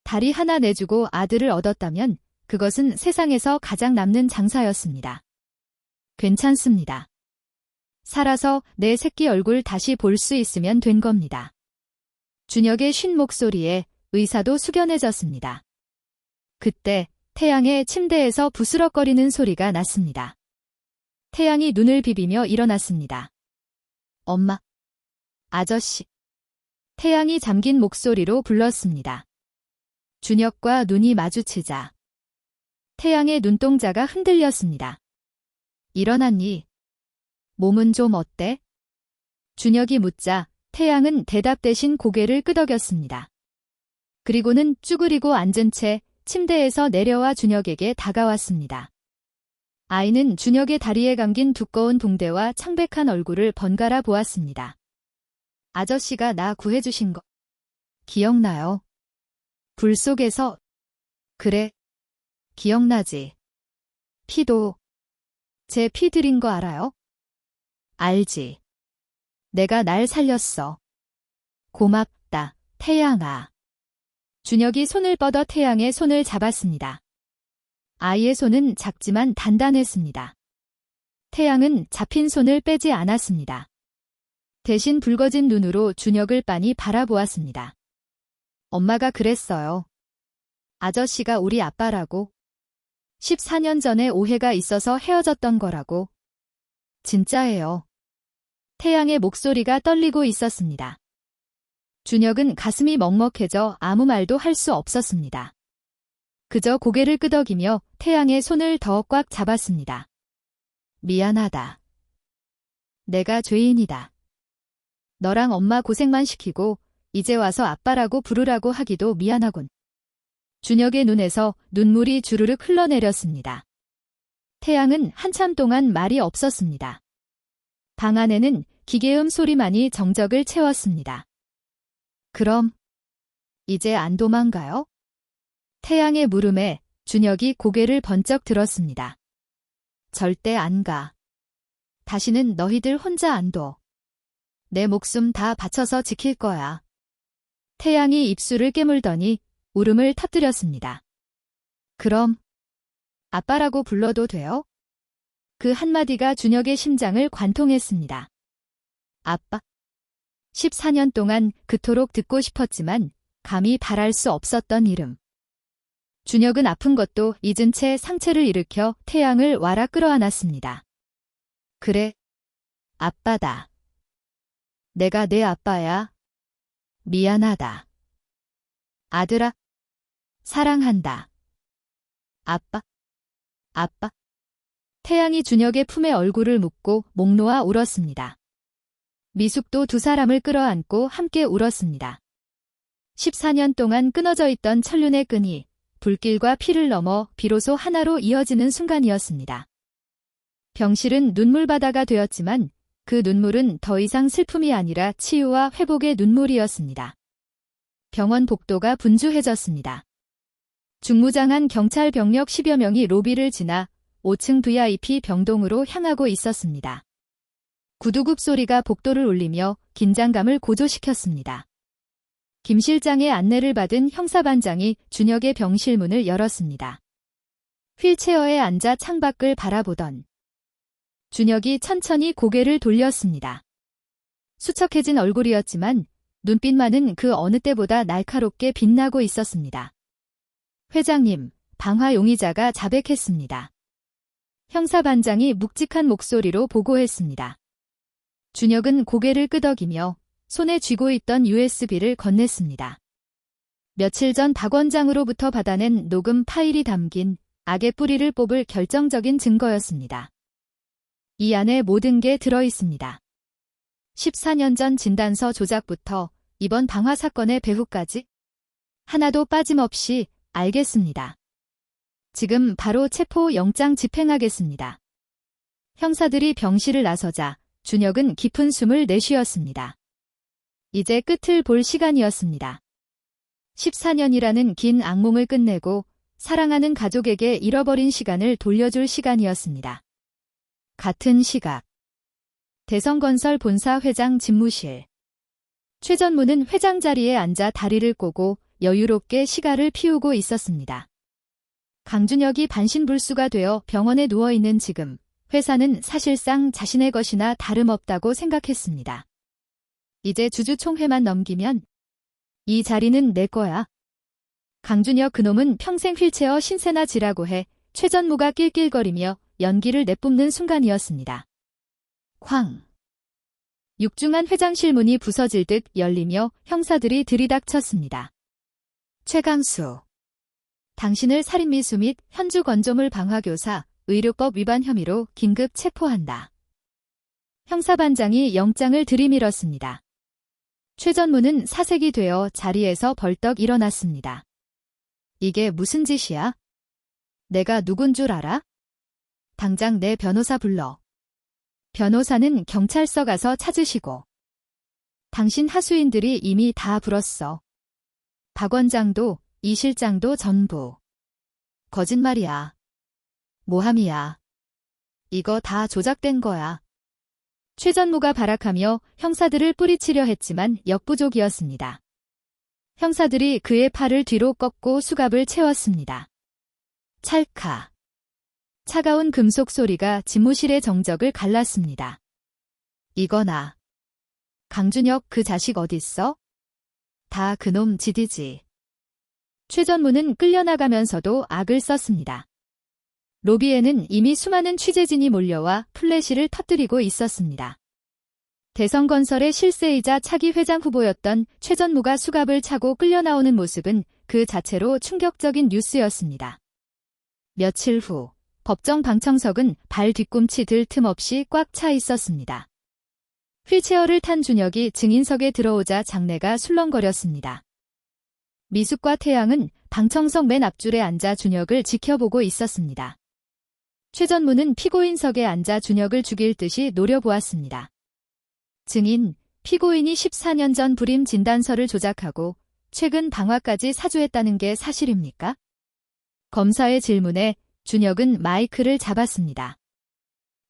다리 하나 내주고 아들을 얻었다면 그것은 세상에서 가장 남는 장사였습니다. 괜찮습니다. 살아서 내 새끼 얼굴 다시 볼 수 있으면 된 겁니다. 준혁의 쉰 목소리에 의사도 숙연해졌습니다. 그때 태양의 침대에서 부스럭거리는 소리가 났습니다. 태양이 눈을 비비며 일어났습니다. 엄마. 아저씨. 태양이 잠긴 목소리로 불렀습니다. 준혁과 눈이 마주치자 태양의 눈동자가 흔들렸습니다. 일어났니? 몸은 좀 어때? 준혁이 묻자 태양은 대답 대신 고개를 끄덕였습니다. 그리고는 쭈그리고 앉은 채 침대에서 내려와 준혁에게 다가왔습니다. 아이는 준혁의 다리에 감긴 두꺼운 붕대와 창백한 얼굴을 번갈아 보았습니다. 아저씨가 나 구해주신 거 기억나요? 불 속에서. 그래. 기억나지. 피도. 제 피 드린 거 알아요? 알지. 내가 날 살렸어. 고맙다, 태양아. 준혁이 손을 뻗어 태양의 손을 잡았습니다. 아이의 손은 작지만 단단했습니다. 태양은 잡힌 손을 빼지 않았습니다. 대신 붉어진 눈으로 준혁을 빤히 바라보았습니다. 엄마가 그랬어요. 아저씨가 우리 아빠라고. 14년 전에 오해가 있어서 헤어졌던 거라고. 진짜예요. 태양의 목소리가 떨리고 있었습니다. 준혁은 가슴이 먹먹해져 아무 말도 할 수 없었습니다. 그저 고개를 끄덕이며 태양의 손을 더 꽉 잡았습니다. 미안하다. 내가 죄인이다. 너랑 엄마 고생만 시키고 이제 와서 아빠라고 부르라고 하기도 미안하군. 준혁의 눈에서 눈물이 주르륵 흘러내렸습니다. 태양은 한참 동안 말이 없었습니다. 방 안에는 기계음 소리만이 정적을 채웠습니다. 그럼 이제 안 도망가요? 태양의 물음에 준혁이 고개를 번쩍 들었습니다. 절대 안 가. 다시는 너희들 혼자 안 둬. 내 목숨 다 바쳐서 지킬 거야. 태양이 입술을 깨물더니 울음을 터뜨렸습니다. 그럼 아빠라고 불러도 돼요? 그 한마디가 준혁의 심장을 관통했습니다. 아빠. 14년 동안 그토록 듣고 싶었지만 감히 바랄 수 없었던 이름. 준혁은 아픈 것도 잊은 채 상체를 일으켜 태양을 와라 끌어안았습니다. 그래, 아빠다. 내가 내 아빠야. 미안하다. 아들아, 사랑한다. 아빠, 아빠. 태양이 준혁의 품에 얼굴을 묻고 목 놓아 울었습니다. 미숙도 두 사람을 끌어안고 함께 울었습니다. 14년 동안 끊어져 있던 천륜의 끈이 불길과 피를 넘어 비로소 하나로 이어지는 순간이었습니다. 병실은 눈물바다가 되었지만 그 눈물은 더 이상 슬픔이 아니라 치유와 회복의 눈물이었습니다. 병원 복도가 분주해졌습니다. 중무장한 경찰 병력 10여 명이 로비를 지나 5층 VIP 병동으로 향하고 있었습니다. 구두굽 소리가 복도를 울리며 긴장감을 고조시켰습니다. 김 실장의 안내를 받은 형사반장이 준혁의 병실 문을 열었습니다. 휠체어에 앉아 창밖을 바라보던 준혁이 천천히 고개를 돌렸습니다. 수척해진 얼굴이었지만 눈빛만은 그 어느 때보다 날카롭게 빛나고 있었습니다. 회장님, 방화 용의자가 자백했습니다. 형사반장이 묵직한 목소리로 보고했습니다. 준혁은 고개를 끄덕이며 손에 쥐고 있던 USB를 건넸습니다. 며칠 전 박 원장으로부터 받아낸 녹음 파일이 담긴 악의 뿌리를 뽑을 결정적인 증거였습니다. 이 안에 모든 게 들어있습니다. 14년 전 진단서 조작부터 이번 방화 사건의 배후까지 하나도 빠짐없이 알겠습니다. 지금 바로 체포 영장 집행하겠습니다. 형사들이 병실을 나서자 준혁은 깊은 숨을 내쉬었습니다. 이제 끝을 볼 시간이었습니다. 14년이라는 긴 악몽을 끝내고 사랑하는 가족에게 잃어버린 시간을 돌려줄 시간이었습니다. 같은 시각. 대성건설 본사 회장 집무실. 최전무는 회장 자리에 앉아 다리를 꼬고 여유롭게 시가를 피우고 있었습니다. 강준혁이 반신불수가 되어 병원에 누워있는 지금 회사는 사실상 자신의 것이나 다름없다고 생각했습니다. 이제 주주총회만 넘기면 이 자리는 내 거야. 강준혁 그놈은 평생 휠체어 신세나 지라고 해 최전무가 낄낄거리며 연기를 내뿜는 순간이었습니다. 쾅. 육중한 회장실 문이 부서질 듯 열리며 형사들이 들이닥쳤습니다. 최강수. 당신을 살인미수 및 현주 건조물 방화교사 의료법 위반 혐의로 긴급 체포한다. 형사반장이 영장을 들이밀었습니다. 최전무는 사색이 되어 자리에서 벌떡 일어났습니다. 이게 무슨 짓이야? 내가 누군 줄 알아? 당장 내 변호사 불러. 변호사는 경찰서 가서 찾으시고. 당신 하수인들이 이미 다 불었어. 박 원장도 이 실장도 전부. 거짓말이야. 모함이야. 이거 다 조작된 거야. 최전무가 발악하며 형사들을 뿌리치려 했지만 역부족이었습니다. 형사들이 그의 팔을 뒤로 꺾고 수갑을 채웠습니다. 찰칵. 차가운 금속 소리가 집무실의 정적을 갈랐습니다. 이거나. 강준혁 그 자식 어딨어? 다 그놈 지디지. 최전무는 끌려나가면서도 악을 썼습니다. 로비에는 이미 수많은 취재진이 몰려와 플래시를 터뜨리고 있었습니다. 대성건설의 실세이자 차기 회장 후보였던 최전무가 수갑을 차고 끌려나오는 모습은 그 자체로 충격적인 뉴스였습니다. 며칠 후 법정 방청석은 발 뒤꿈치 들 틈 없이 꽉 차 있었습니다. 휠체어를 탄 준혁이 증인석에 들어오자 장내가 술렁거렸습니다. 미숙과 태양은 방청석 맨 앞줄에 앉아 준혁을 지켜보고 있었습니다. 최전무는 피고인석에 앉아 준혁을 죽일 듯이 노려보았습니다. 증인, 피고인이 14년 전 불임 진단서를 조작하고 최근 방화까지 사주했다는 게 사실입니까? 검사의 질문에 준혁은 마이크를 잡았습니다.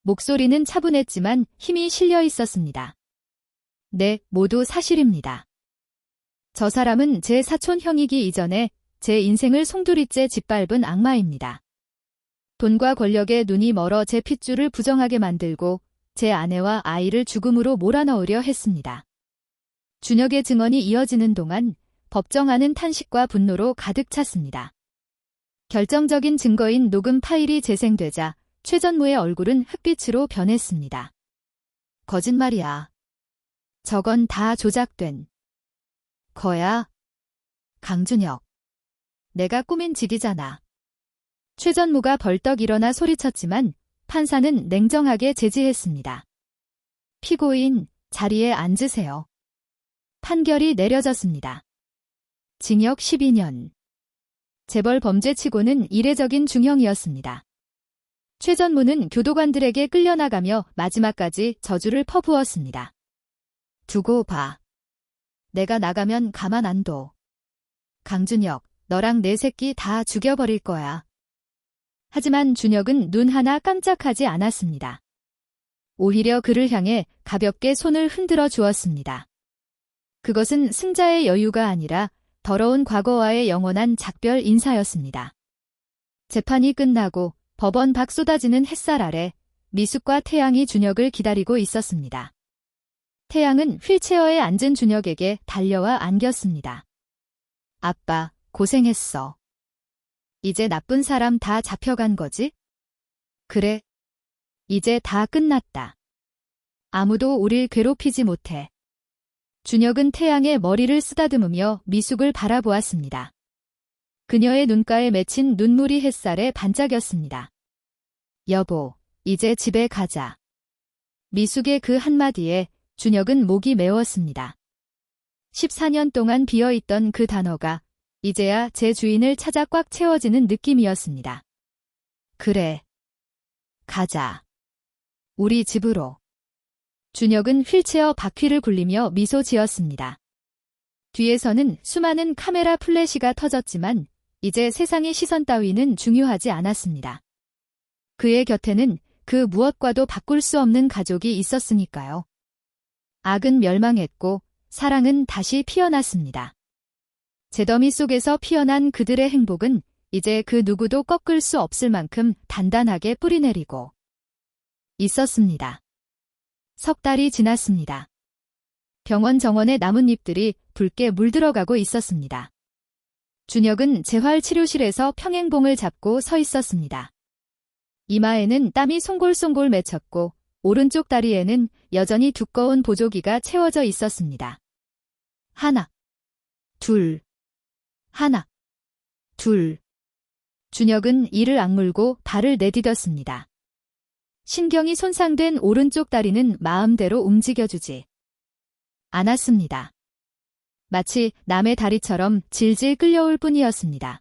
목소리는 차분했지만 힘이 실려 있었습니다. 네, 모두 사실입니다. 저 사람은 제 사촌 형이기 이전에 제 인생을 송두리째 짓밟은 악마입니다. 돈과 권력에 눈이 멀어 제 핏줄을 부정하게 만들고 제 아내와 아이를 죽음으로 몰아넣으려 했습니다. 준혁의 증언이 이어지는 동안 법정 안은 탄식과 분노로 가득 찼습니다. 결정적인 증거인 녹음 파일이 재생되자 최전무의 얼굴은 흑빛으로 변했습니다. 거짓말이야. 저건 다 조작된 거야. 강준혁. 내가 꾸민 직이잖아. 최전무가 벌떡 일어나 소리쳤지만 판사는 냉정하게 제지했습니다. 피고인, 자리에 앉으세요. 판결이 내려졌습니다. 징역 12년. 재벌 범죄치고는 이례적인 중형이었습니다. 최전무는 교도관들에게 끌려나가며 마지막까지 저주를 퍼부었습니다. 두고 봐. 내가 나가면 가만 안 둬. 강준혁, 너랑 내 새끼 다 죽여버릴 거야. 하지만 준혁은 눈 하나 깜짝하지 않았습니다. 오히려 그를 향해 가볍게 손을 흔들어 주었습니다. 그것은 승자의 여유가 아니라 더러운 과거와의 영원한 작별 인사였습니다. 재판이 끝나고 법원 밖 쏟아지는 햇살 아래 미숙과 태양이 준혁을 기다리고 있었습니다. 태양은 휠체어에 앉은 준혁에게 달려와 안겼습니다. 아빠, 고생했어. 이제 나쁜 사람 다 잡혀간 거지? 그래. 이제 다 끝났다. 아무도 우릴 괴롭히지 못해. 준혁은 태양의 머리를 쓰다듬으며 미숙을 바라보았습니다. 그녀의 눈가에 맺힌 눈물이 햇살에 반짝였습니다. 여보, 이제 집에 가자. 미숙의 그 한마디에 준혁은 목이 메웠습니다. 14년 동안 비어있던 그 단어가 이제야 제 주인을 찾아 꽉 채워지는 느낌이었습니다. 그래. 가자. 우리 집으로. 준혁은 휠체어 바퀴를 굴리며 미소 지었습니다. 뒤에서는 수많은 카메라 플래시가 터졌지만 이제 세상의 시선 따위는 중요하지 않았습니다. 그의 곁에는 그 무엇과도 바꿀 수 없는 가족이 있었으니까요. 악은 멸망했고 사랑은 다시 피어났습니다. 잿더미 속에서 피어난 그들의 행복은 이제 그 누구도 꺾을 수 없을 만큼 단단하게 뿌리내리고 있었습니다. 석 달이 지났습니다. 병원 정원의 나뭇잎들이 붉게 물들어가고 있었습니다. 준혁은 재활치료실에서 평행봉을 잡고 서 있었습니다. 이마에는 땀이 송골송골 맺혔고 오른쪽 다리에는 여전히 두꺼운 보조기가 채워져 있었습니다. 하나, 둘, 하나, 둘. 준혁은 이를 악물고 발을 내디뎠습니다. 신경이 손상된 오른쪽 다리는 마음대로 움직여주지 않았습니다. 마치 남의 다리처럼 질질 끌려올 뿐이었습니다.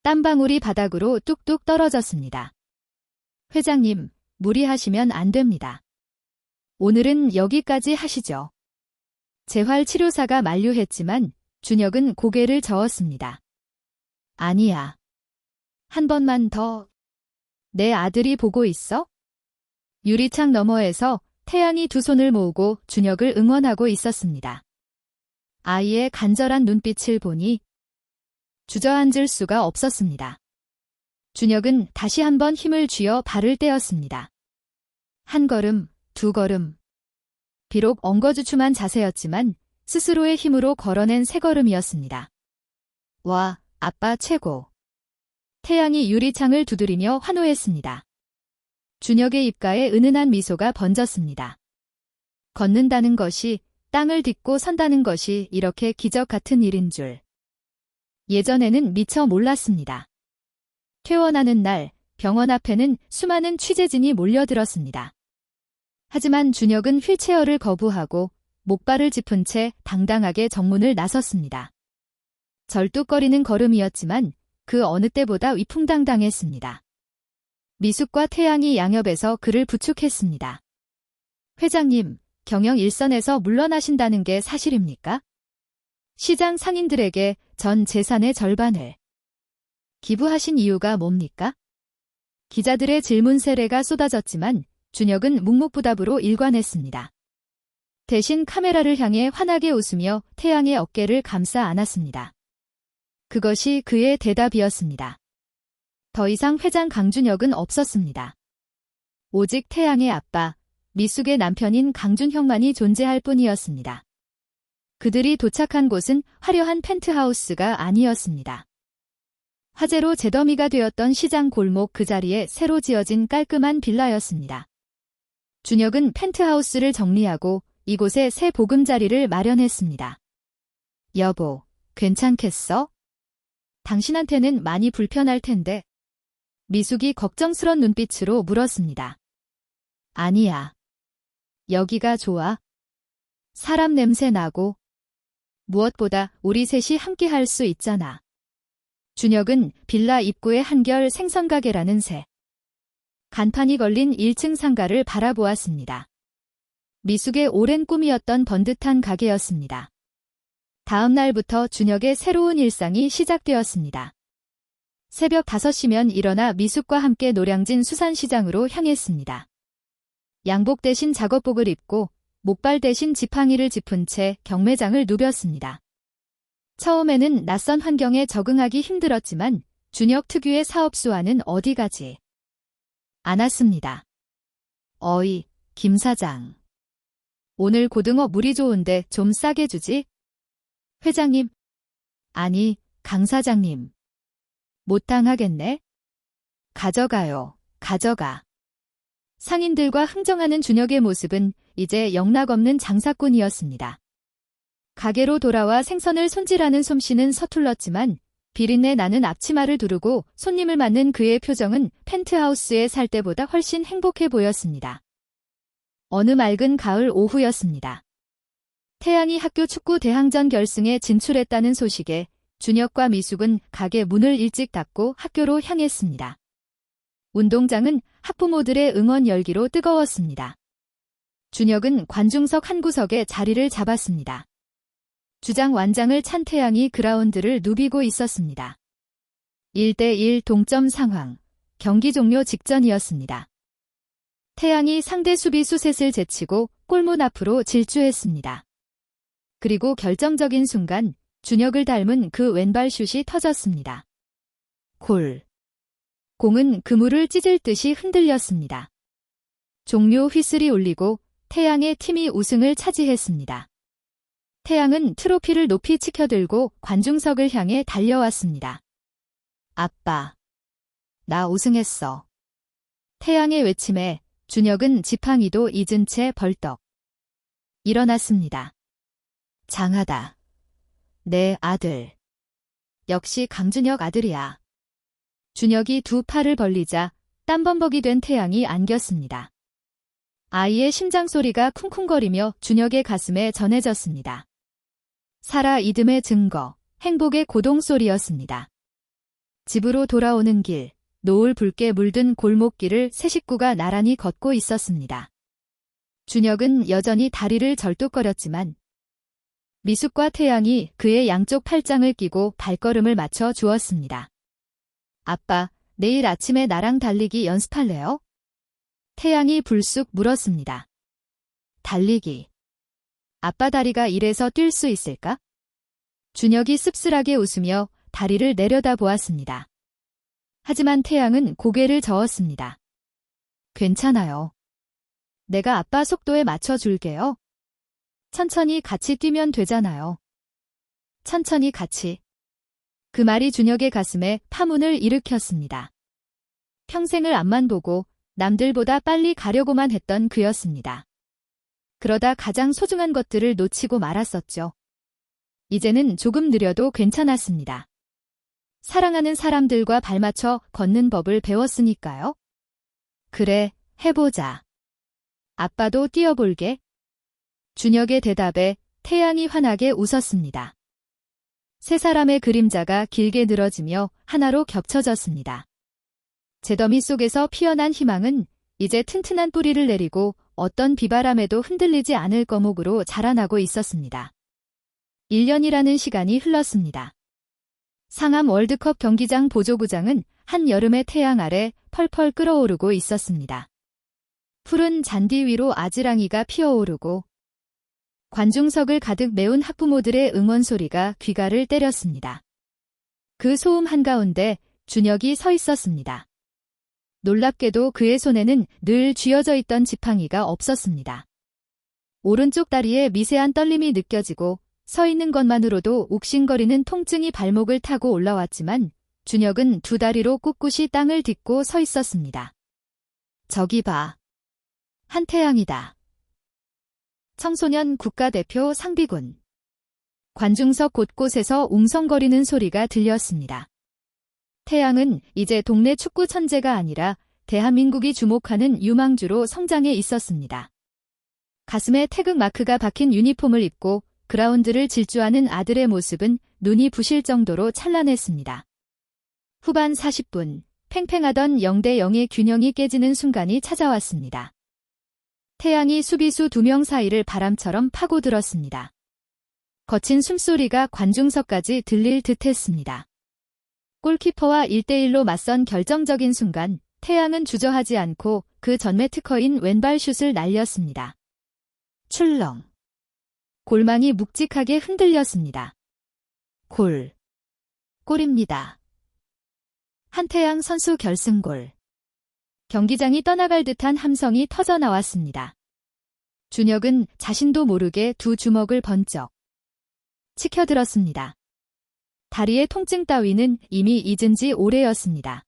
땀방울이 바닥으로 뚝뚝 떨어졌습니다. 회장님, 무리하시면 안 됩니다. 오늘은 여기까지 하시죠. 재활치료사가 만류했지만 준혁은 고개를 저었습니다. 아니야. 한 번만 더. 내 아들이 보고 있어? 유리창 너머에서 태양이 두 손을 모으고 준혁을 응원하고 있었습니다. 아이의 간절한 눈빛을 보니 주저앉을 수가 없었습니다. 준혁은 다시 한번 힘을 쥐어 발을 떼었습니다. 한 걸음, 두 걸음. 비록 엉거주춤한 자세였지만 스스로의 힘으로 걸어낸 세 걸음이었습니다. 와, 아빠 최고. 태양이 유리창을 두드리며 환호했습니다. 준혁의 입가에 은은한 미소가 번졌습니다. 걷는다는 것이, 땅을 딛고 선다는 것이 이렇게 기적 같은 일인 줄. 예전에는 미처 몰랐습니다. 퇴원하는 날, 병원 앞에는 수많은 취재진이 몰려들었습니다. 하지만 준혁은 휠체어를 거부하고 목발을 짚은 채 당당하게 정문을 나섰습니다. 절뚝거리는 걸음이었지만 그 어느 때보다 위풍당당했습니다. 미숙과 태양이 양옆에서 그를 부축했습니다. 회장님, 경영 일선에서 물러나신다는 게 사실입니까? 시장 상인들에게 전 재산의 절반을 기부하신 이유가 뭡니까? 기자들의 질문 세례가 쏟아졌지만 준혁은 묵묵부답으로 일관했습니다. 대신 카메라를 향해 환하게 웃으며 태양의 어깨를 감싸 안았습니다. 그것이 그의 대답이었습니다. 더 이상 회장 강준혁은 없었습니다. 오직 태양의 아빠, 미숙의 남편인 강준혁만이 존재할 뿐이었습니다. 그들이 도착한 곳은 화려한 펜트하우스가 아니었습니다. 화재로 잿더미가 되었던 시장 골목 그 자리에 새로 지어진 깔끔한 빌라였습니다. 준혁은 펜트하우스를 정리하고 이곳에 새 보금자리를 마련했습니다. 여보, 괜찮겠어? 당신한테는 많이 불편할 텐데. 미숙이 걱정스런 눈빛으로 물었습니다. 아니야. 여기가 좋아. 사람 냄새 나고. 무엇보다 우리 셋이 함께 할 수 있잖아. 준혁은 빌라 입구의 한결 생선가게라는 새 간판이 걸린 1층 상가를 바라보았습니다. 미숙의 오랜 꿈이었던 번듯한 가게였습니다. 다음 날부터 준혁의 새로운 일상이 시작되었습니다. 새벽 5시면 일어나 미숙과 함께 노량진 수산시장으로 향했습니다. 양복 대신 작업복을 입고 목발 대신 지팡이를 짚은 채 경매장을 누볐습니다. 처음에는 낯선 환경에 적응하기 힘들었지만 준혁 특유의 사업수와는 어디 가지 않았습니다. 어이, 김 사장. 오늘 고등어 물이 좋은데 좀 싸게 주지? 회장님. 아니, 강 사장님. 못 당하겠네? 가져가요. 가져가. 상인들과 흥정하는 준혁의 모습은 이제 영락없는 장사꾼이었습니다. 가게로 돌아와 생선을 손질하는 솜씨는 서툴렀지만 비린내 나는 앞치마를 두르고 손님을 맞는 그의 표정은 펜트하우스에 살 때보다 훨씬 행복해 보였습니다. 어느 맑은 가을 오후였습니다. 태양이 학교 축구 대항전 결승에 진출했다는 소식에 준혁과 미숙은 가게 문을 일찍 닫고 학교로 향했습니다. 운동장은 학부모들의 응원 열기로 뜨거웠습니다. 준혁은 관중석 한 구석에 자리를 잡았습니다. 주장 완장을 찬 태양이 그라운드를 누비고 있었습니다. 1대1 동점 상황, 경기 종료 직전이었습니다. 태양이 상대 수비수 셋을 제치고 골문 앞으로 질주했습니다. 그리고 결정적인 순간 준혁을 닮은 그 왼발 슛이 터졌습니다. 골. 공은 그물을 찢을 듯이 흔들렸습니다. 종료 휘슬이 울리고 태양의 팀이 우승을 차지했습니다. 태양은 트로피를 높이 치켜들고 관중석을 향해 달려왔습니다. 아빠, 나 우승했어. 태양의 외침에 준혁은 지팡이도 잊은 채 벌떡 일어났습니다. 장하다. 내 아들. 역시 강준혁 아들이야. 준혁이 두 팔을 벌리자 땀범벅이 된 태양이 안겼습니다. 아이의 심장 소리가 쿵쿵거리며 준혁의 가슴에 전해졌습니다. 살아 이듬의 증거, 행복의 고동 소리였습니다. 집으로 돌아오는 길, 노을 붉게 물든 골목길을 세 식구가 나란히 걷고 있었습니다. 준혁은 여전히 다리를 절뚝거렸지만 미숙과 태양이 그의 양쪽 팔짱을 끼고 발걸음을 맞춰 주었습니다. 아빠, 내일 아침에 나랑 달리기 연습할래요? 태양이 불쑥 물었습니다. 달리기. 아빠 다리가 이래서 뛸 수 있을까? 준혁이 씁쓸하게 웃으며 다리를 내려다 보았습니다. 하지만 태양은 고개를 저었습니다. 괜찮아요. 내가 아빠 속도에 맞춰줄게요. 천천히 같이 뛰면 되잖아요. 천천히 같이. 그 말이 준혁의 가슴에 파문을 일으켰습니다. 평생을 앞만 보고 남들보다 빨리 가려고만 했던 그였습니다. 그러다 가장 소중한 것들을 놓치고 말았었죠. 이제는 조금 느려도 괜찮았습니다. 사랑하는 사람들과 발맞춰 걷는 법을 배웠으니까요. 그래, 해보자. 아빠도 뛰어볼게. 준혁의 대답에 태양이 환하게 웃었습니다. 세 사람의 그림자가 길게 늘어지며 하나로 겹쳐졌습니다. 잿더미 속에서 피어난 희망은 이제 튼튼한 뿌리를 내리고 어떤 비바람에도 흔들리지 않을 거목으로 자라나고 있었습니다. 1년이라는 시간이 흘렀습니다. 상암 월드컵 경기장 보조구장은 한여름의 태양 아래 펄펄 끓어오르고 있었습니다. 푸른 잔디 위로 아지랑이가 피어오르고 관중석을 가득 메운 학부모들의 응원 소리가 귀가를 때렸습니다. 그 소음 한가운데 준혁이 서 있었습니다. 놀랍게도 그의 손에는 늘 쥐어져 있던 지팡이가 없었습니다. 오른쪽 다리에 미세한 떨림이 느껴지고 서 있는 것만으로도 욱신거리는 통증이 발목을 타고 올라왔지만 준혁은 두 다리로 꿋꿋이 땅을 딛고 서 있었습니다. 저기 봐. 한태양이다. 청소년 국가대표 상비군. 관중석 곳곳에서 웅성거리는 소리가 들렸습니다. 태양은 이제 동네 축구 천재가 아니라 대한민국이 주목하는 유망주로 성장해 있었습니다. 가슴에 태극 마크가 박힌 유니폼을 입고 그라운드를 질주하는 아들의 모습은 눈이 부실 정도로 찬란했습니다. 후반 40분, 팽팽하던 0대0의 균형이 깨지는 순간이 찾아왔습니다. 태양이 수비수 2명 사이를 바람처럼 파고들었습니다. 거친 숨소리가 관중석까지 들릴 듯했습니다. 골키퍼와 1대1로 맞선 결정적인 순간 태양은 주저하지 않고 그 전매 특허인 왼발 슛을 날렸습니다. 출렁. 골망이 묵직하게 흔들렸습니다. 골. 골입니다. 한태양 선수 결승골. 경기장이 떠나갈 듯한 함성이 터져 나왔습니다. 준혁은 자신도 모르게 두 주먹을 번쩍 치켜들었습니다. 다리의 통증 따위는 이미 잊은 지 오래였습니다.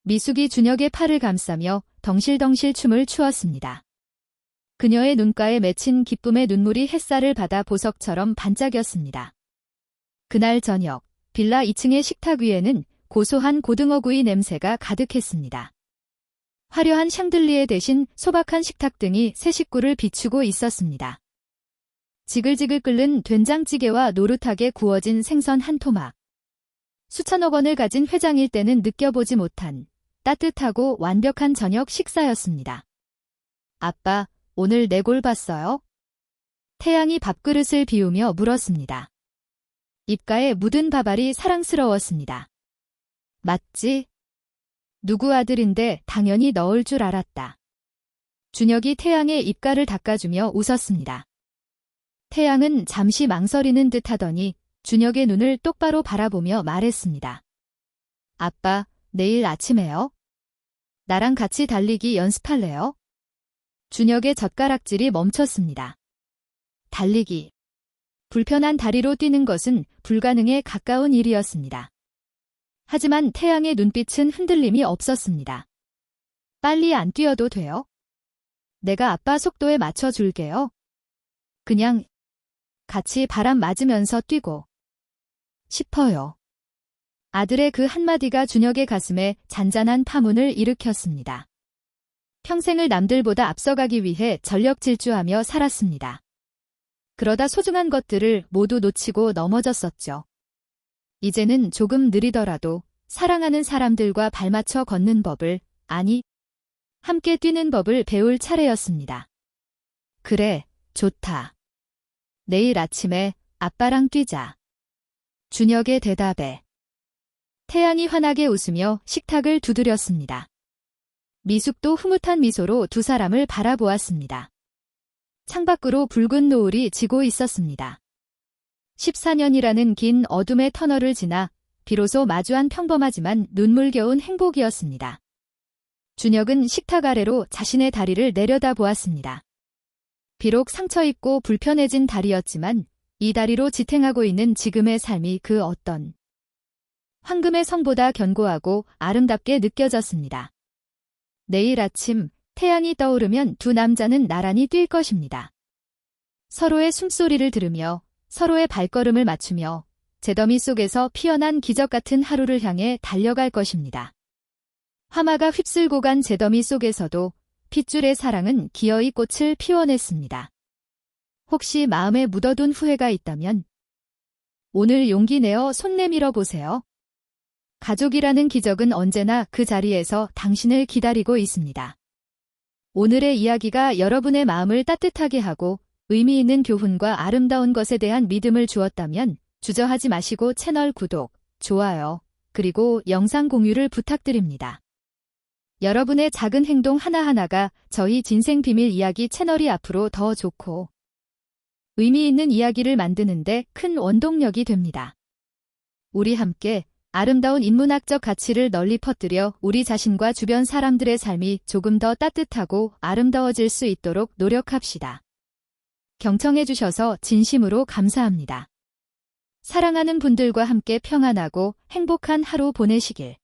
미숙이 준혁의 팔을 감싸며 덩실덩실 춤을 추었습니다. 그녀의 눈가에 맺힌 기쁨의 눈물이 햇살을 받아 보석처럼 반짝였습니다. 그날 저녁, 빌라 2층의 식탁 위에는 고소한 고등어구이 냄새가 가득했습니다. 화려한 샹들리에 대신 소박한 식탁등이 새 식구를 비추고 있었습니다. 지글지글 끓는 된장찌개와 노릇하게 구워진 생선 한 토막. 수천억 원을 가진 회장일 때는 느껴보지 못한 따뜻하고 완벽한 저녁 식사였습니다. 아빠, 오늘 내 골 봤어요? 태양이 밥그릇을 비우며 물었습니다. 입가에 묻은 밥알이 사랑스러웠습니다. 맞지? 누구 아들인데 당연히 넣을 줄 알았다. 준혁이 태양의 입가를 닦아주며 웃었습니다. 태양은 잠시 망설이는 듯 하더니 준혁의 눈을 똑바로 바라보며 말했습니다. 아빠, 내일 아침에요? 나랑 같이 달리기 연습할래요? 준혁의 젓가락질이 멈췄습니다. 달리기. 불편한 다리로 뛰는 것은 불가능에 가까운 일이었습니다. 하지만 태양의 눈빛은 흔들림이 없었습니다. 빨리 안 뛰어도 돼요? 내가 아빠 속도에 맞춰줄게요. 그냥 같이 바람 맞으면서 뛰고 싶어요. 아들의 그 한마디가 준혁의 가슴에 잔잔한 파문을 일으켰습니다. 평생을 남들보다 앞서가기 위해 전력 질주하며 살았습니다. 그러다 소중한 것들을 모두 놓치고 넘어졌었죠. 이제는 조금 느리더라도 사랑하는 사람들과 발맞춰 걷는 법을, 아니, 함께 뛰는 법을 배울 차례였습니다. 그래, 좋다. 내일 아침에 아빠랑 뛰자. 준혁의 대답에 태양이 환하게 웃으며 식탁을 두드렸습니다. 미숙도 흐뭇한 미소로 두 사람을 바라보았습니다. 창밖으로 붉은 노을이 지고 있었습니다. 14년이라는 긴 어둠의 터널을 지나 비로소 마주한 평범하지만 눈물겨운 행복이었습니다. 준혁은 식탁 아래로 자신의 다리를 내려다보았습니다. 비록 상처입고 불편해진 다리였지만 이 다리로 지탱하고 있는 지금의 삶이 그 어떤 황금의 성보다 견고하고 아름답게 느껴졌습니다. 내일 아침 태양이 떠오르면 두 남자는 나란히 뛸 것입니다. 서로의 숨소리를 들으며 서로의 발걸음을 맞추며 잿더미 속에서 피어난 기적 같은 하루를 향해 달려갈 것입니다. 화마가 휩쓸고 간 잿더미 속에서도 핏줄의 사랑은 기어이 꽃을 피워냈습니다. 혹시 마음에 묻어둔 후회가 있다면 오늘 용기 내어 손 내밀어 보세요. 가족이라는 기적은 언제나 그 자리에서 당신을 기다리고 있습니다. 오늘의 이야기가 여러분의 마음을 따뜻하게 하고 의미 있는 교훈과 아름다운 것에 대한 믿음을 주었다면 주저하지 마시고 채널 구독, 좋아요, 그리고 영상 공유를 부탁드립니다. 여러분의 작은 행동 하나하나가 저희 진생비밀 이야기 채널이 앞으로 더 좋고 의미 있는 이야기를 만드는데 큰 원동력이 됩니다. 우리 함께 아름다운 인문학적 가치를 널리 퍼뜨려 우리 자신과 주변 사람들의 삶이 조금 더 따뜻하고 아름다워질 수 있도록 노력합시다. 경청해주셔서 진심으로 감사합니다. 사랑하는 분들과 함께 평안하고 행복한 하루 보내시길.